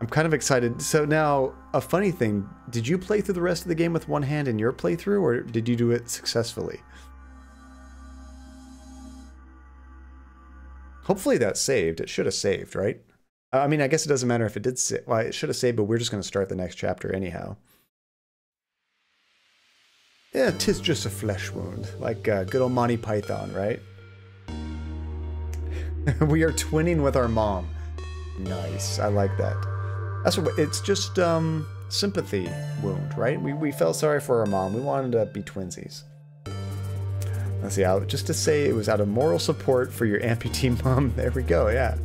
I'm kind of excited. So now, a funny thing, did you play through the rest of the game with one hand in your playthrough, or did you do it successfully? Hopefully that saved. It should have saved, right? I mean, I guess it doesn't matter if it did save. Well, it should have saved, but we're just going to start the next chapter anyhow. Yeah, 'tis just a flesh wound. Like good old Monty Python, right? We are twinning with our mom. Nice. I like that. That's what it's just sympathy wound, right? We felt sorry for our mom. We wanted to be twinsies. Let's see, just to say it was out of moral support for your amputee mom. There we go, yeah.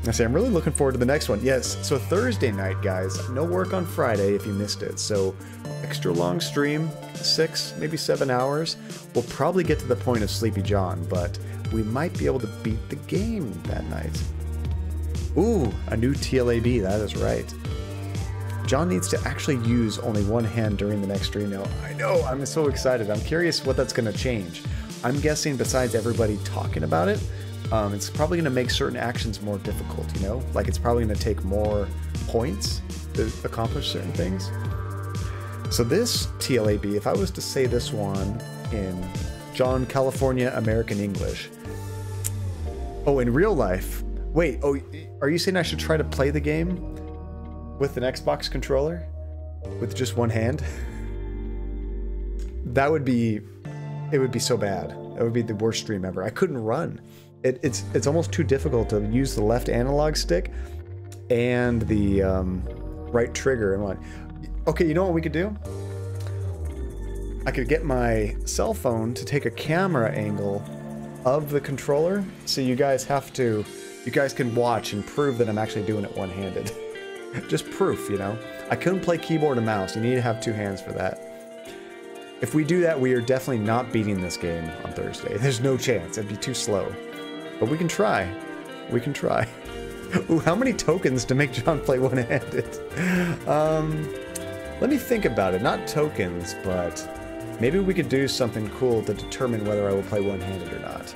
Let's see, I'm really looking forward to the next one. Yes, so Thursday night, guys. No work on Friday if you missed it. So extra long stream, 6, maybe 7 hours. We'll probably get to the point of Sleepy John, but we might be able to beat the game that night. Ooh, a new TLAB, that is right. John needs to actually use only one hand during the next stream now. I know, I'm so excited. I'm curious what that's going to change. I'm guessing besides everybody talking about it, it's probably going to make certain actions more difficult, you know? Like it's probably going to take more points to accomplish certain things. So this TLAB, if I was to say this one in John, California, American English. Oh, in real life. Wait, oh, are you saying I should try to play the game with an Xbox controller? With just one hand? That would be... It would be so bad. That would be the worst stream ever. I couldn't run. It's almost too difficult to use the left analog stick and the right trigger and one. Okay, you know what we could do? I could get my cell phone to take a camera angle of the controller, so you guys can watch and prove that I'm actually doing it one-handed. Just proof, you know? I couldn't play keyboard and mouse. You need to have two hands for that. If we do that, we are definitely not beating this game on Thursday. There's no chance. It'd be too slow. But we can try. We can try. Ooh, how many tokens to make John play one-handed? Let me think about it. Not tokens, but maybe we could do something cool to determine whether I will play one-handed or not.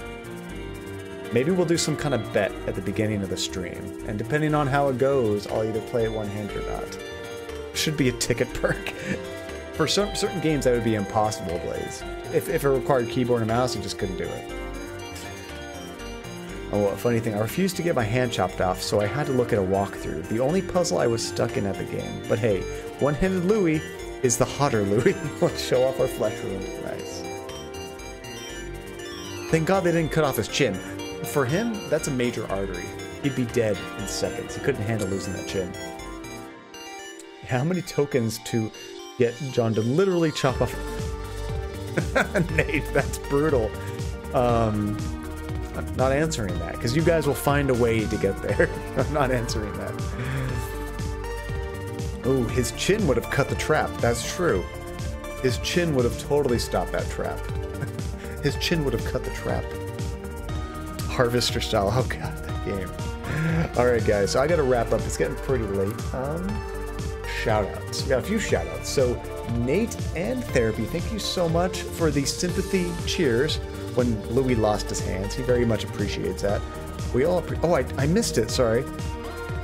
Maybe we'll do some kind of bet at the beginning of the stream, and depending on how it goes, I'll either play it one-handed or not. Should be a ticket perk. For certain games, that would be impossible, Blaze. If it required keyboard and mouse, you just couldn't do it. Oh, a funny thing, I refused to get my hand chopped off, so I had to look at a walkthrough. The only puzzle I was stuck in at the game. But hey, one-handed Louis is the hotter Louis. Let's show off our flesh wound. Nice. Thank God they didn't cut off his chin. For him, that's a major artery. He'd be dead in seconds. He couldn't handle losing that chin. How many tokens to get John to literally chop off... Nate, that's brutal. I'm not answering that, because you guys will find a way to get there. I'm not answering that. Oh, his chin would have cut the trap. That's true. His chin would have totally stopped that trap. His chin would have cut the trap. Harvester style. Oh god, that game. Alright guys, so I gotta wrap up. It's getting pretty late. Shoutouts. We got a few shoutouts. So, Nate and Therapy, thank you so much for the sympathy cheers when Louis lost his hands. He very much appreciates that. We all oh, I missed it, sorry.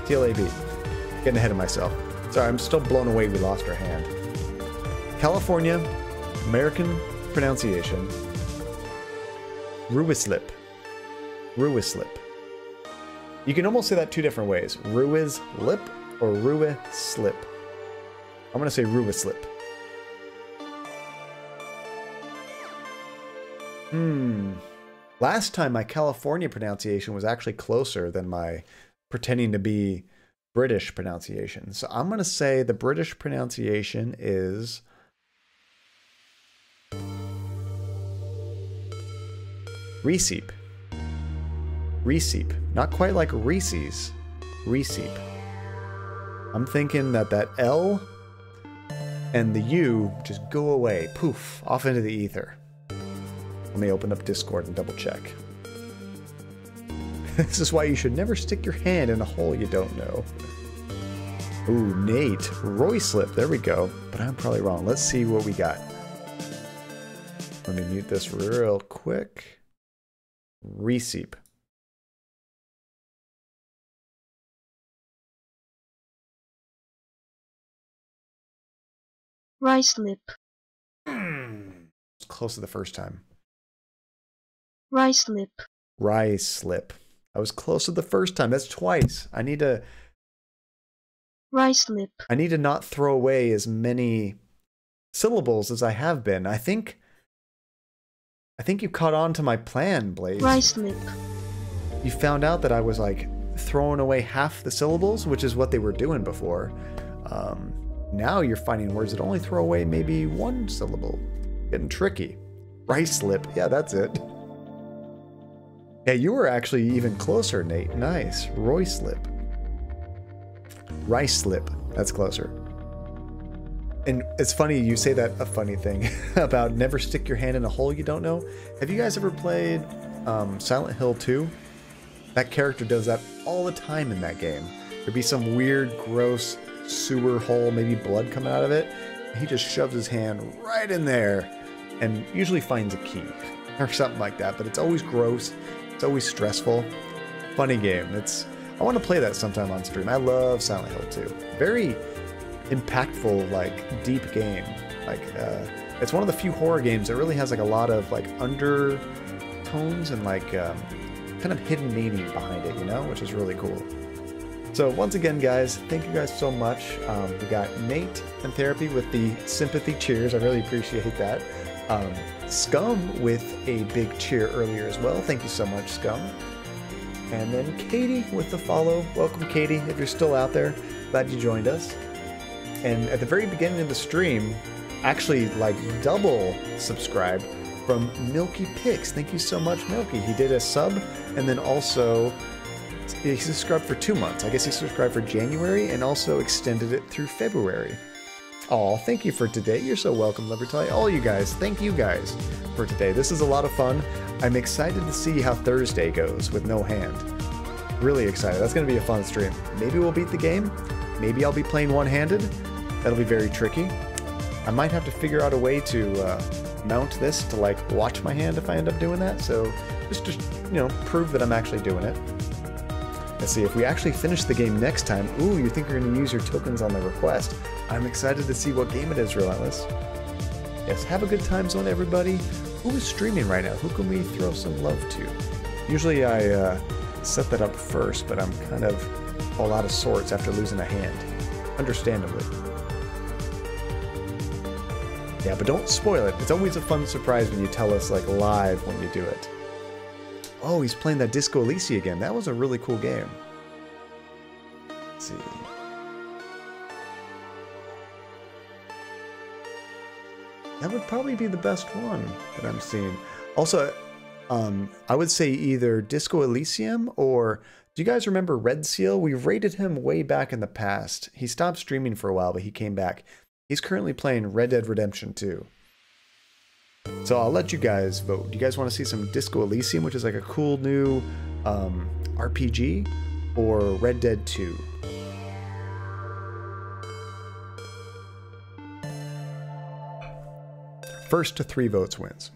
TLAB. Getting ahead of myself. Sorry, I'm still blown away we lost our hand. California, American pronunciation. Ruislip. Ruislip. You can almost say that two different ways. Ruislip or Ruislip. I'm gonna say Ruislip. Last time my California pronunciation was actually closer than my pretending to be British pronunciation. So I'm gonna say the British pronunciation is Reseep. Reseep. Not quite like Reese's. Reseep. I'm thinking that that L and the U just go away. Poof. Off into the ether. Let me open up Discord and double check. This is why you should never stick your hand in a hole you don't know. Ooh, Nate. Roy Slip. There we go. But I'm probably wrong. Let's see what we got. Let me mute this real quick. Reseep.
Ricelip.
It's close to the first time.
Ricelip.
Ricelip. I was close to the first time. That's twice. I need to...
Ricelip.
I need to not throw away as many syllables as I have been. I think you caught on to my plan, Blaze.
Ricelip.
You found out that I was like throwing away half the syllables, which is what they were doing before. Now you're finding words that only throw away maybe one syllable. Getting tricky. Ricelip. Yeah, that's it. Yeah, you were actually even closer, Nate. Nice. Royslip. Ricelip. That's closer. And it's funny you say that, a funny thing about never stick your hand in a hole you don't know. Have you guys ever played Silent Hill 2? That character does that all the time in that game. There'd be some weird, gross sewer hole, maybe blood coming out of it. He just shoves his hand right in there and usually finds a key or something like that. But it's always gross. It's always stressful. Funny game. I want to play that sometime on stream. I love Silent Hill 2. Very impactful, like, deep game. Like, it's one of the few horror games that really has like a lot of like undertones and like kind of hidden meaning behind it, you know, which is really cool. So once again, guys, thank you guys so much. We got Nate and Therapy with the sympathy cheers. I really appreciate that. Scum with a big cheer earlier as well. Thank you so much, Scum. And then Katie with the follow. Welcome, Katie, if you're still out there. Glad you joined us. And at the very beginning of the stream, actually like double subscribed from Milky Pix. Thank you so much, Milky. He did a sub and then also he subscribed for 2 months. I guess he subscribed for January and also extended it through February. Oh, thank you for today. You're so welcome, Liberty. All you guys, thank you guys for today. This is a lot of fun. I'm excited to see how Thursday goes with no hand. Really excited. That's going to be a fun stream. Maybe we'll beat the game. Maybe I'll be playing one-handed. That'll be very tricky. I might have to figure out a way to mount this to like watch my hand if I end up doing that. So just you know, prove that I'm actually doing it. Let's see, if we actually finish the game next time, ooh, you think you're going to use your tokens on the request. I'm excited to see what game it is, Relentless. Yes, have a good time zone, everybody. Who is streaming right now? Who can we throw some love to? Usually I set that up first, but I'm kind of all out of sorts after losing a hand. Understandably. Yeah, but don't spoil it. It's always a fun surprise when you tell us, like, live when you do it. Oh, he's playing that Disco Elysium again. That was a really cool game. Let's see. That would probably be the best one that I'm seeing. Also, I would say either Disco Elysium or... Do you guys remember Red Seal? We rated him way back in the past. He stopped streaming for a while, but he came back. He's currently playing Red Dead Redemption 2. So I'll let you guys vote. Do you guys want to see some Disco Elysium, which is like a cool new RPG, or Red Dead 2? First to 3 votes wins.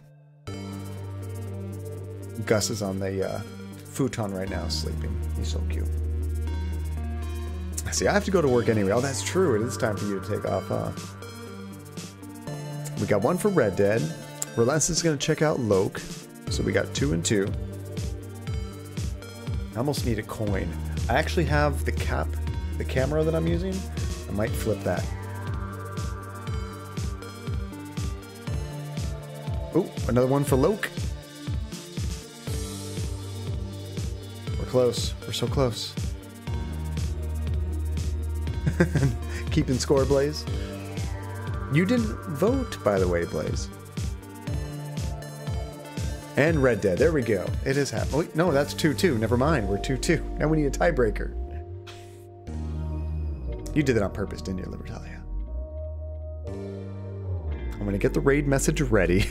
Gus is on the futon right now, sleeping. He's so cute. See, I have to go to work anyway. Oh, that's true. It is time for you to take off, huh? We got one for Red Dead. Relentless is going to check out Loke. So we got 2 and 2. I almost need a coin. I actually have the camera that I'm using. I might flip that. Oh, another one for Loke. We're close. We're so close. Keeping score, Blaze. You didn't vote, by the way, Blaze. And Red Dead. There we go. It is happening. Wait, no, that's 2-2. Never mind. We're 2-2. Now we need a tiebreaker. You did that on purpose, didn't you, Libertalia? I'm going to get the raid message ready.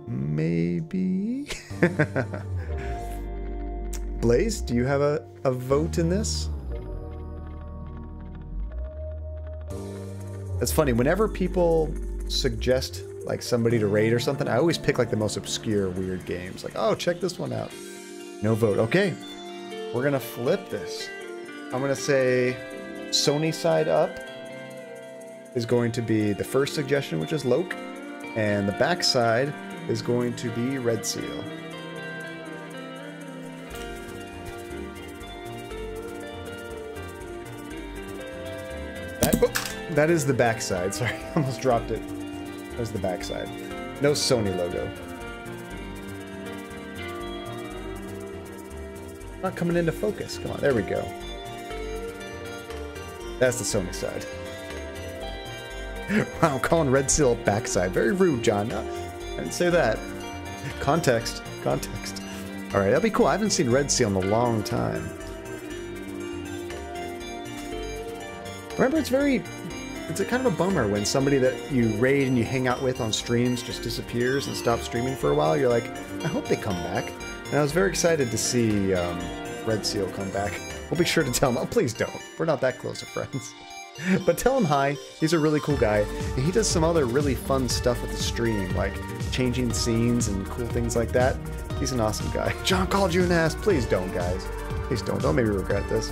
Maybe. Blaze, do you have a vote in this? It's funny, whenever people suggest like somebody to raid or something, I always pick like the most obscure, weird games. Like, oh, check this one out. No vote. Okay, we're gonna flip this. I'm gonna say Sony side up is going to be the first suggestion, which is Loke, and the back side is going to be Red Seal. That is the backside. Sorry, I almost dropped it. That was the backside. No Sony logo. Not coming into focus. Come on, there we go. That's the Sony side. Wow, I'm calling Red Seal backside. Very rude, John. No, I didn't say that. Context. Context. Alright, that'll be cool. I haven't seen Red Seal in a long time. Remember, it's a kind of a bummer when somebody that you raid and you hang out with on streams just disappears and stops streaming for a while. You're like, I hope they come back. And I was very excited to see Red Seal come back. We'll be sure to tell him, oh, please don't. We're not that close of friends. But tell him hi. He's a really cool guy. And he does some other really fun stuff with the stream, like changing scenes and cool things like that. He's an awesome guy. John called you an ass. Please don't, guys. Please don't. Don't make me regret this.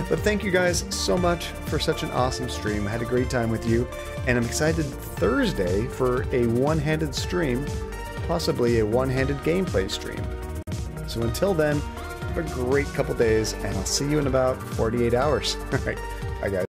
But thank you guys so much for such an awesome stream. I had a great time with you. And I'm excited Thursday for a one-handed stream, possibly a one-handed gameplay stream. So until then, have a great couple days, and I'll see you in about 48 hours. All right. Bye, guys.